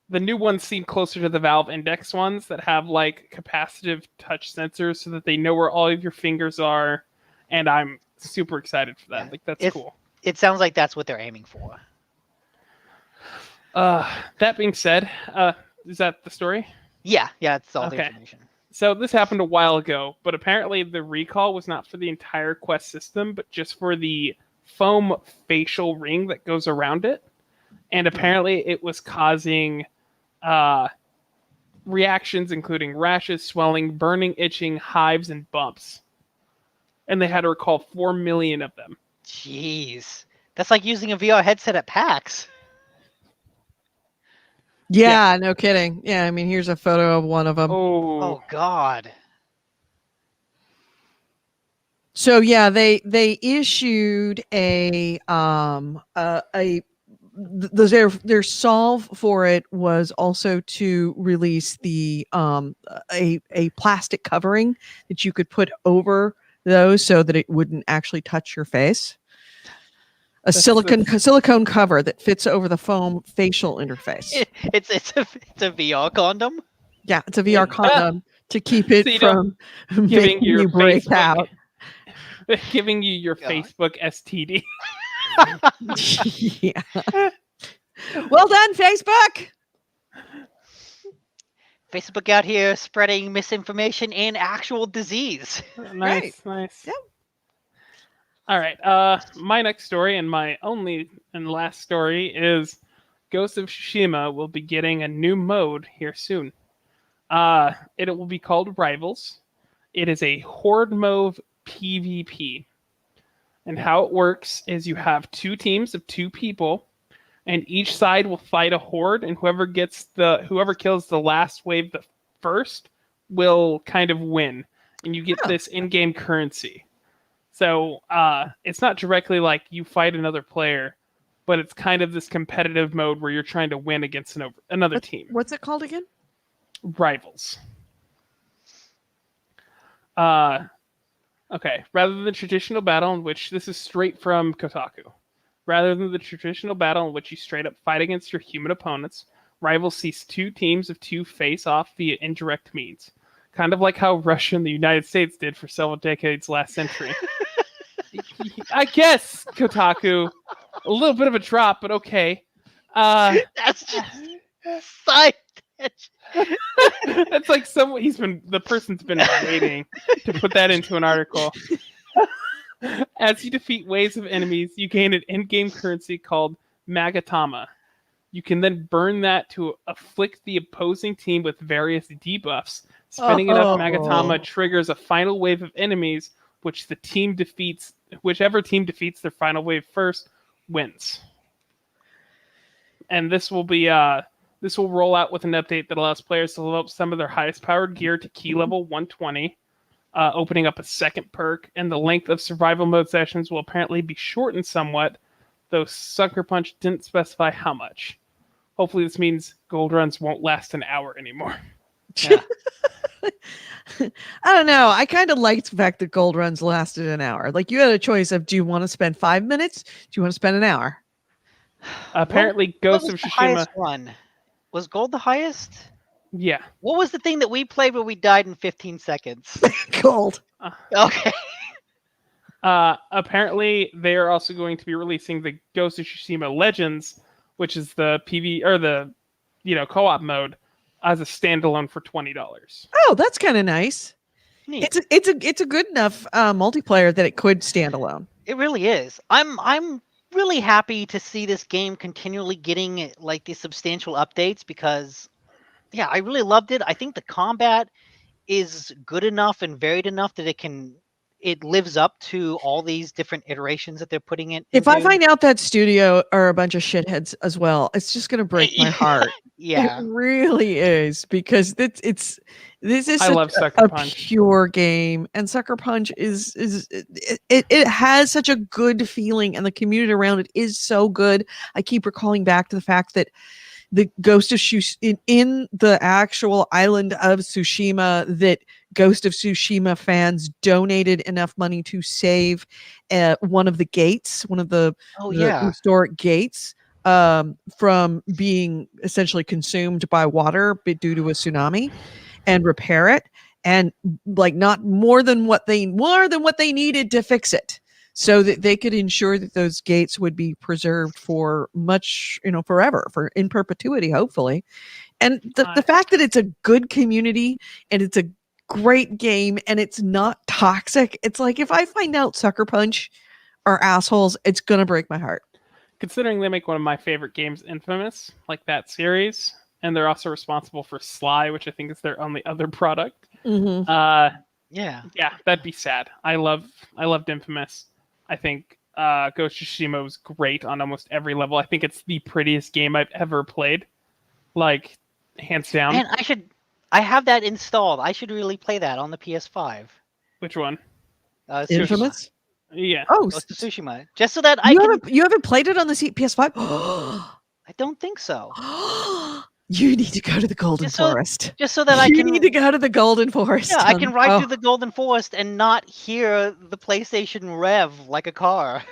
the new ones seem closer to the Valve Index ones that have like capacitive touch sensors so that they know where all of your fingers are, and I'm super excited for that. Yeah, Like, that's cool. It sounds like that's what they're aiming for. That being said, is that the story? Yeah, it's all the Okay. information. So this happened a while ago, but apparently the recall was not for the entire Quest system, but just for the foam facial ring that goes around it. And apparently it was causing reactions including rashes, swelling, burning, itching, hives, and bumps. And they had to recall 4 million of them. Jeez. That's like using a VR headset at PAX. Yeah, no kidding. Yeah, I mean, here's a photo of one of them. Oh God. So yeah, they issued their solve for it was also to release the a plastic covering that you could put over those so that it wouldn't actually touch your face. Silicone cover that fits over the foam facial interface. It's a VR condom. Yeah, it's a VR condom to keep it So from giving making your you break Facebook- out. Giving you your God. Facebook STD. Yeah. Well done, Facebook. Facebook out here spreading misinformation and actual disease. Nice. Yep. All right. My next story and my only and last story is Ghost of Tsushima will be getting a new mode here soon. It will be called Rivals. It is a horde mode PvP. And how it works is you have 2 teams of 2 people, and each side will fight a horde, and whoever kills the last wave the first will kind of win. And you get this in-game currency. So it's not directly like you fight another player, but it's kind of this competitive mode where you're trying to win against another team. What's it called again? Rivals. Okay, rather than the traditional battle in which this is straight from Kotaku. Rather than the traditional battle in which you straight up fight against your human opponents, Rivals sees 2 teams of 2 face off via indirect means. Kind of like how Russia and the United States did for several decades last century. I guess, Kotaku. A little bit of a drop, but okay. That's just side. That's like the person's been waiting to put that into an article. As you defeat waves of enemies, you gain an in-game currency called Magatama. You can then burn that to afflict the opposing team with various debuffs. Spending enough Magatama triggers a final wave of enemies, whichever team defeats their final wave first wins. And this will roll out with an update that allows players to level up some of their highest powered gear to key level 120, opening up a second perk, and the length of survival mode sessions will apparently be shortened somewhat, though Sucker Punch didn't specify how much. Hopefully this means gold runs won't last an hour anymore. Yeah. I don't know. I kind of liked the fact that gold runs lasted an hour. Like you had a choice of, do you want to spend 5 minutes? Do you want to spend an hour? Apparently, What Ghost was of the Tsushima. highest one? Was gold the highest? Yeah. What was the thing that we played where we died in 15 seconds? Gold. Okay. Apparently, they are also going to be releasing the Ghost of Tsushima Legends, which is the co-op mode, as a standalone for $20. Oh, that's kind of nice. Neat. It's a good enough multiplayer that it could stand alone. It really is. I'm really happy to see this game continually getting like these substantial updates because, yeah, I really loved it. I think the combat is good enough and varied enough that it lives up to all these different iterations that they're putting it. If I into. find out that studio are a bunch of shitheads as well, it's just going to break my heart. Yeah, It really is, because this is I love Sucker a Punch. pure game, and Sucker Punch it has such a good feeling, and the community around it is so good. I keep recalling back to the fact that the Ghost of Tsushima in the actual island of Tsushima, that Ghost of Tsushima fans donated enough money to save one of the gates, one of the historic gates, from being essentially consumed by water due to a tsunami, and repair it, and like not more than what they needed to fix it. so that they could ensure that those gates would be preserved for much, forever, for in perpetuity, hopefully. And the fact that it's a good community and it's a great game and it's not toxic, it's like if I find out Sucker Punch are assholes, it's gonna break my heart. Considering they make one of my favorite games, Infamous, like that series, and they're also responsible for Sly, which I think is their only other product. Mm-hmm. Yeah, that'd be sad. I loved Infamous. I think Ghost of Tsushima was great on almost every level. I think it's the prettiest game I've ever played, like hands down. Man, I have that installed. I should really play that on the PS5. Which one? Infamous. Yeah. Oh, Ghost of Tsushima. Just so that you haven't played it on the PS5? I don't think so. You need to go to the Golden Forest. Just so that you need to go to the Golden Forest. Yeah, I can ride through the Golden Forest and not hear the PlayStation rev like a car.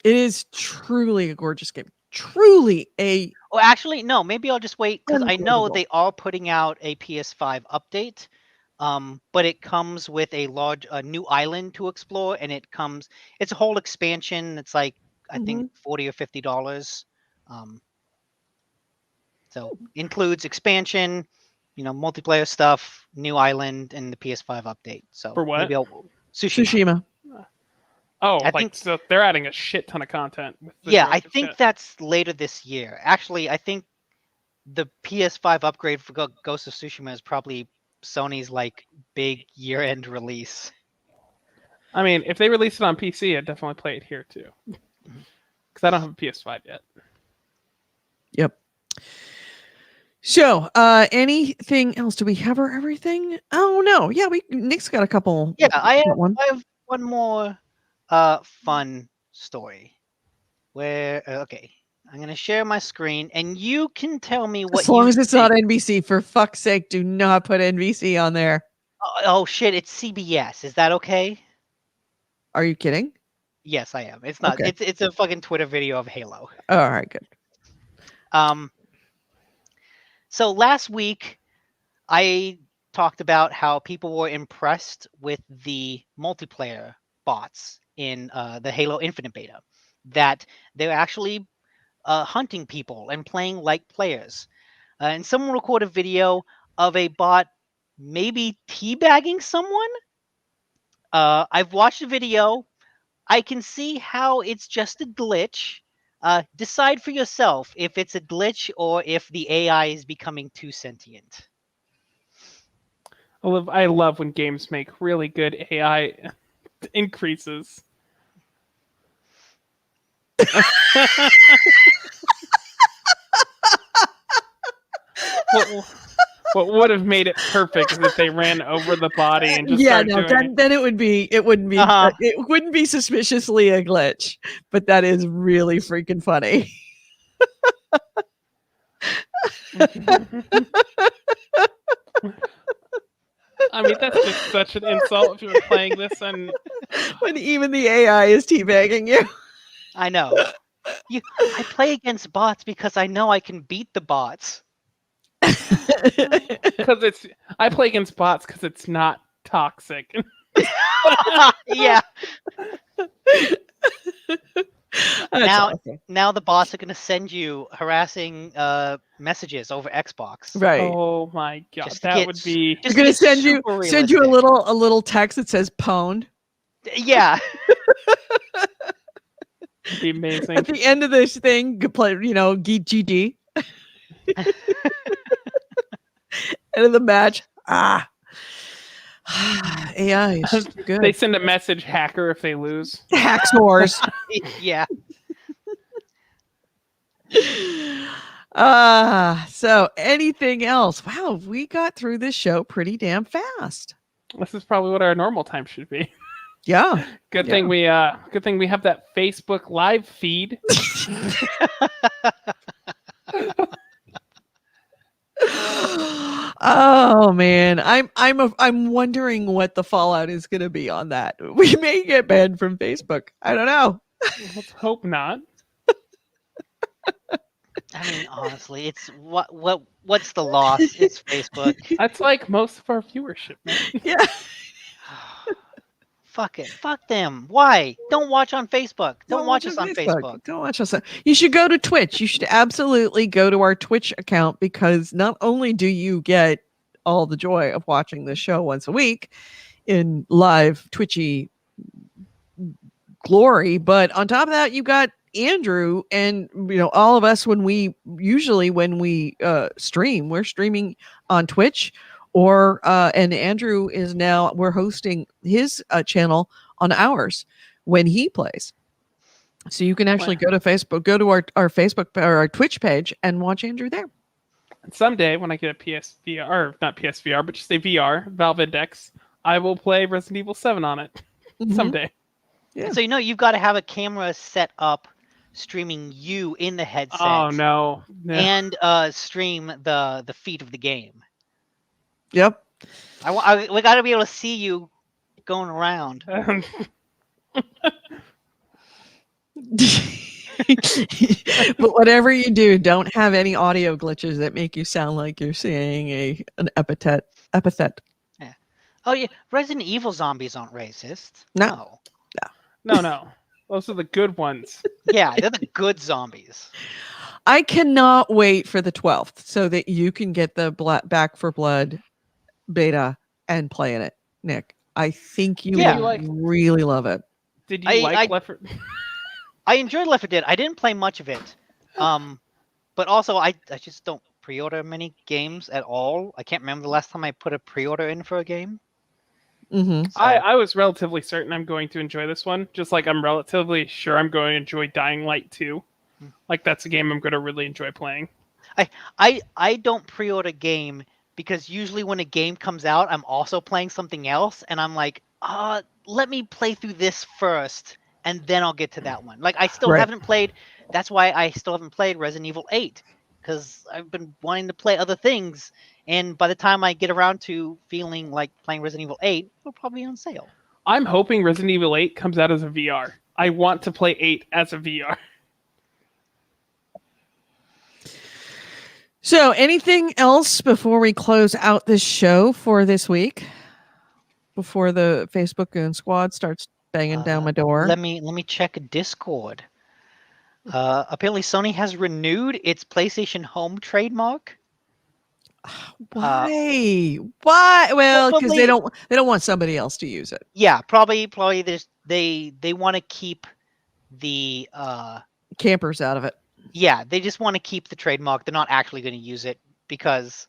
It is truly a gorgeous game. Truly a. Oh, actually, no. Maybe I'll just wait because I know they are putting out a PS5 update. But it comes with a new island to explore, and it's a whole expansion. It's like I think $40 or $50. So includes expansion, multiplayer stuff, new island, and the PS5 update. So for what? Maybe Tsushima. Oh, so they're adding a shit ton of content. Yeah, I think that's later this year. Actually, I think the PS5 upgrade for Ghost of Tsushima is probably Sony's like big year-end release. I mean, if they release it on PC, I'd definitely play it here too. Because I don't have a PS5 yet. Yep. So, anything else? Do we cover everything? Oh no, yeah, Nick's got a couple. Yeah, I have one more fun story. Where okay, I'm gonna share my screen, and you can tell me what. As long as it's not NBC, for fuck's sake, do not put NBC on there. Oh shit, it's CBS. Is that okay? Are you kidding? Yes, I am. It's not. Okay. It's a fucking Twitter video of Halo. Oh, all right, good. So last week, I talked about how people were impressed with the multiplayer bots in the Halo Infinite beta. That they're actually hunting people and playing like players. And someone recorded a video of a bot maybe teabagging someone. I've watched the video. I can see how it's just a glitch. Decide for yourself if it's a glitch or if the AI is becoming too sentient. I love when games make really good AI increases. What would have made it perfect is if they ran over the body and just then it wouldn't be it wouldn't be suspiciously a glitch, but that is really freaking funny. I mean, that's just such an insult if you're playing this and when even the AI is teabagging you. I know. I play against bots because I know I can beat the bots. I play against bots because it's not toxic. Yeah. Now the bots are going to send you harassing messages over Xbox. Right. Oh my god, that would be. They're going to send you a little text that says "pwned." Yeah. It'd be amazing. At the end of this thing, play GG. End of the match. AI is good. They send a message, hacker, if they lose. Hack scores. Yeah. So anything else? Wow, we got through this show pretty damn fast. This is probably what our normal time should be. Yeah. Good thing we have that Facebook live feed. Oh man, I'm wondering what the fallout is going to be on that. We may get banned from Facebook. I don't know. Let's hope not. I mean, honestly, it's what's the loss? It's Facebook. That's like most of our viewership, man. Yeah. Fuck it. Fuck them. Why? Don't watch on Facebook. Don't watch us on on Facebook. Don't watch us. You should go to Twitch. You should absolutely go to our Twitch account, because not only do you get all the joy of watching this show once a week in live Twitchy glory, but on top of that, you got Andrew and all of us when we stream, we're streaming on Twitch, or and Andrew is now, we're hosting his channel on ours when he plays. So you can actually go to Facebook, go to our Facebook or our Twitch page and watch Andrew there. And someday when I get a PSVR, or not PSVR, but just a VR, Valve Index, I will play Resident Evil 7 on it. Mhm. Someday. Yeah. So you've got to have a camera set up streaming you in the headset. Oh no. And stream the feed of the game. Yep. We got to be able to see you going around. But whatever you do, don't have any audio glitches that make you sound like you're saying an epithet. Yeah. Oh yeah, Resident Evil zombies aren't racist. No. No. Those are the good ones. Yeah, they're the good zombies. I cannot wait for the 12th so that you can get the Back for Blood beta and play in it, Nick. I think you would really love it. Did you like Left 4 I enjoyed Left 4 Dead. I didn't play much of it. But also I just don't pre-order many games at all. I can't remember the last time I put a pre-order in for a game. Mm-hmm. So, I was relatively certain I'm going to enjoy this one, just like I'm relatively sure I'm going to enjoy Dying Light 2. Like that's a game I'm going to really enjoy playing. I don't pre-order game because usually when a game comes out, I'm also playing something else, and I'm like, let me play through this first, and then I'll get to that one. Like I still haven't played. That's why I still haven't played Resident Evil 8, because I've been wanting to play other things. And by the time I get around to feeling like playing Resident Evil 8, it'll probably be on sale. I'm hoping Resident Evil 8 comes out as a VR. I want to play 8 as a VR. So, anything else before we close out this show for this week? Before the Facebook Goon Squad starts banging down my door. Let me check Discord. Apparently, Sony has renewed its PlayStation Home trademark. Why? Why? Well, because they don't want somebody else to use it. Yeah, probably they want to keep the campers out of it. Yeah, they just want to keep the trademark. They're not actually going to use it because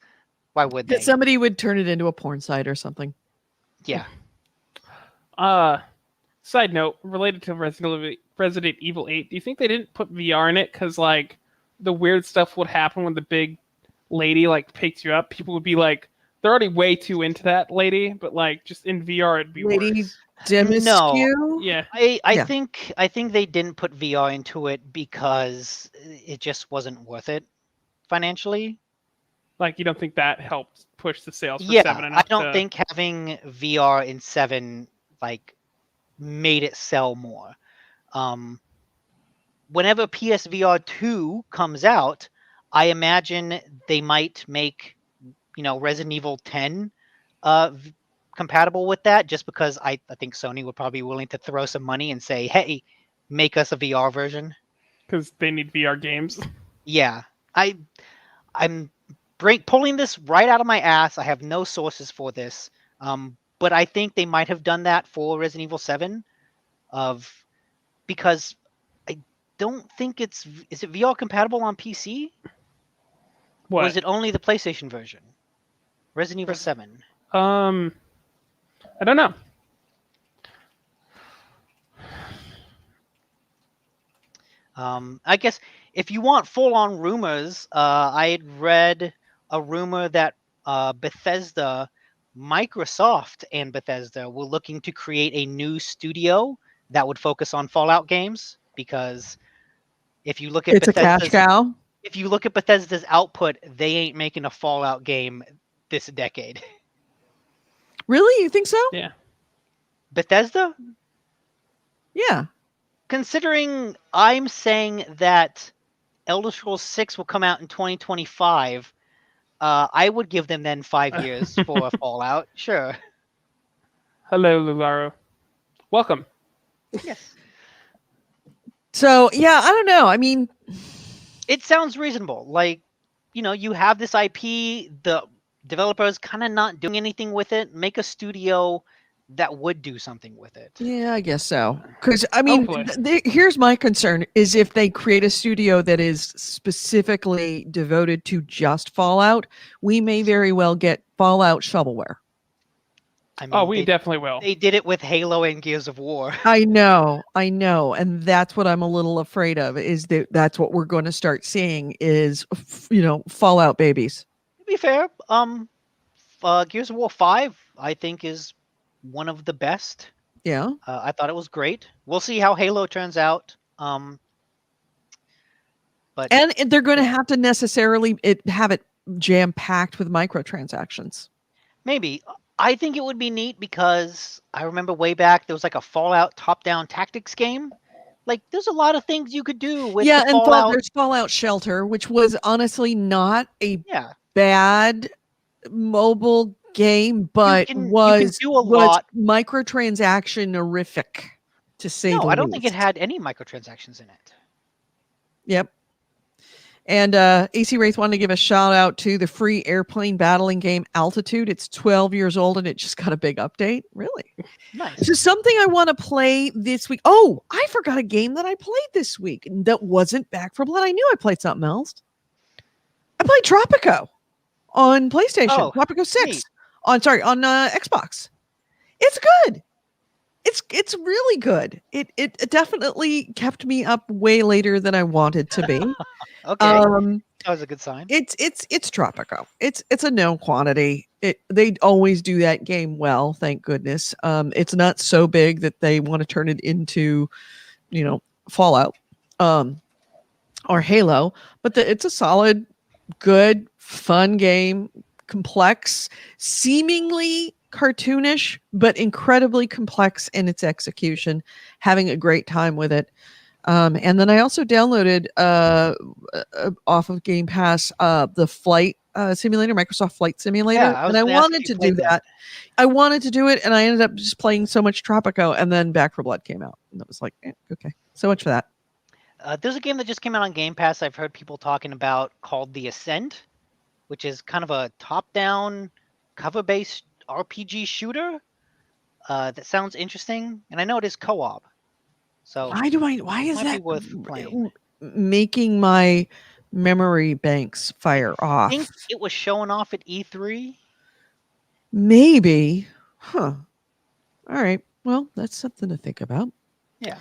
why would they? Somebody would turn it into a porn site or something. Yeah. Side note, related to Resident Evil 8, do you think they didn't put VR in it because like the weird stuff would happen when the big lady like picks you up? People would be like, they're already way too into that lady, but like just in VR it'd be worse. No. Yeah. I think they didn't put VR into it because it just wasn't worth it financially. Like you don't think that helped push the sales for 7 enough? I don't think having VR in 7 like made it sell more. Whenever PSVR 2 comes out, I imagine they might make, Resident Evil 10 compatible with that, just because I think Sony would probably be willing to throw some money and say, hey, make us a VR version. Because they need VR games. Yeah. I'm pulling this right out of my ass. I have no sources for this. But I think they might have done that for Resident Evil 7 because I don't think is it VR compatible on PC? What? Or is it only the PlayStation version? Resident Evil 7. I don't know. I guess if you want full-on rumors, I had read a rumor that Bethesda, Microsoft, and Bethesda were looking to create a new studio that would focus on Fallout games, because if you look at it's a cash cow. If you look at Bethesda's output, they ain't making a Fallout game this decade. Really? You think so? Yeah. Bethesda? Yeah. Considering I'm saying that Elder Scrolls 6 will come out in 2025, I would give them then 5 years for a Fallout. Sure. Hello, Lularo. Welcome. Yes. So yeah, I don't know. I mean, It sounds reasonable. Like, you have this IP, the developers kind of not doing anything with it. Make a studio that would do something with it. yeah, I guess so. Because I mean, Hopefully. here's my concern: is if they create a studio that is specifically devoted to just Fallout, we may very well get Fallout shovelware. I mean, We definitely will. They did it with Halo and Gears of War. I know, and that's what I'm a little afraid of. Is that's what we're going to start seeing? Is Fallout babies. To be fair, Gears of War 5, I think, is one of the best. Yeah. I thought it was great. We'll see how Halo turns out. But they're going to have to necessarily have it jam packed with microtransactions. Maybe. I think it would be neat because I remember way back there was like a Fallout top-down tactics game. Like, there's a lot of things you could do with the Fallout. There's Fallout Shelter, which was honestly not a bad mobile game, but was microtransaction-orific, to say the least. No, I don't think it had any microtransactions in it. Yep. And AC Wraith wanted to give a shout out to the free airplane battling game Altitude. It's 12 years old and it just got a big update. Really? Nice. So something I want to play this week. Oh, I forgot a game that I played this week that wasn't Back 4 Blood. I knew I played something else. I played Tropico on PlayStation. Tropico 6 neat. on Xbox. It's good. It's really good. It definitely kept me up way later than I wanted to be. Okay, that was a good sign. It's Tropico. It's a known quantity. They always do that game well, thank goodness. It's not so big that they want to turn it into, Fallout, or Halo, but it's a solid, good, fun game. Complex, seemingly cartoonish, but incredibly complex in its execution. Having a great time with it. And then I also downloaded off of Game Pass the flight simulator, Microsoft Flight Simulator, and I wanted to do that. I wanted to do it, and I ended up just playing so much Tropico, and then Back 4 Blood came out, and it was like, okay, so much for that. There's a game that just came out on Game Pass I've heard people talking about called The Ascent, which is kind of a top-down, cover-based RPG shooter. That sounds interesting, and I know it is co-op. So why is that worth playing? Making my memory banks fire off? I think it was showing off at E3. Maybe. Huh. All right. Well, that's something to think about. Yeah.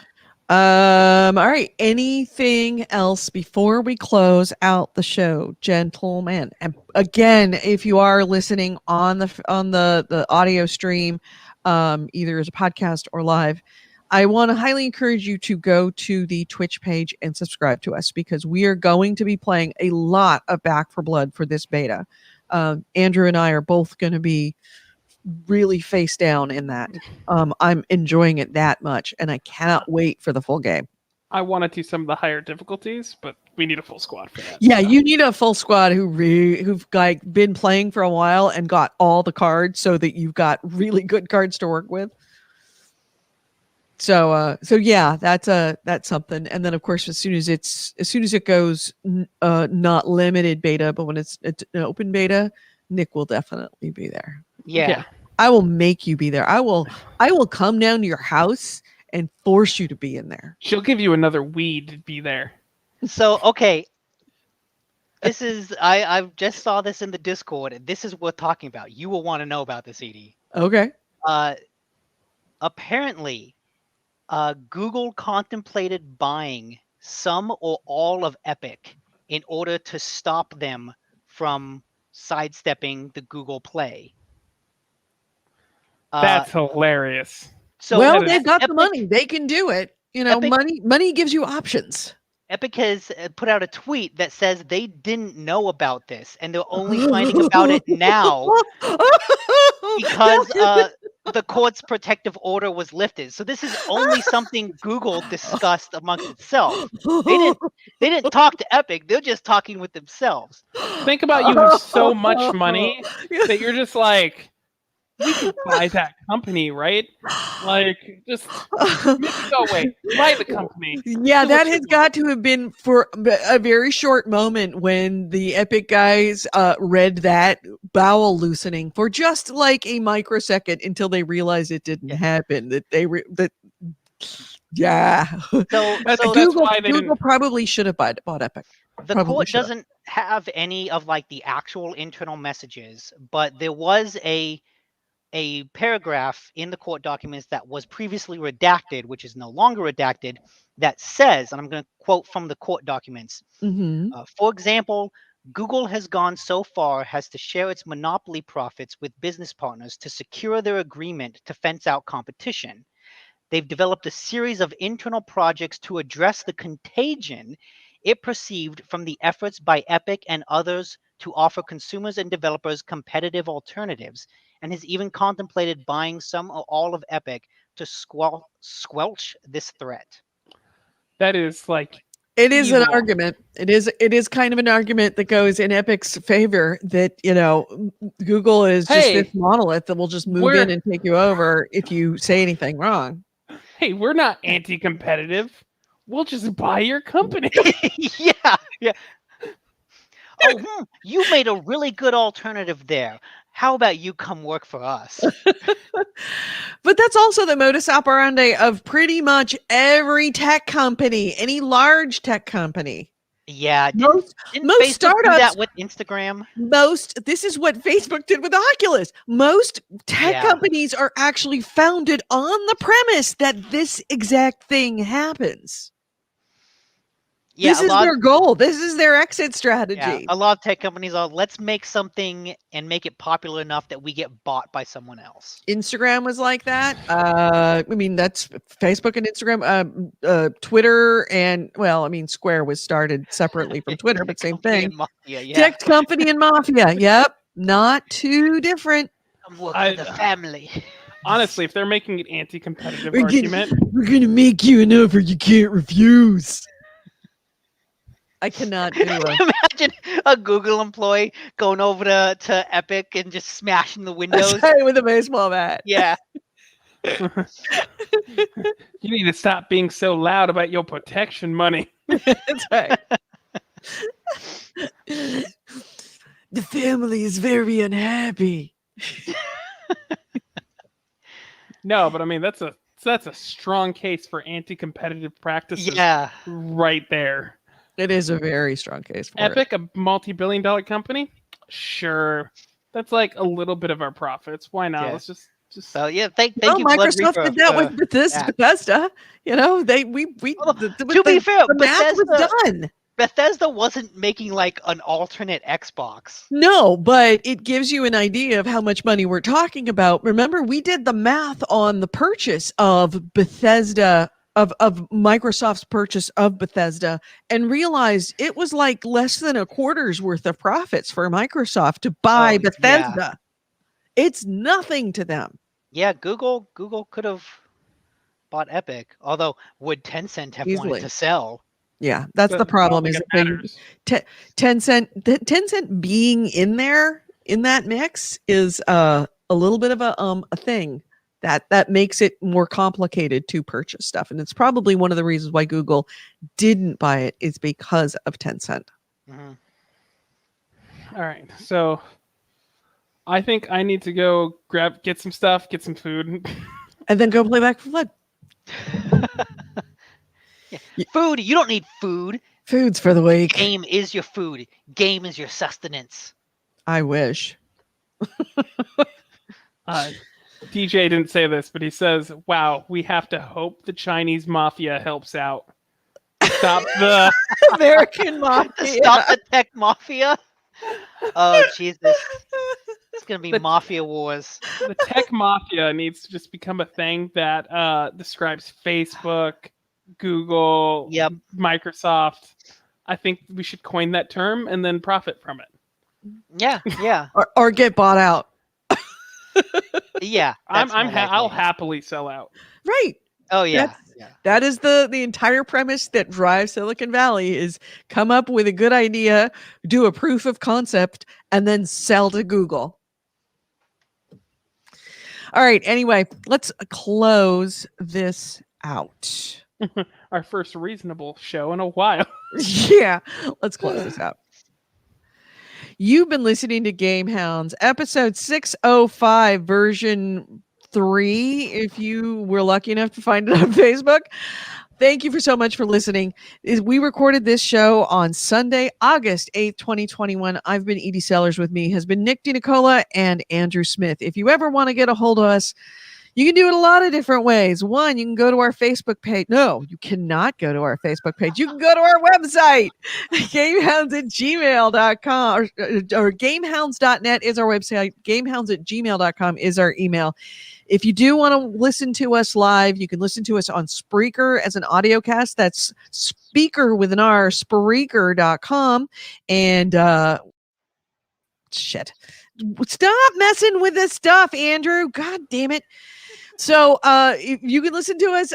All right. Anything else before we close out the show, gentlemen? And again, if you are listening on the audio stream, either as a podcast or live, I want to highly encourage you to go to the Twitch page and subscribe to us, because we are going to be playing a lot of Back 4 Blood for this beta. Andrew and I are both going to be really face down in that. I'm enjoying it that much, and I cannot wait for the full game. I want to do some of the higher difficulties, but we need a full squad for that. Yeah, you need a full squad who've like been playing for a while and got all the cards, so that you've got really good cards to work with. So yeah, that's something. And then of course, as soon as it goes not limited beta, but when it's an open beta, Nick will definitely be there. Yeah. I will make you be there. I will come down to your house and force you to be in there. She'll give you another weed to be there. So, okay. This is I just saw this in the Discord, and this is worth talking about. You will want to know about this, Edie. Okay. Apparently, Google contemplated buying some or all of Epic in order to stop them from sidestepping the Google Play. That's hilarious. So they've got the money; they can do it. Money gives you options. Epic has put out a tweet that says they didn't know about this, and they're only finding about it now because the court's protective order was lifted. So this is only something Google discussed amongst itself. They didn't talk to Epic; they're just talking with themselves. Think about you have so much money that you're just like, we could buy that company, right? Like, just make it go away. Buy the company. Yeah, Do that what you has want. got to have been for a very short moment when the Epic guys read that bowel loosening for just like a microsecond until they realized it didn't Yeah. happen. Yeah. So That's Google why they Google didn't. probably should have bought Epic. the Probably court should have. doesn't have any of like the actual internal messages, but there was a paragraph in the court documents that was previously redacted, which is no longer redacted, that says, and I'm going to quote from the court documents. Mm-hmm. For example, Google has gone so far as to share its monopoly profits with business partners to secure their agreement to fence out competition. They've developed a series of internal projects to address the contagion it perceived from the efforts by Epic and others to offer consumers and developers competitive alternatives, and has even contemplated buying some or all of Epic to squelch this threat. That is like It is an evil. argument. It is kind of an argument that goes in Epic's favor that, Google is just Hey, this monolith that will just move we're- in and take you over if you say anything wrong. Hey, we're not anti-competitive. We'll just buy your company. Yeah. Oh, you made a really good alternative there. How about you come work for us? But that's also the modus operandi of pretty much every tech company, any large tech company. Yeah. Most Didn't most Facebook do startups- that with Instagram? This is what Facebook did with Oculus. Most tech Yeah. companies are actually founded on the premise that this exact thing happens. Yeah, This is their goal. This is their exit strategy. a lot of tech companies are, let's make something and make it popular enough that we get bought by someone else. Instagram was like that. That's Facebook and Instagram. Twitter and Square was started separately from Twitter, but same Company thing. and Mafia, yeah. Tech company and mafia. Yep, not too different. Come work for the family. Honestly, if they're making an anti-competitive We're argument, gonna make you an offer you can't refuse. I cannot do it. Imagine a Google employee going over to Epic and just smashing the windows. With a baseball bat. Yeah. you need to stop being so loud about your protection money. That's right. The family is very unhappy. No, but I mean that's a strong case for anti-competitive practices. Yeah. Right there. It is a very strong case for Epic, a multi-billion-dollar company? Sure. That's like a little bit of our profits. Why not? Yeah. Let's just So yeah, thank Well, you, Blood Microsoft Reaper, did that for with Bethesda. Although, to be fair, the math was done. Bethesda wasn't making like an alternate Xbox. No, but it gives you an idea of how much money we're talking about. Remember, we did the math on the purchase of Bethesda, of Microsoft's purchase of Bethesda, and realized it was like less than a quarter's worth of profits for Microsoft to buy Bethesda. Yeah. It's nothing to them. Yeah, Google could have bought Epic. Although, would Tencent have Easily. wanted to sell? Yeah, that's the problem. Is that Tencent being in there in that mix is a little bit of a thing that makes it more complicated to purchase stuff, and it's probably one of the reasons why Google didn't buy it is because of Tencent. Mhm. All right, so I think I need to go get some stuff, get some food, And then go play Back 4 Blood. Yeah. Food. You don't need food. Food's for the weak. Game is your food. Game is your sustenance. I wish. DJ didn't say this, but he says, "Wow, we have to hope the Chinese mafia helps out. Stop the American mafia. Stop the tech mafia. Oh Jesus! It's gonna be mafia wars. the tech mafia needs to just become a thing that describes Facebook, Google, Yep. Microsoft. I think we should coin that term and then profit from it. Yeah, yeah, or get bought out. yeah. that's more I'll likely. happily sell out. Right. Oh yeah. That's- That is the entire premise that drives Silicon Valley is come up with a good idea, do a proof of concept, and then sell to Google. All right. Anyway, let's close this out. Our first reasonable show in a while. Yeah, let's close this out. You've been listening to GameHounds, episode 605, version 3, if you were lucky enough to find it on Facebook. Thank you so much for listening. We recorded this show on Sunday, August 8th, 2021. I've been Edie Sellers. With me has been Nick DiNicola and Andrew Smith. If you ever want to get a hold of us, you can do it a lot of different ways. One, you can go to our Facebook page. No, you cannot go to our Facebook page. You can go to our website, gamehounds@gmail.com or gamehounds.net is our website. Gamehounds@gmail.com is our email. If you do want to listen to us live, you can listen to us on Spreaker as an audio cast. That's speaker with an R, Spreaker.com. And shit. Stop messing with this stuff, Andrew. God damn it. So you can listen to us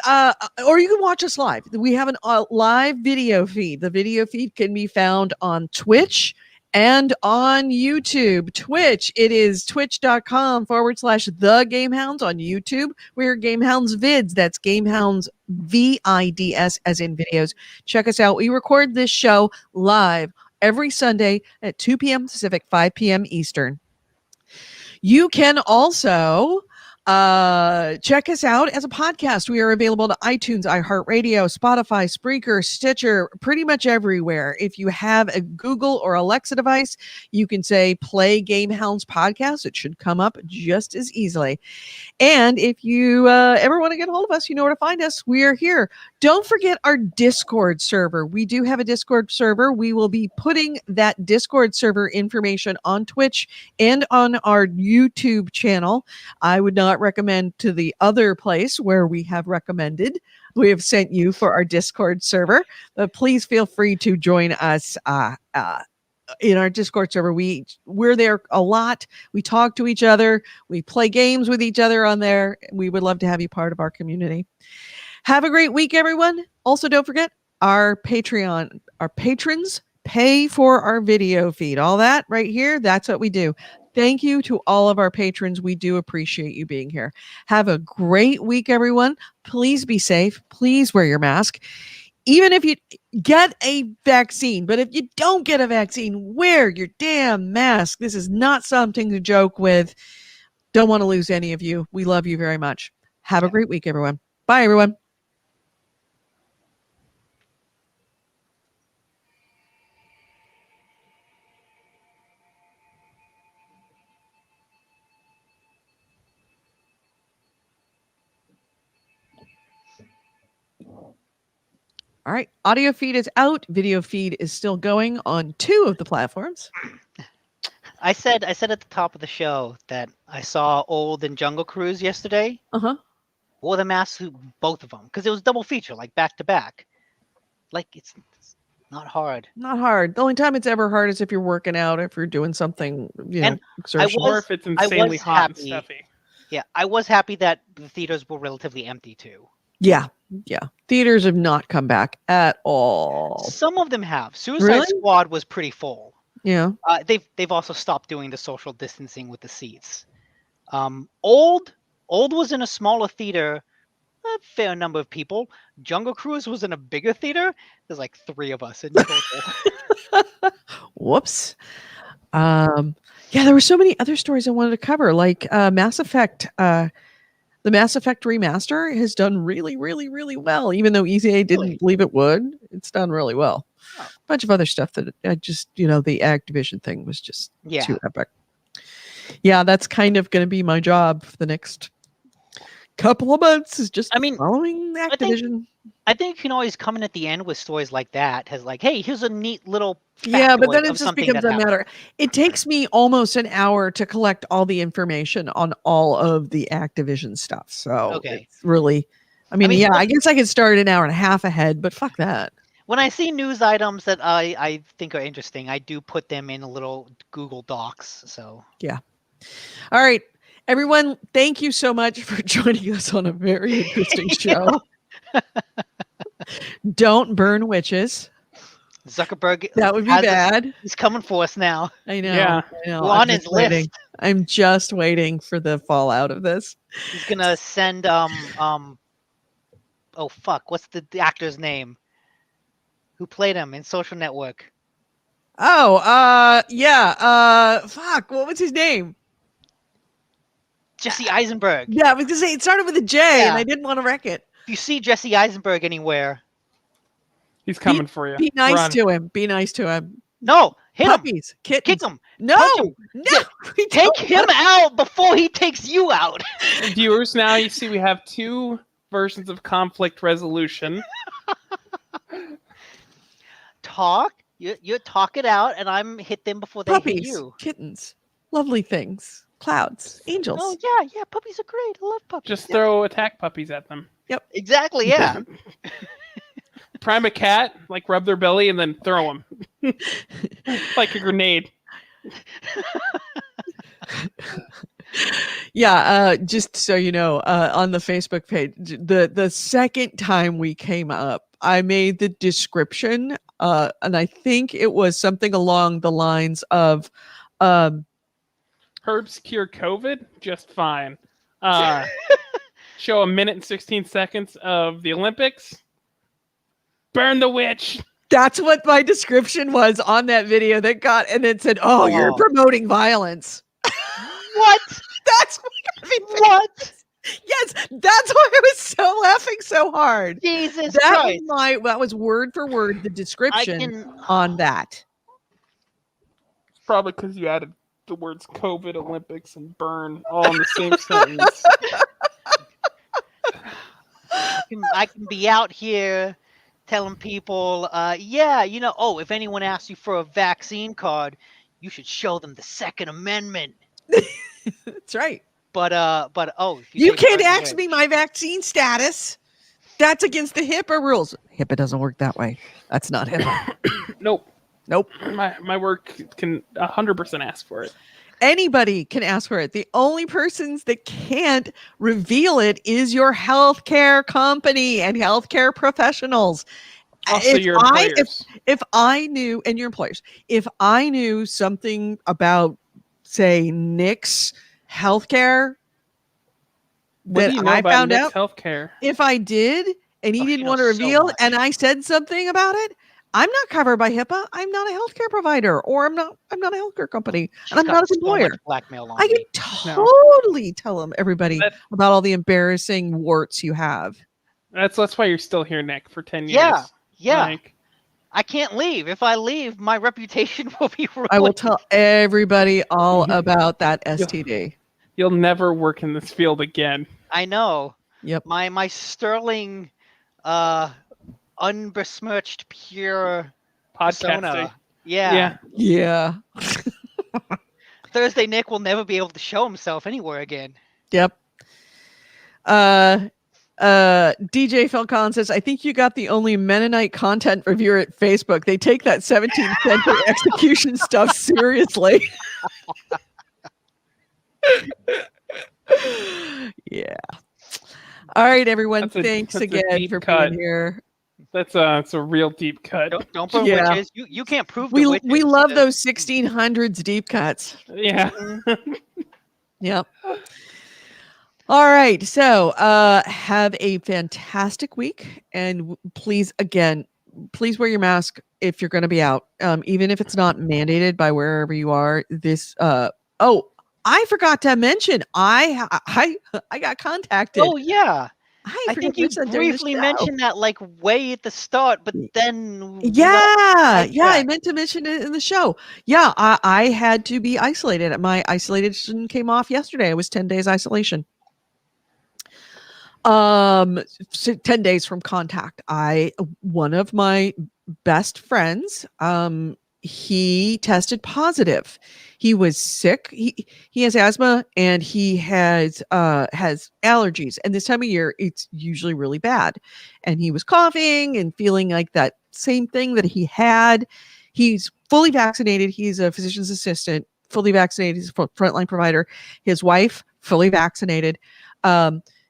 or you can watch us live. We have a live video feed. The video feed can be found on Twitch and on YouTube. Twitch, it is twitch.com/The Gamehounds. On YouTube, we're Gamehounds Vids. That's Gamehounds VIDS as in videos. Check us out. We record this show live every Sunday at 2 p.m. Pacific, 5 p.m. Eastern. You can also check us out as a podcast. We are available to iTunes, iHeartRadio, Spotify, Spreaker, Stitcher, pretty much everywhere. If you have a Google or Alexa device, you can say play GameHounds podcast. It should come up just as easily. And if you ever want to get a hold of us, you know where to find us. We are here. Don't forget our Discord server. We do have a Discord server. We will be putting that Discord server information on Twitch and on our YouTube channel. I would not recommend to the other place where we have recommended. We have sent you for our Discord server. But please feel free to join us in our Discord server. We're there a lot. We talk to each other. We play games with each other on there. We would love to have you part of our community. Have a great week, everyone. Also, don't forget our Patreon. Our patrons pay for our video feed. All that right here, that's what we do. Thank you to all of our patrons. We do appreciate you being here. Have a great week, everyone. Please be safe. Please wear your mask. Even if you get a vaccine, but if you don't get a vaccine, wear your damn mask. This is not something to joke with. Don't want to lose any of you. We love you very much. Have a great week, everyone. Bye, everyone. All right. Audio feed is out. Video feed is still going on 2 of the platforms. I said at the top of the show that I saw Old and Jungle Cruise yesterday. Wore the mask, both of them, because it was double feature, like back to back. Like it's not hard. Not hard. The only time it's ever hard is if you're working out, if you're doing something, exertion. Or if it's insanely hot and stuffy. Yeah, I was happy that the theaters were relatively empty too. Yeah. Theaters have not come back at all. Some of them have. Suicide Squad was pretty full. Yeah. They've also stopped doing the social distancing with the seats. Old was in a smaller theater, a fair number of people. Jungle Cruise was in a bigger theater. There's like 3 of us in total. Whoops. Yeah, there were so many other stories I wanted to cover, like Mass Effect. The Mass Effect remaster has done really, really, really well, even though EA didn't believe it would. It's done really well. A bunch of other stuff that I just, the Activision thing was just too epic. Yeah, that's kind of going to be my job for the next couple of months, is just following Activision. I think you can always come in at the end with stories like that, as like, hey, here's a neat little but then it just becomes a matter. It takes me almost an hour to collect all the information on all of the Activision stuff. So it's really, I guess I could start an hour and a half ahead, but fuck that. When I see news items that I think are interesting, I do put them in a little Google Docs. So yeah. All right, everyone, thank you so much for joining us on a very interesting show. Don't burn witches. Zuckerberg, that would be bad. He's coming for us now. I know. Yeah. I know. We're on his list. I'm just waiting for the fallout of this. He's gonna send oh fuck, what's the actor's name? Who played him in Social Network? Oh, yeah. Fuck, what was his name? Jesse Eisenberg. Yeah, I was gonna say it started with a J, Yeah. and I didn't want to wreck it. If you see Jesse Eisenberg anywhere, He's coming for you. Be nice Run. to him. Be nice to him. no, hit him, Puppies, kittens. kick him, No, punch him. no. we take don't him out before he takes you out. Viewers, now you see we have two versions of conflict resolution. Talk, you talk it out, and I'm hit them before they hit Puppies, you. kittens, lovely things, clouds, angels. Oh yeah, puppies are great. I love puppies. Just throw attack puppies at them. Exactly, yeah. Prime a cat, like rub their belly, and then throw them like a grenade. Yeah, just so you know, on the Facebook page, the second time we came up, I made the description, and I think it was something along the lines of, Herbs cure COVID just fine. Show 1 minute and 16 seconds of the Olympics. Burn the witch. that's what my description was on that video that got, and it said, "Oh, you're Oh. promoting violence." What? That's what got me What? Yes, that's why I was so laughing so hard. Jesus That Christ! that was word for word the I description can. on that. It's probably because you added the words COVID, Olympics, and burn all in the same sentence. I can be out here telling people, yeah, if anyone asks you for a vaccine card, you should show them the Second Amendment. That's right. But if You say can't burn the ask witch- me my vaccine status. That's against the HIPAA rules. HIPAA doesn't work that way. That's not HIPAA. Nope. Nope. My work can 100% ask for it. Anybody can ask for it. The only persons that can't reveal it is your healthcare company and healthcare professionals. Also, If your I- employers. If I knew, and your employers, if I knew something about, say, Nick's healthcare What that do you know I about found Nick's out, healthcare? if I did and he Oh, she didn't want to knows so reveal much. and I said something about it, I'm not covered by HIPAA. I'm not a healthcare provider, or I'm not a healthcare company, She's and I'm got not an so employer. much blackmail on I me. can totally tell them everybody That- about all the embarrassing warts you have. That's why you're still here, Nick, for 10 years. Yeah, yeah. Like, I can't leave. If I leave, my reputation will be ruined. I will tell everybody all about that STD. you'll never work in this field again. I know. Yep. My sterling, unbesmirched, pure Podcasting. persona. Yeah. Yeah. Thursday Nick will never be able to show himself anywhere again. Yep. DJ Phil Collins says, I think you got the only Mennonite content reviewer at Facebook. They take that 17th century execution stuff seriously. Yeah. All right, everyone. Thanks that's a again deep for cut. being here. It's a real deep cut. Don't burn Yeah. witches. You can't prove We the witches. we love those 1600s deep cuts. Yeah. Yep. All right. So have a fantastic week. And please wear your mask if you're going to be out. Even if it's not mandated by wherever you are. I forgot to mention, I got contacted. Oh yeah. I I forgot think to you mention that during the briefly show. mentioned that like way at the start, but then Yeah, I sidetracked. meant to mention it in the show. Yeah, I had to be isolated. My isolation came off yesterday. It was 10 days isolation. 10 days from contact. One of my best friends, he tested positive. He was sick. He has asthma and he has allergies. And this time of year, it's usually really bad. And he was coughing and feeling like that same thing that he had. He's fully vaccinated. He's a physician's assistant, fully vaccinated. He's a frontline provider. His wife, fully vaccinated.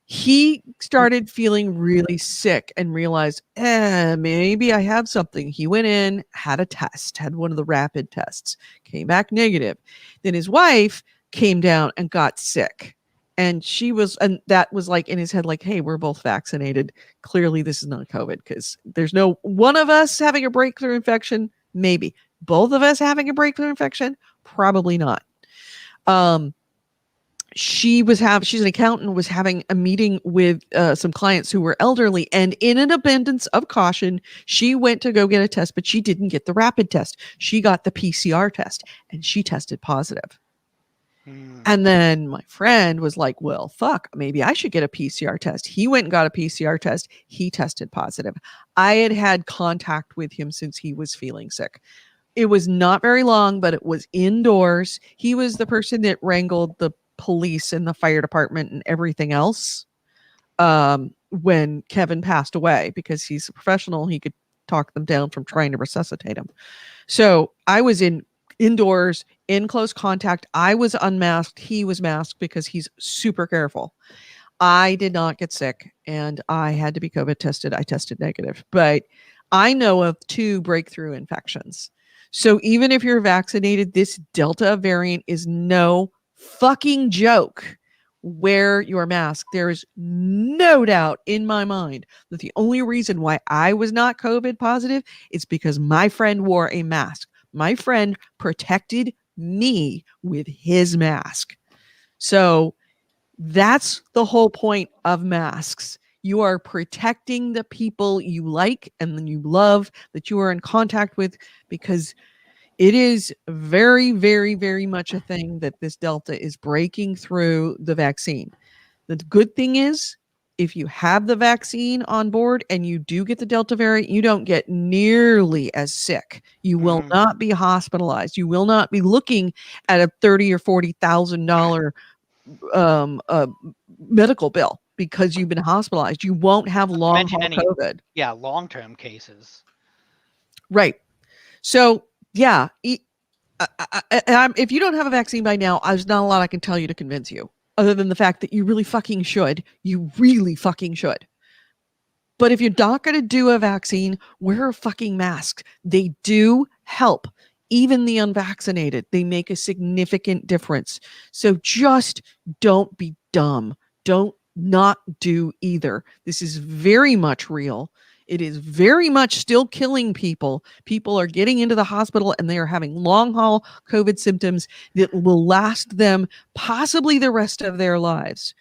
He started feeling really sick and realized, maybe I have something. He went in, had a test, had one of the rapid tests, came back negative. Then his wife came down and got sick. And and that was like in his head, like, hey, we're both vaccinated. Clearly this is not COVID because there's no one of us having a breakthrough infection. Maybe both of us having a breakthrough infection. Probably not. She's an accountant, was having a meeting with some clients who were elderly, and in an abundance of caution, she went to go get a test, but she didn't get the rapid test. She got the PCR test and she tested positive. And then my friend was like, well, fuck, maybe I should get a PCR test. He went and got a PCR test. He tested positive. I had contact with him since he was feeling sick. It was not very long, but it was indoors. He was the person that wrangled the police and the fire department and everything else when Kevin passed away, because he's a professional. He could talk them down from trying to resuscitate him. So I was indoors in close contact. I was unmasked. He was masked because he's super careful. I did not get sick and I had to be COVID tested. I tested negative, but I know of 2 breakthrough infections. So even if you're vaccinated, this Delta variant is no fucking joke. Wear your mask. There is no doubt in my mind that the only reason why I was not COVID positive is because my friend wore a mask. My friend protected me with his mask. So that's the whole point of masks. You are protecting the people you like and then you love, that you are in contact with, because it is very, very, very much a thing that this Delta is breaking through the vaccine. The good thing is, if you have the vaccine on board and you do get the Delta variant, you don't get nearly as sick. You will not be hospitalized. You will not be looking at a $30,000 or $40,000 medical bill because you've been hospitalized. You won't have long haul COVID. Yeah, long-term cases. Right. So yeah, if you don't have a vaccine by now, there's not a lot I can tell you to convince you, other than the fact that you really fucking should. You really fucking should. But if you're not going to do a vaccine, wear a fucking mask. They do help. Even the unvaccinated, they make a significant difference. So just don't be dumb. Don't not do either. This is very much real. It is very much still killing people. People are getting into the hospital and they are having long haul COVID symptoms that will last them possibly the rest of their lives.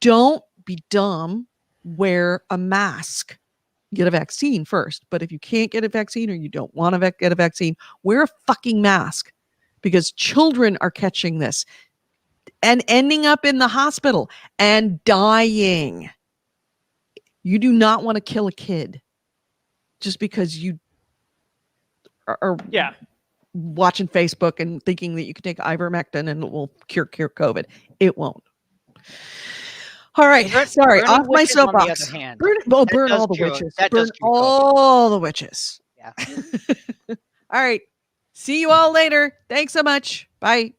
Don't be dumb. Wear a mask. Get a vaccine first. But if you can't get a vaccine or you don't want to get a vaccine, wear a fucking mask, because children are catching this and ending up in the hospital and dying. You do not want to kill a kid just because you are watching Facebook and thinking that you can take ivermectin and it will cure COVID. It won't. All right. Sorry. Off my soapbox. Burn all the witches. Burn all the witches. Yeah. All right. See you all later. Thanks so much. Bye.